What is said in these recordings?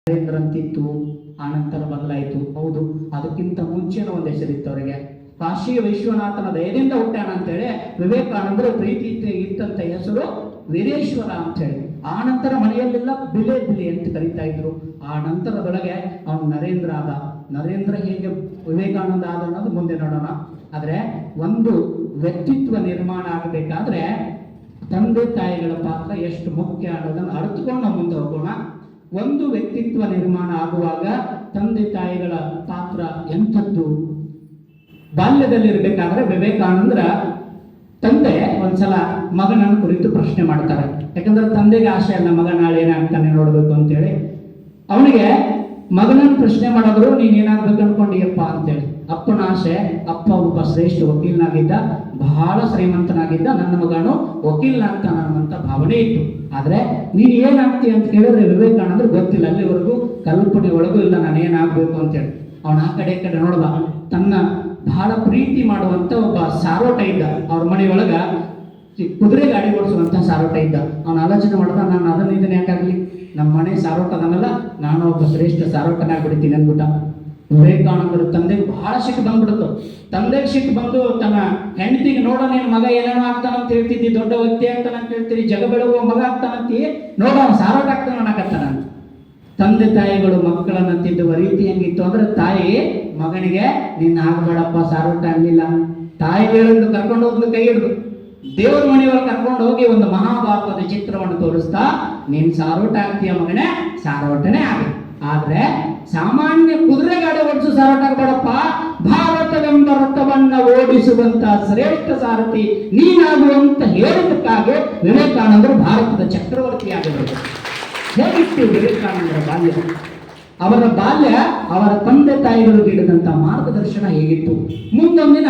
ನರೇಂದ್ರ ಅಂತಿತ್ತು, ಆನಂತರ ಬದಲಾಯಿತು. ಹೌದು, ಅದಕ್ಕಿಂತ ಮುಂಚೆನೂ ಒಂದು ಹೆಸರಿತ್ತು ಅವರಿಗೆ. ಕಾಶಿ ವಿಶ್ವನಾಥನ ದಯದಿಂದ ಹುಟ್ಟಾನ ಅಂತೇಳಿ ವಿವೇಕಾನಂದರು ಪ್ರೀತಿ ಇತ್ತಂತ ಹೆಸರು ವೀರೇಶ್ವರ ಅಂತ ಹೇಳಿ. ಆ ನಂತರ ಮನೆಯಲ್ಲೆಲ್ಲ ಬಿಲೆ ಬಿಲೆ ಅಂತ ಕರೀತಾ ಇದ್ರು. ಆ ನಂತರದೊಳಗೆ ಅವನು ನರೇಂದ್ರ ಆದ. ನರೇಂದ್ರ ಹೇಗೆ ವಿವೇಕಾನಂದ ಆದ ಅನ್ನೋದು ಮುಂದೆ ನೋಡೋಣ. ಆದ್ರೆ ಒಂದು ವ್ಯಕ್ತಿತ್ವ ನಿರ್ಮಾಣ ಆಗಬೇಕಾದ್ರೆ ತಂದೆ ತಾಯಿಗಳ ಪಾತ್ರ ಎಷ್ಟು ಮುಖ್ಯ ಅನ್ನೋದನ್ನು ಅರ್ಥಕೊಂಡು ನಾವು ಮುಂದೆ ಹೋಗೋಣ. ಒಂದು ವ್ಯಕ್ತಿತ್ವ ನಿರ್ಮಾಣ ಆಗುವಾಗ ತಂದೆ ತಾಯಿಗಳ ಪಾತ್ರ ಎಂಥದ್ದು? ಬಾಲ್ಯದಲ್ಲಿರ್ಬೇಕಾದ್ರೆ ವಿವೇಕಾನಂದರ ತಂದೆ ಒಂದ್ಸಲ ಮಗನನ್ನು ಕುರಿತು ಪ್ರಶ್ನೆ ಮಾಡ್ತಾರೆ. ಯಾಕಂದ್ರೆ ತಂದೆಗೆ ಆಸೆ ಅಲ್ಲ ಮಗ ನಾಳೆ ಏನಾಗ್ತಾನೆ ನೋಡ್ಬೇಕು ಅಂತೇಳಿ. ಅವನಿಗೆ ಮಗನನ್ನು ಪ್ರಶ್ನೆ ಮಾಡಿದ್ರು, ನೀನ್ ಏನಾಗ್ಬೇಕು ಅನ್ಕೊಂಡಿಯಪ್ಪ ಅಂತೇಳಿ. ಅಪ್ಪನ ಆಸೆ, ಅಪ್ಪ ಒಬ್ಬ ಶ್ರೇಷ್ಠ ವಕೀಲನಾಗಿದ್ದ, ಬಹಳ ಶ್ರೀಮಂತನಾಗಿದ್ದ, ನನ್ನ ಮಗನು ವಕೀಲನಾಗ್ತಾನ ಅನ್ನುವಂತ ಭಾವನೆ ಇತ್ತು. ಆದ್ರೆ ನೀನ್ ಏನಾಗ್ತಿ ಅಂತ ಕೇಳಿದ್ರೆ ವಿವೇಕಾನಂದ್ರ ಗೊತ್ತಿಲ್ಲ, ಅಲ್ಲಿವರೆಗೂ ಕಲ್ಪನೆ ಒಳಗೂ ಇಲ್ಲ ನಾನು ಏನಾಗ್ಬೇಕು ಅಂತೇಳಿ. ಅವನ ಆ ಕಡೆ ಈ ಕಡೆ ನೋಡ್ದ. ತನ್ನ ಬಹಳ ಪ್ರೀತಿ ಮಾಡುವಂತ ಒಬ್ಬ ಸಾರೋಟ ಇದ್ದ ಅವ್ರ ಮನೆಯೊಳಗ, ಕುದುರೆ ಗಾಡಿ ಓಡಿಸುವಂತ ಸಾರೋಟ ಇದ್ದ. ಅವನ ಆಲೋಚನೆ ಮಾಡ್ದ, ನಾನು ಅದನ್ನ ಇದನ್ನ ಯಾಕಾಗ್ಲಿ, ನಮ್ಮ ಮನೆ ಸಾರೋಟ ಅದನ್ನಲ್ಲ, ನಾನು ಒಬ್ಬ ಶ್ರೇಷ್ಠ ಸಾರೋಟನಾಗ್ಬಿಡ್ತೀನಿ ಅಂದ್ಬಿಟ್ಟ. ವಿವೇಕಾನಂದರ ತಂದೆಗೆ ಬಹಳ ಸಿಟ್ಟು ಬಂದ್ಬಿಡುತ್ತು. ತಂದೆಗೆ ಸಿಟ್ಟು ಬಂದು ತನ್ನ ಹೆಂಡತಿಗೆ, ನೋಡ ನಿನ್ ಮಗ ಏನೇನೋ ಆಗ್ತಾನಂತ ಹೇಳ್ತಿದ್ದಿ, ದೊಡ್ಡ ವ್ಯಕ್ತಿ ಆಗ್ತಾನಂತ ಹೇಳ್ತೀರಿ, ಜಗ ಬೆಳಗುವ ಮಗ ಆಗ್ತಾನಂತಿ, ನೋಡ ಅವನು ಸಾರೋಟ ಆಗ್ತಾನ ಅನ್ನಕತ್ತಾನ. ತಂದೆ ತಾಯಿಗಳು ಮಕ್ಕಳನ್ನ ತಿದ್ದುವ ರೀತಿ ಹೆಂಗಿತ್ತು ಅಂದ್ರೆ, ತಾಯಿ ಮಗನಿಗೆ ನಿನ್ನ ಆಗಬೇಡಪ್ಪ ಸಾರೋಟ ಆಗ್ಲಿಲ್ಲ, ತಾಯಿ ಹೇಳಿದ್ದು ಕರ್ಕೊಂಡು ಹೋಗ್ಲು ಕೈ ಹಿಡ್ದು ದೇವ್ರ ಮನೆಯೊಳಗೆ ಕರ್ಕೊಂಡು ಹೋಗಿ ಒಂದು ಮಹಾಭಾರತದ ಚಿತ್ರವನ್ನು ತೋರಿಸ್ತಾ, ನೀನ್ ಸಾರೋಟ ಆಗ್ತೀಯ ಮಗನೇ, ಸಾರೋಟನೇ ಆಗಿ. ಆದ್ರೆ ಸಾಮಾನ್ಯ ಕುದುರೆ ಗಾಡಿ ಓಡಿಸು ಸಾರೋಟ ಆಗಬೇಡಪ್ಪ, ಭಾರತವೆಂಬ ರಥವನ್ನ ಓಡಿಸುವಂತ ಶ್ರೇಷ್ಠ ಸಾರಥಿ ನೀನಾಗುವಂತ ಹೇಳಿದಕ್ಕಾಗಿ ವಿವೇಕಾನಂದರು ಭಾರತದ ಚಕ್ರವರ್ತಿ ಆಗಬೇಕು. ಹೇಗಿತ್ತು ವಿವೇಕಾನಂದರ ಬಾಲ್ಯ? ಅವರ ಬಾಲ್ಯ ಅವರ ತಂದೆ ತಾಯಿಗಳು ನೀಡಿದಂತ ಮಾರ್ಗದರ್ಶನ ಹೇಗಿತ್ತು? ಮುಂದೊಂದಿನ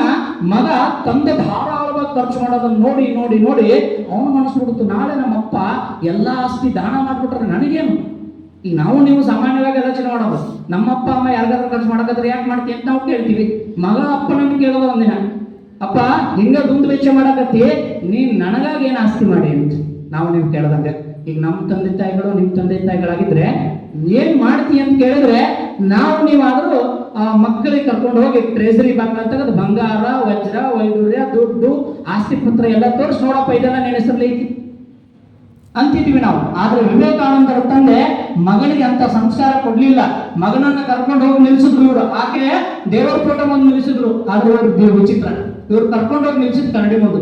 ಮಗ ತಂದೆ ಧಾರಾಳವಾಗಿ ಖರ್ಚು ಮಾಡೋದನ್ನ ನೋಡಿ ನೋಡಿ ನೋಡಿ ಅವನು ಮನಸ್ಸು ಬಿಡುತ್ತು, ನಾಳೆ ನಮ್ಮಪ್ಪ ಎಲ್ಲ ಆಸ್ತಿ ದಾನ ಮಾಡ್ಬಿಟ್ರೆ ನನಗೇನು? ಈಗ ನಾವು ನೀವು ಸಾಮಾನ್ಯವಾಗಿ ಆಲೋಚನೆ ಮಾಡೋದು, ನಮ್ಮಪ್ಪ ಅಮ್ಮ ಯಾರಿಗಾದ್ರೂ ಖರ್ಚು ಮಾಡಕಂದ್ರೆ ಯಾಕೆ ಮಾಡ್ತೀವಿ ಅಂತ ನಾವು ಕೇಳ್ತೀವಿ. ಮಗ ಅಪ್ಪನನ್ನು ಕೇಳೋದು ಒಂದಿನ, ಅಪ್ಪ ಹಿಂಗ ದುಂದು ವೆಚ್ಚ ಮಾಡಕತ್ತಿ, ನೀನ್ ನನಗಾಗಿ ಏನು ಆಸ್ತಿ ಮಾಡಿ ಅಂತ ನಾವು ನೀವು ಕೇಳದಂಗೆ. ಈಗ ನಮ್ಮ ತಂದೆ ತಾಯಿಗಳು ನಿಮ್ಮ ತಂದೆ ತಾಯಿಗಳಾಗಿದ್ರೆ ಏನ್ ಮಾಡ್ತೀವಿ ಅಂತ ಕೇಳಿದ್ರೆ, ನಾವು ನೀವಾದ್ರೂ ಮಕ್ಕಳಿಗೆ ಕರ್ಕೊಂಡು ಹೋಗಿ ಟ್ರೆಜರಿ ಬಾಕ್ಲ ತೆಗೆದು ಬಂಗಾರ, ವಜ್ರ, ವೈಡೂರ್ಯ, ದುಡ್ಡು, ಆಸ್ತಿ ಪತ್ರ ಎಲ್ಲ ತೋರಿಸಿ, ನೋಡಪ್ಪ ಇದೆಲ್ಲ ನನ್ನ ಹೆಸರಲ್ಲಿ ಐತಿ ಅಂತಿದ್ವಿ ನಾವು. ಆದ್ರೆ ವಿವೇಕಾನಂದರ ತಂದೆ ಮಗನಿಗೆ ಅಂತ ಸಂಸ್ಕಾರ ಕೊಡ್ಲಿಲ್ಲ. ಮಗನನ್ನ ಕರ್ಕೊಂಡು ಹೋಗಿ ನಿಲ್ಸಿದ್ರು ಇವರು. ಆಕೆ ದೇವರ ಫೋಟೋ ಮುಂದೆ ನಿಲ್ಸಿದ್ರು. ಆದ್ರೆ ಇವ್ರು ವಿಚಿತ್ರ, ಇವ್ರು ಕರ್ಕೊಂಡು ಹೋಗಿ ನಿಲ್ಸಿದ್ ಕರಡಿ ಮುಂದೆ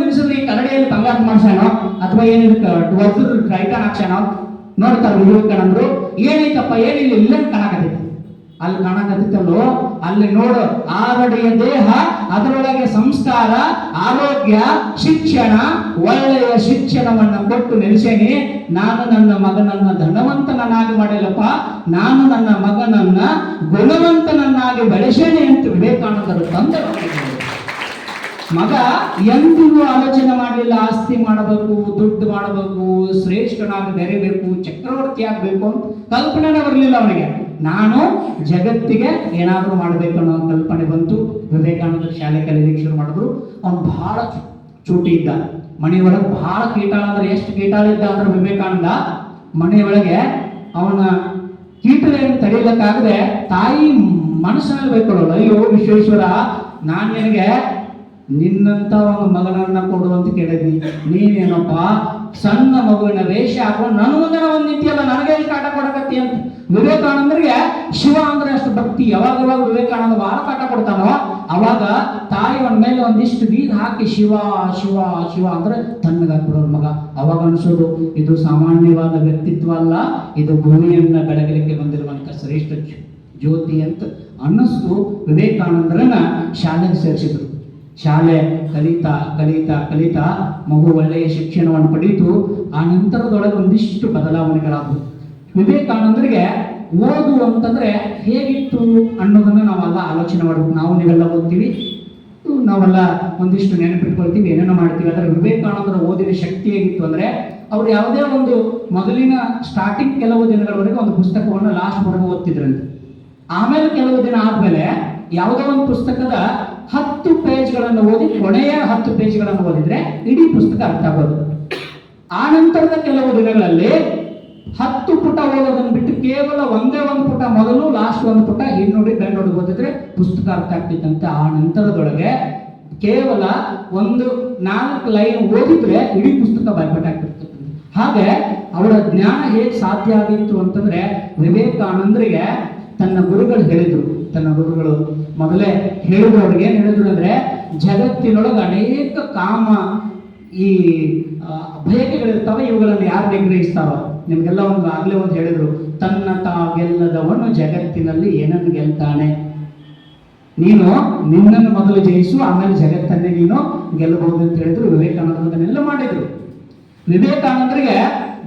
ನಿಲ್ಸಿದ್ರು. ಈ ಕರಡಿಯಲ್ಲಿ ಬಂಗಾರ ಮಾಡ್ಸಾನೋ ಅಥವಾ ಏನಿದೆ ವಜ್ರ ರೈಟನ್ ಹಾಕ್ಸಾನೋ ನೋಡ್ತಾರೆ ವಿವೇಕಾನಂದರು. ಏನೈತಪ್ಪ, ಏನಿಲ್ಲ, ಇಲ್ಲ ಕಾಣಕತ್ತೈತಿ. ಅಲ್ಲಿ ಕಾಣಕತ್ತಿತ್ತಲ್ಲೋ, ಅಲ್ಲಿ ನೋಡು, ಆರಡಿಯ ದೇಹ, ಅದರೊಳಗೆ ಸಂಸ್ಕಾರ, ಆರೋಗ್ಯ, ಶಿಕ್ಷಣ, ಒಳ್ಳೆಯ ಶಿಕ್ಷಣವನ್ನ ಕೊಟ್ಟು ನಿಲ್ಸೇನಿ. ನಾನು ನನ್ನ ಮಗನನ್ನ ಧನವಂತನನ್ನಾಗಿ ಮಾಡಿಲ್ಲಪ್ಪ, ನಾನು ನನ್ನ ಮಗನನ್ನ ಗುಣವಂತನನ್ನಾಗಿ ಬೆಳೆಸೇನೆ ಅಂತ ವಿವೇಕಾನಂದರು ತಂದೆ. ಮಗ ಎಂದಿಗೂ ಆಲೋಚನೆ ಮಾಡಲಿಲ್ಲ ಆಸ್ತಿ ಮಾಡಬೇಕು, ದುಡ್ಡು ಮಾಡಬೇಕು, ಶ್ರೇಷ್ಠನಾಗಿ ಬೆರೆಬೇಕು, ಚಕ್ರವರ್ತಿ ಆಗ್ಬೇಕು ಅಂತ ಕಲ್ಪನೆನೇ ಬರಲಿಲ್ಲ ಅವನಿಗೆ. ನಾನು ಜಗತ್ತಿಗೆ ಏನಾದರೂ ಮಾಡಬೇಕು ಅನ್ನೋ ಕಲ್ಪನೆ ಬಂತು. ವಿವೇಕಾನಂದ ಶಾಲೆ ಕಲಿಲಿಕ್ಕೆ ಶುರು ಮಾಡಿದ್ರು. ಅವನು ಬಹಳ ಚೂಟಿ ಇದ್ದ. ಮನೆಯೊಳಗೆ ಬಹಳ ಕೀಟಾಳ, ಅಂದ್ರೆ ಎಷ್ಟು ಕೀಟಾಳ ಇದ್ದ ಅಂದ್ರೆ ವಿವೇಕಾನಂದ ಮನೆಯೊಳಗೆ ಅವನ ಕೀಟಲೆಯನ್ನು ತಡೆಯಲಿಕ್ಕಾಗದೆ ತಾಯಿ ಮನಸ್ಸಿನಲ್ಲಿ ಬೈಕೊಳ್ಳೋಳು, ಅಯ್ಯೋ ವಿಶ್ವೇಶ್ವರ, ನಾನು ನಿನಗೆ ನಿನ್ನಂತ ಒಂದು ಮಗನನ್ನ ಕೊಡುವಂತ ಕೇಳಿದ್ನಿ, ನೀನೇನಪ್ಪ ಸಣ್ಣ ಮಗುವಿನ ವೇಷ ಹಾಕೊಂಡು ನನ್ನ ಮುಂದೆ ಒಂದು ನಿಂತಿಯಲ್ಲ, ನನಗೆ ಕಾಟ ಕೊಡಕತ್ತಿ ಅಂತ. ವಿವೇಕಾನಂದರಿಗೆ ಶಿವ ಅಂದ್ರೆ ಅಷ್ಟು ಭಕ್ತಿ. ಯಾವಾಗ ವಿವೇಕಾನಂದ ಬಹಳ ಕಾಟ ಕೊಡ್ತಾನೋ ಅವಾಗ ತಾಯಿ ಅವನ ಮೇಲೆ ಒಂದಿಷ್ಟು ನೀರು ಹಾಕಿ ಶಿವ ಶಿವ ಶಿವ ಅಂದ್ರೆ ತಣ್ಣಗಾಕ್ಬಿಡೋರು ಮಗ. ಅವಾಗ ಅನ್ಸೋದು, ಇದು ಸಾಮಾನ್ಯವಾದ ವ್ಯಕ್ತಿತ್ವ ಅಲ್ಲ, ಇದು ಭೂಮಿಯನ್ನ ಬೆಳಗಲಿಕ್ಕೆ ಬಂದಿರುವಂತ ಶ್ರೇಷ್ಠ ಜ್ಯೋತಿ ಅಂತ ಅನ್ನಿಸ್ತು. ವಿವೇಕಾನಂದರನ್ನ ಶಾಲೆಗೆ ಸೇರಿಸಿದ್ರು. ಶಾಲೆ ಕಲಿತಾ ಕಲಿತಾ ಕಲಿತಾ ಮಗು ಒಳ್ಳೆಯ ಶಿಕ್ಷಣವನ್ನು ಪಡೀತು. ಆ ನಂತರದೊಳಗೆ ಒಂದಿಷ್ಟು ಬದಲಾವಣೆಗಳಾದವು. ವಿವೇಕಾನಂದರಿಗೆ ಓದು ಅಂತಂದ್ರೆ ಹೇಗಿತ್ತು ಅನ್ನೋದನ್ನ ನಾವೆಲ್ಲ ಆಲೋಚನೆ ಮಾಡಬೇಕು. ನಾವು ನೀವೆಲ್ಲ ಓದ್ತೀವಿ, ನಾವೆಲ್ಲ ಒಂದಿಷ್ಟು ನೆನಪಿಟ್ಕೊಳ್ತೀವಿ, ಏನೇನೋ ಮಾಡ್ತೀವಿ. ಆದರೆ ವಿವೇಕಾನಂದರ ಓದಿನ ಶಕ್ತಿ ಹೇಗಿತ್ತು ಅಂದ್ರೆ, ಅವ್ರು ಯಾವುದೇ ಒಂದು ಮೊದಲಿನ ಸ್ಟಾರ್ಟಿಂಗ್ ಕೆಲವು ದಿನಗಳವರೆಗೆ ಒಂದು ಪುಸ್ತಕವನ್ನು ಲಾಸ್ಟ್ ವರೆಗೂ ಓದ್ತಿದ್ರಂತೆ. ಆಮೇಲೆ ಕೆಲವು ದಿನ ಆದ್ಮೇಲೆ ಯಾವುದೋ ಒಂದು ಪುಸ್ತಕದ 10 ಪೇಜ್ಗಳನ್ನು ಓದಿ ಕೊನೆಯ 10 ಪೇಜ್ಗಳನ್ನು ಓದಿದ್ರೆ ಇಡೀ ಪುಸ್ತಕ ಅರ್ಥ ಆಗೋದು. ಆ ನಂತರದ ಕೆಲವು ದಿನಗಳಲ್ಲಿ 10 ಪುಟ ಓದೋದನ್ನು ಬಿಟ್ಟು ಕೇವಲ ಒಂದೇ ಒಂದು ಪುಟ ಮೊದಲು, ಲಾಸ್ಟ್ ಒಂದು ಪುಟ ಹಿನ್ನೋಡಿ ಬೆನ್ನೋಡಿ ಓದಿದ್ರೆ ಪುಸ್ತಕ ಅರ್ಥ ಆಗ್ತಿತ್ತಂತೆ. ಆ ನಂತರದೊಳಗೆ ಕೇವಲ ಒಂದು 4 ಲೈನ್ ಓದಿದ್ರೆ ಇಡೀ ಪುಸ್ತಕ ಬಾಯ್ಪಾಠ ಆಗ್ತಿರ್ತದೆ. ಹಾಗೆ ಅವರ ಜ್ಞಾನ ಹೇಗೆ ಸಾಧ್ಯ ಆಗಿತ್ತು ಅಂತಂದ್ರೆ, ವಿವೇಕಾನಂದರಿಗೆ ತನ್ನ ಗುರುಗಳು ಹೇಳಿದ್ರು, ತನ್ನ ಗುರುಗಳು ಮೊದಲೇ ಹೇಳಿದ್ರು. ಅವ್ರಿಗೆ ಏನ್ ಹೇಳಿದ್ರು ಅಂದ್ರೆ, ಜಗತ್ತಿನೊಳಗೆ ಅನೇಕ ಕಾಮ ಈ ಬಯಕೆಗಳಿರ್ತಾವೆ, ಇವುಗಳನ್ನು ಯಾರು ನಿಗ್ರಹಿಸ್ತಾರೋ, ನಿಮ್ಗೆಲ್ಲ ಆಗ್ಲೇ ಒಂದು ಹೇಳಿದ್ರು, ತನ್ನ ತಾಗೆಲ್ಲದವನು ಜಗತ್ತಿನಲ್ಲಿ ಏನನ್ನು ಗೆಲ್ತಾನೆ. ನೀನು ನಿನ್ನನ್ನು ಮೊದಲು ಜಯಿಸು, ಆಮೇಲೆ ಜಗತ್ತನ್ನೇ ನೀನು ಗೆಲ್ಲಬಹುದು ಅಂತ ಹೇಳಿದ್ರು. ವಿವೇಕಾನಂದರನ್ನೆಲ್ಲ ಮಾಡಿದ್ರು. ವಿವೇಕಾನಂದರಿಗೆ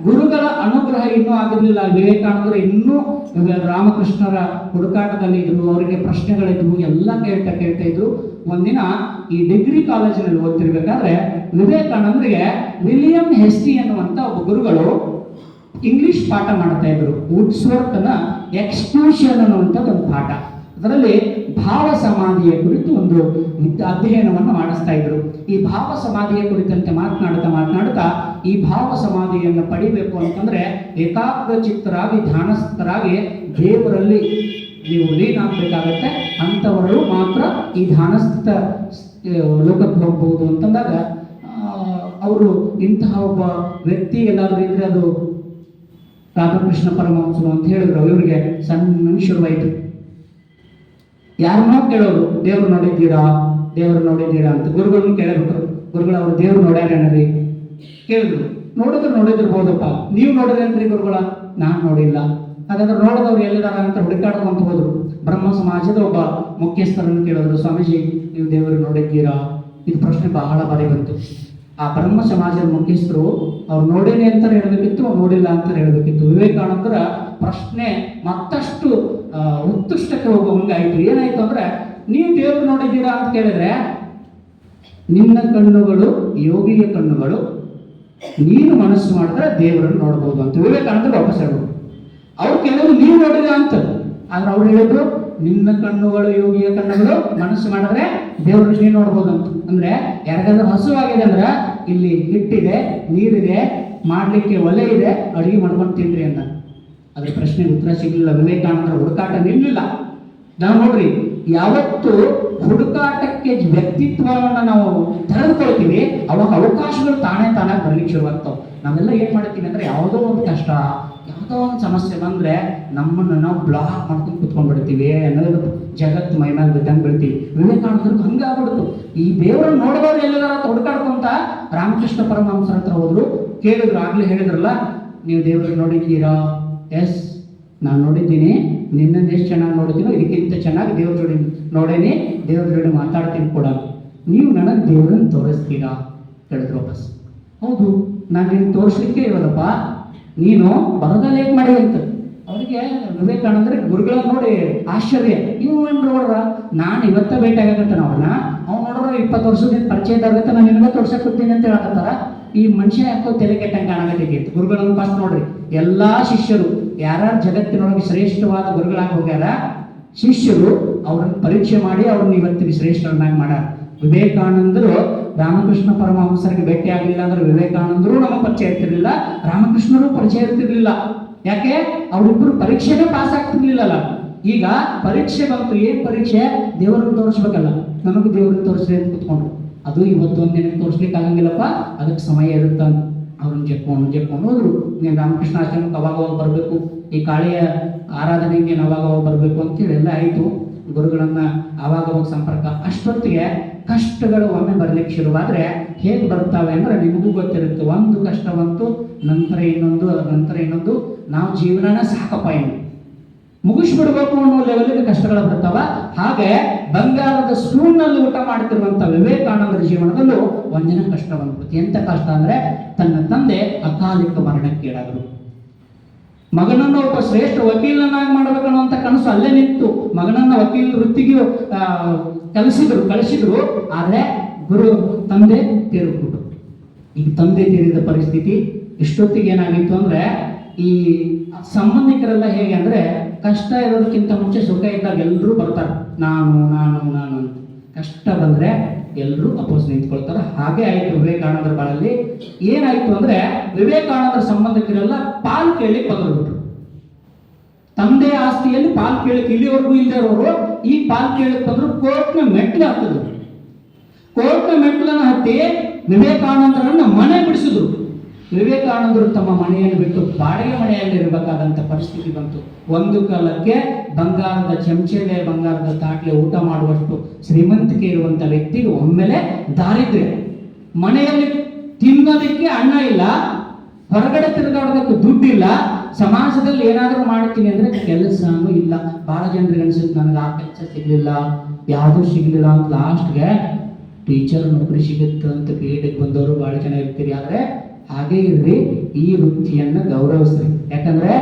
ಗುರುಗಳ ಅನುಗ್ರಹ ಇನ್ನೂ ಆಗಿರಲಿಲ್ಲ. ವಿವೇಕಾನಂದರು ಇನ್ನೂ ರಾಮಕೃಷ್ಣರ ಹುಡುಕಾಟದಲ್ಲಿ ಇದ್ರು, ಅವರಿಗೆ ಪ್ರಶ್ನೆಗಳಿದ್ವು, ಎಲ್ಲ ಕೇಳ್ತಾ ಇದ್ರು. ಒಂದಿನ ಈ ಡಿಗ್ರಿ ಕಾಲೇಜಿನಲ್ಲಿ ಓದ್ತಿರ್ಬೇಕಾದ್ರೆ ವಿವೇಕಾನಂದರಿಗೆ ವಿಲಿಯಂ ಹೆಸ್ಟಿ ಅನ್ನುವಂತ ಒಬ್ಬ ಗುರುಗಳು ಇಂಗ್ಲಿಷ್ ಪಾಠ ಮಾಡ್ತಾ ಇದ್ರು. ವುಡ್ಸ್ವರ್ತನ ಎಕ್ಸ್ಕ್ಯೂಷನ್ ಅನ್ನುವಂಥ ಒಂದು ಪಾಠ. ಅದರಲ್ಲಿ ಭಾವ ಸಮಾಧಿಯ ಕುರಿತು ಒಂದು ಅಧ್ಯಯನವನ್ನು ಮಾಡಿಸ್ತಾ ಇದ್ರು. ಈ ಭಾವ ಸಮಾಧಿಯ ಕುರಿತಂತೆ ಮಾತನಾಡುತ್ತಾ ಈ ಭಾವ ಸಮಾಧಿಯನ್ನು ಪಡಿಬೇಕು ಅಂತಂದ್ರೆ ಏಕಾಗ್ರ ಚಿತ್ತರಾಗಿ, ಧ್ಯಾನಸ್ಥರಾಗಿ ದೇವರಲ್ಲಿ ನೀವು ಲೀನಾಗಬೇಕಾಗತ್ತೆ. ಅಂಥವರು ಮಾತ್ರ ಈ ಧ್ಯಾನಸ್ಥ ಲೋಕಕ್ಕೆ ಹೋಗ್ಬಹುದು ಅಂತಂದಾಗ, ಅವರು ಇಂತಹ ಒಬ್ಬ ವ್ಯಕ್ತಿ ಎಲ್ಲಾದ್ರೂ ಇದ್ರೆ ಅದು ರಾಮಕೃಷ್ಣ ಪರಮಹಂಸರು ಅಂತ ಹೇಳಿದ್ರು. ಇವರಿಗೆ ಸಣ್ಣ ಶುರುವಾಯಿತು. ಯಾರನ್ನೋ ಕೇಳೋರು, ದೇವ್ರು ನೋಡಿದ್ದೀರಾ ಅಂತ ಗುರುಗಳನ್ನ ಕೇಳಬಿಟ್ರು. ಗುರುಗಳು ಅವರು ದೇವ್ರು ನೋಡ್ಯಾರೇನ್ರಿ ಕೇಳಿದ್ರು. ನೋಡಿದಿರ್ಬೋದಪ್ಪ, ನೀವು ನೋಡಿದ್ರೇನ್ರಿ ಗುರುಗಳ? ನಾನು ನೋಡಿಲ್ಲ. ಹಾಗಾದ್ರೆ ನೋಡಿದವ್ರು ಎಲ್ಲಿದಾರ ಅಂತ ಹುಡುಕಾಡ್ಕೊಂತ ಹೋದ್ರು. ಬ್ರಹ್ಮ ಸಮಾಜದ ಒಬ್ಬ ಮುಖ್ಯಸ್ಥರನ್ನು ಕೇಳಿದ್ರು, ಸ್ವಾಮೀಜಿ ನೀವು ದೇವರು ನೋಡಿದ್ದೀರಾ? ಇದು ಪ್ರಶ್ನೆ ಬಹಳ ಬಾರಿ ಬಂತು. ಆ ಬ್ರಹ್ಮ ಸಮಾಜದ ಮುಖ್ಯಸ್ಥರು ಅವ್ರು ನೋಡೇನೆ ಅಂತ ಹೇಳಬೇಕಿತ್ತು, ನೋಡಿಲ್ಲ ಅಂತ ಹೇಳಬೇಕಿತ್ತು. ವಿವೇಕಾನಂದರ ಪ್ರಶ್ನೆ ಮತ್ತಷ್ಟು ಉತ್ಕೃಷ್ಟಕ್ಕೆ ಹೋಗುವಂಗಾಯ್ತು. ಏನಾಯ್ತು ಅಂದ್ರೆ, ನೀವು ದೇವ್ರು ನೋಡಿದ್ದೀರಾ ಅಂತ ಕೇಳಿದ್ರೆ, ನಿನ್ನ ಕಣ್ಣುಗಳು ಯೋಗಿಯ ಕಣ್ಣುಗಳು, ನೀನು ಮನಸ್ಸು ಮಾಡಿದ್ರೆ ದೇವರನ್ನು ನೋಡ್ಬೋದು ಅಂತ ವಿವೇಕಾನಂದರು ವಾಪಸ್ ಹೇಳ್ಬೋದು. ಅವ್ರು ಕೇಳಿದ್ರು ನೀವು ನೋಡಿದ್ರ ಅಂತ, ಆದ್ರೆ ಅವ್ರು ಹೇಳಿದ್ರು ನಿನ್ನ ಕಣ್ಣುಗಳು ಯೋಗಿಯ ಕಣ್ಣುಗಳು, ಮನಸ್ಸು ಮಾಡಿದ್ರೆ ದೇವ್ರನ್ನ ನೀನು ನೋಡ್ಬೋದು ಅಂತ. ಅಂದ್ರೆ ಯಾರಿಗಾದ್ರೂ ಹಸುವಾಗಿದೆ ಅಂದ್ರೆ ಇಲ್ಲಿ ಹಿಟ್ಟಿದೆ, ನೀರಿದೆ, ಮಾಡ್ಲಿಕ್ಕೆ ಒಲೆ ಇದೆ, ಅಡುಗೆ ಮಾಡ್ಕೊಂಡು ತಿನ್ರಿ ಅಂತ. ಅದ್ರ ಪ್ರಶ್ನೆಗೆ ಉತ್ತರ ಸಿಗಲಿಲ್ಲ. ವಿವೇಕಾನಂದರ ಹುಡುಕಾಟ ನಿಲ್ಲಿಲ್ಲ. ನಾವು ನೋಡ್ರಿ, ಯಾವತ್ತು ಹುಡುಕಾಟಕ್ಕೆ ವ್ಯಕ್ತಿತ್ವವನ್ನು ನಾವು ತೆರೆದುಕೊಳ್ತೀವಿ, ಅವಾಗ ಅವಕಾಶಗಳು ತಾನಾಗಿ ಬರ್ಲಿಕ್ಕೆ ಶುರುವಾಗ್ತಾವೆ. ನಾವೆಲ್ಲ ಏನ್ ಮಾಡ್ತೀವಿ ಅಂದ್ರೆ, ಯಾವುದೋ ಒಂದು ಕಷ್ಟ, ಯಾವುದೋ ಒಂದು ಸಮಸ್ಯೆ ಬಂದ್ರೆ ನಮ್ಮನ್ನು ನಾವು ಬ್ಲಾಕ್ ಮಾಡ್ಕೊಂಡು ಕುತ್ಕೊಂಡ್ಬಿಡ್ತೀವಿ, ಅನ್ನೋದು ಜಗತ್ತು ಮೈ ಮೇಲೆ ಬಿದ್ದಂಗೆ ಬಿಡ್ತೀವಿ. ವಿವೇಕಾನಂದರಿಗೆ ಹಂಗಾಗ್ಬಿಡ್ತು. ಈ ದೇವರನ್ನು ನೋಡಿದವ್ರು ಎಲ್ಲಾರ ಹುಡುಕಾಡ್ಕೊಂತ ರಾಮಕೃಷ್ಣ ಪರಮಹಂಸರ ಹತ್ರ ಹೋದ್ರು. ಕೇಳಿದ್ರು, ಆಗ್ಲೇ ಹೇಳಿದ್ರಲ್ಲ ನೀವು ದೇವ್ರನ್ನ ನೋಡಿದ್ದೀರಾ? ಎಸ್, ನಾನು ನೋಡಿದ್ದೀನಿ. ನಿನ್ನನ್ನು ಎಷ್ಟು ಚೆನ್ನಾಗಿ ನೋಡಿದ್ದೀನೋ ಇದಕ್ಕಿಂತ ಚೆನ್ನಾಗಿ ದೇವ್ರ ಜೋಡಿ ನೋಡೇನಿ, ದೇವ್ರ ಜೋಡಿ ಮಾತಾಡ್ತೀನಿ ಕೂಡ. ನೀವು ನನಗೆ ದೇವ್ರನ್ನ ತೋರಿಸ್ತೀರಾ ಹೇಳಿದ್ರು ವಾಪಸ್. ಹೌದು, ನಾನು ನಿನ್ನ ತೋರಿಸ್ಲಿಕ್ಕೆ ಇರೋದಪ್ಪ, ನೀನು ಬರೋದಲ್ಲಿ ಹೇಗೆ ಮಾಡಿ ಅಂತ. ಅವರಿಗೆ ವಿವೇಕಾನಂದರ ಗುರುಗಳನ್ನ ನೋಡಿ ಆಶ್ಚರ್ಯ. ಇವು ನೋಡ್ರ, ನಾನು ಇವತ್ತ ಭೇಟಿ ಆಗತ್ತೆ ಅವ್ರನ್ನ, ಅವ್ನು ನೋಡ್ರ 20 ವರ್ಷದಿಂದ ಪರಿಚಯ ಇದ್ದಾಗತ್ತೆ, ನಾನು ನಿನಗೆ ತೋರ್ಸಕ್ ಕೊಡ್ತೀನಿ ಅಂತ ಹೇಳಕತ್ತಾರ. ಈ ಮನುಷ್ಯ ಯಾಕೋ ತಲೆ ಕೆಟ್ಟಂಗೆ ಕಾಣಕತ್ತೈತಿ ಅಂತ ಗುರುಗಳನ್ನು ಫಸ್ಟ್ ನೋಡ್ರಿ. ಎಲ್ಲಾ ಶಿಷ್ಯರು ಯಾರ್ಯಾರು ಜಗತ್ತಿನೊಳಗೆ ಶ್ರೇಷ್ಠವಾದ ಗುರುಗಳಾಗಿ ಹೋಗ್ಯಾರ, ಶಿಷ್ಯರು ಅವ್ರನ್ನ ಪರೀಕ್ಷೆ ಮಾಡಿ ಅವ್ರನ್ನ ಇವತ್ತಿನ ಶ್ರೇಷ್ಠರನ್ನಾಗಿ ಮಾಡ್ಯಾರ. ವಿವೇಕಾನಂದರು ರಾಮಕೃಷ್ಣ ಪರಮಹಂಸರಿಗೆ ಭೇಟಿ ಆಗಲಿಲ್ಲ ಅಂದ್ರೆ ವಿವೇಕಾನಂದರು ನಮಗೆ ಪರಿಚಯ ಇರ್ತಿರ್ಲಿಲ್ಲ, ರಾಮಕೃಷ್ಣರು ಪರಿಚಯ ಇರ್ತಿರ್ಲಿಲ್ಲ. ಯಾಕೆ? ಅವರಿಬ್ಬರು ಪರೀಕ್ಷೆನೇ ಪಾಸ್ ಆಗ್ತಿರ್ಲಿಲ್ಲಲ್ಲ. ಈಗ ಪರೀಕ್ಷೆ ಬಂತು. ಏನ್ ಪರೀಕ್ಷೆ? ದೇವರನ್ನು ತೋರಿಸ್ಬೇಕಲ್ಲ. ನಮಗೆ ದೇವರನ್ನು ತೋರಿಸ್ರಿ ಅಂತ ಕುತ್ಕೊಂಡ್ರು. ಅದು ಇವತ್ತು ಒಂದಿನ ತೋರಿಸ್ಲಿಕ್ಕೆ ಆಗಂಗಿಲ್ಲಪ್ಪ, ಅದಕ್ಕೆ ಸಮಯ ಇರುತ್ತ. ಅವ್ರನ್ನ ಜಪ್ಕೊಂಡು ಹೋದ್ರು. ನೀನು ರಾಮಕೃಷ್ಣ ಆಶ್ರಮಕ್ಕೆ ಅವಾಗ ಬರಬೇಕು, ಈ ಕಾಳಿಯ ಆರಾಧನೆಗೆ ಅವಾಗ ಬರಬೇಕು ಅಂತೇಳಿ ಎಲ್ಲ ಆಯಿತು. ಗುರುಗಳನ್ನ ಆವಾಗ ಸಂಪರ್ಕ. ಅಷ್ಟೊತ್ತಿಗೆ ಕಷ್ಟಗಳು ಒಮ್ಮೆ ಬರ್ಲಿಕ್ಕೆ ಶುರುವಾದ್ರೆ ಹೇಗೆ ಬರ್ತಾವೆ ಅಂದ್ರೆ ನಿಮಗೂ ಗೊತ್ತಿರುತ್ತೆ. ಒಂದು ಕಷ್ಟ ಬಂತು, ನಂತರ ಇನ್ನೊಂದು, ನಂತರ ಇನ್ನೊಂದು. ನಾವು ಜೀವನನ ಸಾಕಪ್ಪ ಏನು ಮುಗಿಸ್ಬಿಡ್ಬೇಕು ಅನ್ನೋ ಲೆವೆಲ್ಗೆ ಕಷ್ಟಗಳು ಬರ್ತಾವ. ಹಾಗೆ ಬಂಗಾರದ ಸ್ಪೂನ್ನಲ್ಲಿ ಊಟ ಮಾಡ್ತಿರುವಂತ ವಿವೇಕಾನಂದರ ಜೀವನದಲ್ಲೂ ಒಂದಿನ ಕಷ್ಟ ಬಂದ್ಬಿಡ್ತು. ಎಂತ ಕಷ್ಟ ಅಂದ್ರೆ, ತನ್ನ ತಂದೆ ಅಕಾಲಿಕ ಮರಣಕ್ಕೀಡಾದರು. ಮಗನನ್ನು ಒಬ್ಬ ಶ್ರೇಷ್ಠ ವಕೀಲನಾಗಿ ಮಾಡ್ಬೇಕನ್ನುವಂತ ಕನಸು ಅಲ್ಲೇ ನಿಂತು ಮಗನನ್ನ ವಕೀಲ ವೃತ್ತಿಗೆ ಕಳಿಸಿದ್ರು. ಆದ್ರೆ ತಂದೆ ತೀರಿಬಿಟ್ಟು. ಈಗ ತಂದೆ ತೀರಿದ ಪರಿಸ್ಥಿತಿ ಇಷ್ಟೊತ್ತಿಗೆ ಏನಾಗಿತ್ತು ಅಂದ್ರೆ, ಈ ಸಂಬಂಧಿಕರೆಲ್ಲ ಹೇಗೆ ಅಂದ್ರೆ, ಕಷ್ಟ ಇರೋದಕ್ಕಿಂತ ಮುಂಚೆ ಸುಖ ಇದ್ದಾಗ ಎಲ್ಲರೂ ಬರ್ತಾರೆ, ನಾನು ನಾನು ನಾನು ಅಂತ. ಕಷ್ಟ ಬಂದ್ರೆ ಎಲ್ಲರೂ ಅಪೋಸ್ ನಿಂತ್ಕೊಳ್ತಾರೆ. ಹಾಗೆ ಆಯ್ತು ವಿವೇಕಾನಂದರ ಬಾಳಲ್ಲಿ. ಏನಾಯ್ತು ಅಂದ್ರೆ ವಿವೇಕಾನಂದರ ಸಂಬಂಧಿಕರೆಲ್ಲ ಪಾಲ್ ಕೇಳಿ ಬಂದ್ಬಿಟ್ರು. ತಂದೆ ಆಸ್ತಿಯಲ್ಲಿ ಪಾಲ್ ಕೇಳಕ್ಕೆ ಇಲ್ಲಿವರೆಗೂ ಇಲ್ಲದೆ ಇರೋರು ಈ ಪಾಲ್ ಕೇಳಕ್ ಬಂದ್ರು. ಕೋರ್ಟ್ನ ಮೆಟ್ಲು ಹತ್ತಿದ್ರು. ಕೋರ್ಟ್ನ ಮೆಟ್ಲನ್ನ ಹತ್ತಿ ವಿವೇಕಾನಂದರನ್ನ ಮನೆ ಬಿಡಿಸಿದ್ರು. ವಿವೇಕಾನಂದರು ತಮ್ಮ ಮನೆಯನ್ನು ಬಿಟ್ಟು ಬಾಡಿಗೆ ಮನೆಯಲ್ಲಿ ಇರಬೇಕಾದಂತ ಪರಿಸ್ಥಿತಿ ಬಂತು. ಒಂದು ಕಾಲಕ್ಕೆ ಬಂಗಾರದ ಚಮಚೆಲೆ, ಬಂಗಾರದ ತಾಟ್ಲೆ ಊಟ ಮಾಡುವಷ್ಟು ಶ್ರೀಮಂತಿಕೆ ಇರುವಂತ ವ್ಯಕ್ತಿಗೆ ಒಮ್ಮೆಲೆ ದಾರಿದ್ರ್ಯ. ಮನೆಯಲ್ಲಿ ತಿನ್ನೋದಕ್ಕೆ ಅನ್ನ ಇಲ್ಲ, ಹೊರಗಡೆ ತಿರುಗಾಡೋದಕ್ಕೆ ದುಡ್ಡಿಲ್ಲ, ಸಮಾಜದಲ್ಲಿ ಏನಾದರೂ ಮಾಡ್ತೀನಿ ಅಂದ್ರೆ ಕೆಲಸನೂ ಇಲ್ಲ. ಬಹಳ ಜನರಿಗೆ ಅನ್ಸುತ್ತೆ ನನಗೆ ಆ ಕೆಲಸ ಸಿಗ್ಲಿಲ್ಲ, ಯಾವುದು ಸಿಗ್ಲಿಲ್ಲ ಅಂತ ಲಾಸ್ಟ್ಗೆ ಟೀಚರ್ ನೌಕರಿ ಸಿಗುತ್ತೆ ಅಂತ ಬಿ.ಎಡ್ಗೆ ಬಂದವರು ಬಹಳ ಜನ ಇರ್ತೀರಿ. ಆದ್ರೆ ಹಾಗೆ ಇರ್ರಿ, ಈ ವೃತ್ತಿಯನ್ನ ಗೌರವಿಸ್ರಿ. ಯಾಕಂದ್ರೆ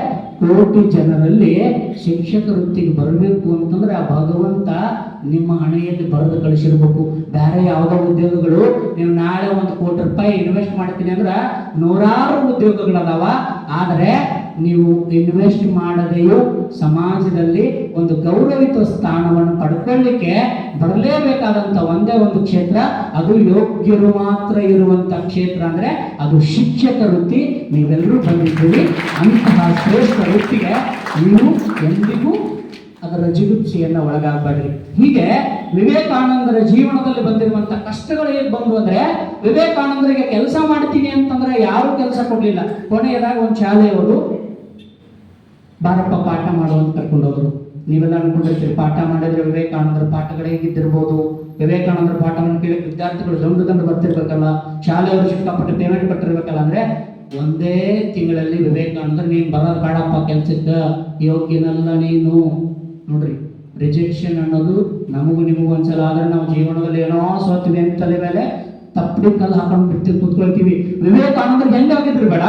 ಕೋಟಿ ಜನರಲ್ಲಿ ಶಿಕ್ಷಕ ವೃತ್ತಿಗೆ ಬರಬೇಕು ಅಂತಂದ್ರೆ ಆ ಭಗವಂತ ನಿಮ್ಮ ಹಣೆಯಲ್ಲಿ ಬರೆದು ಕಳಿಸಿರ್ಬೇಕು. ಬೇರೆ ಯಾವುದೋ ಉದ್ಯೋಗಗಳು ನೀವು ನಾಳೆ 1 ಕೋಟಿ ರೂಪಾಯಿ ಇನ್ವೆಸ್ಟ್ ಮಾಡ್ತೀನಿ ಅಂದ್ರೆ ನೂರಾರು ಉದ್ಯೋಗಗಳದಾವ. ಆದರೆ ನೀವು ಇನ್ವೆಸ್ಟ್ ಮಾಡದೆಯೂ ಸಮಾಜದಲ್ಲಿ ಒಂದು ಗೌರವಿತ ಸ್ಥಾನವನ್ನು ಪಡ್ಕೊಳ್ಳಿಕ್ಕೆ ಬರಲೇಬೇಕಾದಂತ ಒಂದೇ ಒಂದು ಕ್ಷೇತ್ರ, ಅದು ಯೋಗ್ಯರು ಮಾತ್ರ ಇರುವಂತ ಕ್ಷೇತ್ರ ಅಂದ್ರೆ ಅದು ಶಿಕ್ಷಕ ವೃತ್ತಿ. ನೀವೆಲ್ಲರೂ ಬಂದಿದ್ದೀರಿ. ಅಂತಹ ಶ್ರೇಷ್ಠ ವೃತ್ತಿಗೆ ನೀವು ಎಂದಿಗೂ ಅದರ ಜಿಗುಪ್ಸೆಯನ್ನ ಒಳಗಾಗಬೇಡ್ರಿ. ಹೀಗೆ ವಿವೇಕಾನಂದರ ಜೀವನದಲ್ಲಿ ಬಂದಿರುವಂತ ಕಷ್ಟಗಳು ಹೇಗೆ ಬಂದು ಅಂದ್ರೆ, ವಿವೇಕಾನಂದರಿಗೆ ಕೆಲಸ ಮಾಡ್ತೀನಿ ಅಂತಂದ್ರೆ ಯಾರು ಕೆಲಸ ಕೊಡ್ಲಿಲ್ಲ. ಕೊನೆಯದಾಗ ಒಂದು ಶಾಲೆಯವರು ಬಾರಪ್ಪ ಪಾಠ ಮಾಡುವಂತ ಕರ್ಕೊಂಡೋದ್ರು. ನೀವೆಲ್ಲ ಅನ್ಕೊಂಡಿರ್ತೀರಿ ಪಾಠ ಮಾಡಿದ್ರೆ ವಿವೇಕಾನಂದರ ಪಾಠಗಳು ಹೇಗಿದ್ದಿರ್ಬೋದು. ವಿವೇಕಾನಂದರ ಪಾಠವನ್ನು ಕೇಳಿ ವಿದ್ಯಾರ್ಥಿಗಳು ದಂಡು ಬರ್ತಿರ್ಬೇಕಲ್ಲ, ಶಾಲೆಯವರು ಸಿಕ್ಕಾಪಟ್ಟೆ ಪೇಮೆಂಟ್ ಕೊಟ್ಟಿರ್ಬೇಕಲ್ಲ. ಅಂದ್ರೆ ಒಂದೇ ತಿಂಗಳಲ್ಲಿ ವಿವೇಕಾನಂದರು ನೀನು ಬರೋದು ಬೇಡಪ್ಪ ಕೆಲ್ಸಕ್ಕೆ, ಯೋಗ್ಯನಲ್ಲ ನೀನು. ನೋಡ್ರಿ, ರಿಜೆಕ್ಷನ್ ಅನ್ನೋದು ನಮಗೂ ನಿಮಗೂ ಒಂದ್ಸಲ ಆದ್ರೆ ನಾವು ಜೀವನದಲ್ಲಿ ಏನೋ ಸೋತೀವಿ ಅಂತ ತಲೆ ಮೇಲೆ ತಪ್ಪಡಿ ಕಲ್ಲು ಹಾಕೊಂಡು ಬಿಟ್ಟು ಕೂತ್ಕೊಳ್ತೀವಿ. ವಿವೇಕಾನಂದರು ಹೆಂಗಾಗಿದ್ರು ಬೇಡ,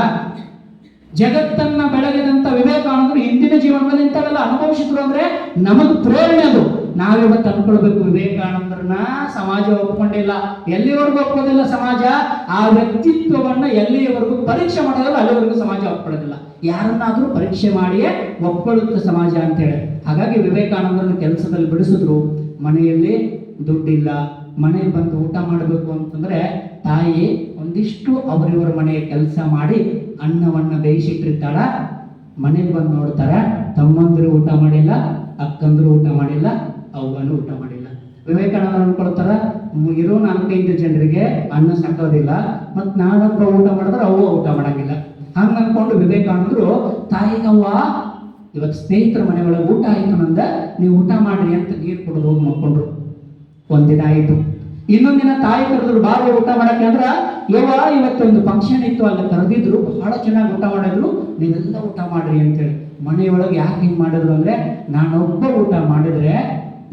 ಜಗತ್ತನ್ನ ಬೆಳಗಿದಂತ ವಿವೇಕಾನಂದರು ಹಿಂದಿನ ಜೀವನದಲ್ಲಿ ಇಂಥವೆಲ್ಲ ಅನುಭವಿಸಿದ್ರು ಅಂದ್ರೆ ನಮಗ್ ಪ್ರೇರಣೆ ಅದು. ನಾವಿವತ್ತು ಅನ್ಕೊಳ್ಬೇಕು, ವಿವೇಕಾನಂದರನ್ನ ಸಮಾಜ ಒಪ್ಕೊಂಡಿಲ್ಲ, ಎಲ್ಲಿವರೆಗೂ ಒಪ್ಪೋದಿಲ್ಲ ಸಮಾಜ. ಆ ವ್ಯಕ್ತಿತ್ವವನ್ನ ಎಲ್ಲಿಯವರೆಗೂ ಪರೀಕ್ಷೆ ಮಾಡೋದಿಲ್ಲ ಅಲ್ಲಿವರೆಗೂ ಸಮಾಜ ಒಪ್ಕೊಳ್ಳೋದಿಲ್ಲ. ಯಾರನ್ನಾದ್ರೂ ಪರೀಕ್ಷೆ ಮಾಡಿಯೇ ಒಪ್ಕೊಳ್ಳುತ್ತೆ ಸಮಾಜ ಅಂತೇಳಿ. ಹಾಗಾಗಿ ವಿವೇಕಾನಂದರನ್ನ ಕೆಲಸದಲ್ಲಿ ಬಿಡಿಸಿದ್ರು. ಮನೆಯಲ್ಲಿ ದುಡ್ಡಿಲ್ಲ, ಮನೆಗೆ ಬಂದು ಊಟ ಮಾಡಬೇಕು ಅಂತಂದ್ರೆ ತಾಯಿ ಒಂದಿಷ್ಟು ಅವರಿವರ ಮನೆಯ ಕೆಲಸ ಮಾಡಿ ಅನ್ನವನ್ನ ಬೇಯಿಸಿಟ್ಟಿರ್ತಾಳ. ಮನೆಗೆ ಬಂದು ನೋಡ್ತಾರ, ತಮ್ಮಂದ್ರು ಊಟ ಮಾಡಿಲ್ಲ, ಅಕ್ಕಂದ್ರು ಊಟ ಮಾಡಿಲ್ಲ, ಅವ್ವನು ಊಟ ಮಾಡಿಲ್ಲ. ವಿವೇಕಾನಂದರು ಅನ್ಕೊಳ್ತಾರ, ಇರೋ 4-5 ಜನರಿಗೆ ಅನ್ನ ಸಾಕೋದಿಲ್ಲ, ಮತ್ ನಾನೊಬ್ಬ ಊಟ ಮಾಡಿದ್ರೆ ಅವ್ವ ಊಟ ಮಾಡಂಗಿಲ್ಲ. ಹಂಗ ಅನ್ಕೊಂಡು ವಿವೇಕಾನಂದರು ತಾಯಿಗವ್ವ ಇವತ್ತು ಸ್ನೇಹಿತರ ಮನೆ ಒಳಗೆ ಊಟ ಆಯ್ತು ನಂದ, ನೀವು ಊಟ ಮಾಡ್ರಿ ಅಂತ ನೀರು ಕೊಡೋದು ಹೋಗಿ ಮಕ್ಕೊಂಡ್ರು. ಒಂದಿನ ಆಯ್ತು, ಇನ್ನೊಂದಿನ ತಾಯಿ ಕರೆದ್ರು ಬಾರಿ ಊಟ ಮಾಡಕ್ಕೆ. ಅಂದ್ರ ಯವ್ವ ಇವತ್ತೊಂದು ಫಂಕ್ಷನ್ ಇತ್ತು, ಅಲ್ಲಿ ಕರೆದಿದ್ರು, ಬಹಳ ಚೆನ್ನಾಗಿ ಊಟ ಮಾಡಿದ್ರು, ನೀವೆಲ್ಲ ಊಟ ಮಾಡ್ರಿ ಅಂತೇಳಿ. ಮನೆಯೊಳಗೆ ಯಾಕೆ ಹಿಂಗ್ ಮಾಡಿದ್ರು ಅಂದ್ರೆ, ನಾನೊಬ್ಬ ಊಟ ಮಾಡಿದ್ರೆ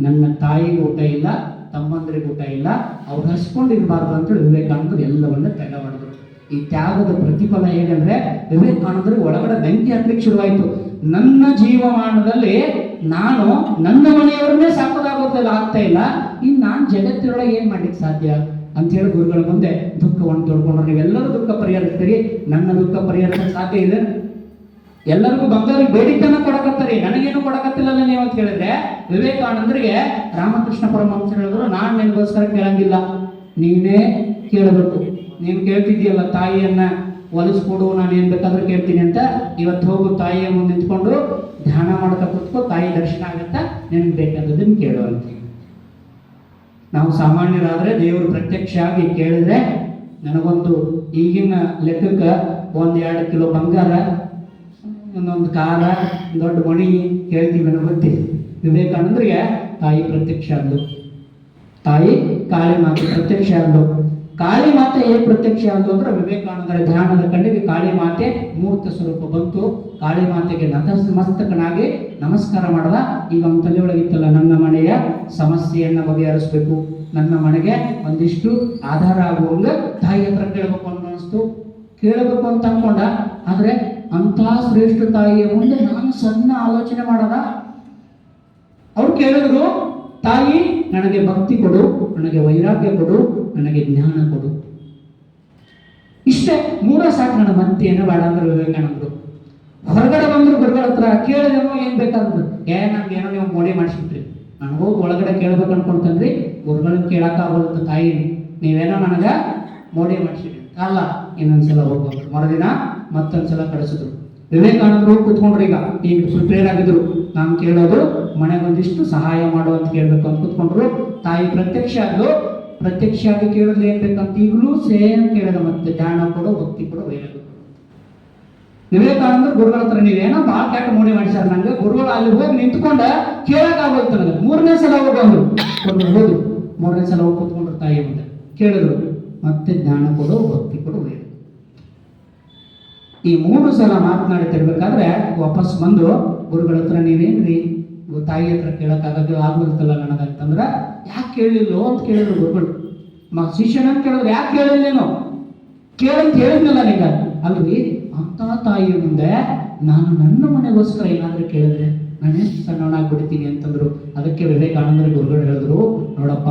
ನನ್ನ ತಾಯಿಗೆ ಊಟ ಇಲ್ಲ, ತಮ್ಮಂದ್ರಿಗೆ ಊಟ ಇಲ್ಲ, ಅವ್ರು ಹಸ್ಕೊಂಡಿರ್ಬಾರ್ದು ಅಂತೇಳಿ ವಿವೇಕಾನಂದರು ಎಲ್ಲವನ್ನ ತ್ಯಾಗ ಮಾಡಿದ್ರು. ಈ ತ್ಯಾಗದ ಪ್ರತಿಫಲ ಹೇಗಂದ್ರೆ, ವಿವೇಕಾನಂದರಿಗೆ ಒಳಗಡೆ ಬೆಂಕಿ ಹತ್ಲಿಕ್ಕೆ ಶುರುವಾಯಿತು. ನನ್ನ ಜೀವಮಾನದಲ್ಲಿ ನಾನು ನನ್ನ ಮನೆಯವರನ್ನೇ ಸಾಕೋದಾಗೋದಿಲ್ಲ, ಆಗ್ತಾ ಇಲ್ಲ, ಇನ್ನು ನಾನು ಜಗತ್ತಿನೊಳಗೆ ಏನ್ ಮಾಡ್ಲಿಕ್ಕೆ ಸಾಧ್ಯ ಅಂತ ಹೇಳಿ ಗುರುಗಳ ಮುಂದೆ ದುಃಖವನ್ನು ತೋಡ್ಕೊಂಡ್ರು. ನೀವೆಲ್ಲರೂ ದುಃಖ ಪರಿಹರಿಸ್ತೀರಿ, ನನ್ನ ದುಃಖ ಪರಿಹರಿಸಕ್ಕೆ ಸಾಧ್ಯ ಇದೆ? ಎಲ್ಲರಿಗೂ ಬಂಗಾರಿಗೆ ಬೇಡಿಕೆನ ಕೊಡಕತ್ತಾರೆ, ನನಗೇನು ಕೊಡಕತ್ತಿಲ್ಲಲ್ಲ ನೀವು ಅಂತ ಹೇಳಿದ್ರೆ, ವಿವೇಕಾನಂದರಿಗೆ ರಾಮಕೃಷ್ಣ ಪರಮಹಂಸರು ಹೇಳಿದ್ರು, ನಾನು ನಿನಗೋಸ್ಕರ ಕೇಳಂಗಿಲ್ಲ, ನೀನೇ ಕೇಳಬೇಕು. ನೀನು ಕೇಳ್ತಿದ್ದೀಯಲ್ಲ ತಾಯಿಯನ್ನ ಒಲಿಸ್ಕೊಡು, ನಾನು ಏನ್ ಬೇಕಾದ್ರೂ ಕೇಳ್ತೀನಿ ಅಂತ. ಇವತ್ತು ಹೋಗು ತಾಯಿಯ ಮುಂದೆ ನಿಂತ್ಕೊಂಡು ಧ್ಯಾನ ಮಾಡ್ತಾ ಕೂತ್ಕೋ, ತಾಯಿ ದರ್ಶನ ಆಗತ್ತಾ, ನಿನಗೆ ಬೇಕಾದದನ್ನು ಕೇಳು ಅಂತೀವಿ. ನಾವು ಸಾಮಾನ್ಯರಾದ್ರೆ ದೇವರು ಪ್ರತ್ಯಕ್ಷ ಆಗಿ ಕೇಳಿದ್ರೆ, ನನಗೊಂದು ಈಗಿನ ಲೆಕ್ಕಕ್ಕೆ 1-2 ಕಿಲೋ ಬಂಗಾರ, ಒಂದೊಂದು ಕಾರ, ದೊಡ್ಡ ಮಣಿ ಕೇಳ್ತೀವಿ ಅನ್ನೋ ಗೊತ್ತಿ. ವಿವೇಕಾನಂದರಿಗೆ ತಾಯಿ ಪ್ರತ್ಯಕ್ಷ ಆದ್ಲು, ತಾಯಿ ಕಾಳಿ ಮಾತೆ ಪ್ರತ್ಯಕ್ಷ ಆದ್ಲು. ಕಾಳಿ ಮಾತೆ ಹೇಗೆ ಪ್ರತ್ಯಕ್ಷ ಆದ್ಲು ಅಂದ್ರೆ, ವಿವೇಕಾನಂದರ ಧ್ಯಾನದ ಕಣ್ಣಿಗೆ ಕಾಳಿ ಮಾತೆ ಮೂರ್ತ ಸ್ವರೂಪ ಬಂತು. ಕಾಳಿ ಮಾತೆಗೆ ನತಮಸ್ತಕನಾಗಿ ನಮಸ್ಕಾರ ಮಾಡದ. ಈಗ ಅವನ ತಲೆಯೊಳಗಿತ್ತಲ್ಲ, ನನ್ನ ಮನೆಯ ಸಮಸ್ಯೆಯನ್ನ ಬಗೆಹರಿಸ್ಬೇಕು, ನನ್ನ ಮನೆಗೆ ಒಂದಿಷ್ಟು ಆಧಾರ ಆಗುವಂಗ ತಾಯಿ ಹತ್ರ ಕೇಳಬೇಕು ಅಂತ ಅನಿಸ್ತು. ಕೇಳಬೇಕು ಅಂತ ಅನ್ಕೊಂಡ, ಆದ್ರೆ ಅಂತ ಶ್ರೇಷ್ಠ ತಾಯಿಯ ಮುಂದೆ ನಾನು ಸಣ್ಣ ಆಲೋಚನೆ ಮಾಡದ. ಅವ್ರು ಕೇಳಿದ್ರು, ತಾಯಿ ನನಗೆ ಭಕ್ತಿ ಕೊಡು, ನನಗೆ ವೈರಾಗ್ಯ ಕೊಡು, ನನಗೆ ಜ್ಞಾನ ಕೊಡು. ಇಷ್ಟೇ 3 ಸಾಕು, ನನ್ನ ಮಂತೆಯನ್ನು ಬೇಡ ಅಂದ್ರೆ ವಿವೇಕಾನಂದರು. ಹೊರಗಡೆ ಬಂದ್ರು ಗುರುಗಳ ಹತ್ರ ಕೇಳಿದೇನೋ ಏನ್ ಬೇಕಾದ್ರು, ನಮ್ಗೇನೋ ನೀವು ಮೋಡಿ ಮಾಡಿಸ್ಬಿಟ್ರಿ, ನಾನು ಹೋಗಿ ಒಳಗಡೆ ಕೇಳ್ಬೇಕು ಅನ್ಕೊಂತಂದ್ರಿ, ಗುರುಗಳನ್ನ ಕೇಳಕ್ಕಾಗೋದು ತಾಯಿ, ನೀವೇನೋ ನನಗೆ ಮೋಡಿ ಮಾಡಿಸಿದ್ರಿ ಅಲ್ಲ, ಇನ್ನೊಂದ್ಸಲ ಹೋಗ್ಬೋದು. ಮರುದಿನ ಮತ್ತೊಂದ್ಸಲ ಕಳಿಸಿದ್ರು. ವಿವೇಕಾನಂದರು ಕೂತ್ಕೊಂಡ್ರು. ಈಗ ಪ್ರಿಪೇರ್ ಆಗಿದ್ರು, ನಾನು ಕೇಳೋದು ಮನೆಗೊಂದಿಷ್ಟು ಸಹಾಯ ಮಾಡುವಂತ ಕೇಳ್ಬೇಕು ಅಂತ ಕೂತ್ಕೊಂಡ್ರು. ತಾಯಿ ಪ್ರತ್ಯಕ್ಷ ಆದ್ಲು. ಪ್ರತ್ಯಕ್ಷ ಆಗಿ ಕೇಳಿದ್ರೆ ಏನ್ ಬೇಕಂತ ಈಗಲೂ ಸೇಮ್ ಕೇಳಿದ, ಮತ್ತೆ ಧ್ಯಾನ ಕೊಡು, ಭಕ್ತಿ ಕೊಡು, ವೈರಾಗ್ಯ ಕೊಡು. ವಿವೇಕಾನಂದರು ಗುರುಗಳ ಹತ್ರ ನೀವೇನೋ ಭಾಳ ಕೆಟ್ಟ ಮೋಡಿ ಮಾಡಿಸ್ಯಾರ ನಂಗೆ, ಗುರುಗಳು ಅಲ್ಲಿ ಹೋಗಿ ನಿಂತ್ಕೊಂಡ ಕೇಳಕ್ಕಾಗೋದು ನನಗೆ. 3ನೇ ಸಲ ಹೋಗೋದು ಹೋದ್ರು. 3ನೇ ಸಲ ಹೋಗಿ ಕೂತ್ಕೊಂಡ್ರು ತಾಯಿ ಮುಂದೆ ಕೇಳಿದ್ರು, ಮತ್ತೆ ಜ್ಞಾನ ಕೊಡು, ಭಕ್ತಿ ಕೊಡು, ವೈರಾಗ್ಯ. ಈ 3 ಸಲ ಮಾತನಾಡ್ತಿರ್ಬೇಕಾದ್ರೆ ವಾಪಸ್ ಬಂದು ಗುರುಗಳ ಹತ್ರ ನೀವೇನ್ರಿ ತಾಯಿ ಹತ್ರ ಆಗೋದಕ್ಕಲ್ಲ ನನಗಂತಂದ್ರ ಯಾಕೆ ಕೇಳಲಿಲ್ಲೋ ಅಂತ ಕೇಳಿದ್ರು ಗುರುಗಳು. ಶಿಷ್ಯನಂತ ಕೇಳಿದ್ರು, ಯಾಕೆ ಕೇಳಿಲ್ಲೇನೋ ಕೇಳಂತ ಹೇಳಿದ್ನಲ್ಲ ನಿಂಗ. ಅಲ್ರಿ ಅಂತ ತಾಯಿಯ ಮುಂದೆ ನಾನು ನನ್ನ ಮನೆಗೋಸ್ಕರ ಏನಾದ್ರೂ ಕೇಳಿದ್ರೆ ನಾನೇ ಸಣ್ಣವನಾಗ್ಬಿಡ್ತೀನಿ ಅಂತಂದ್ರು. ಅದಕ್ಕೆ ವಿವೇಕಾನಂದರ ಗುರುಗಳು ಹೇಳಿದ್ರು, ನೋಡಪ್ಪ,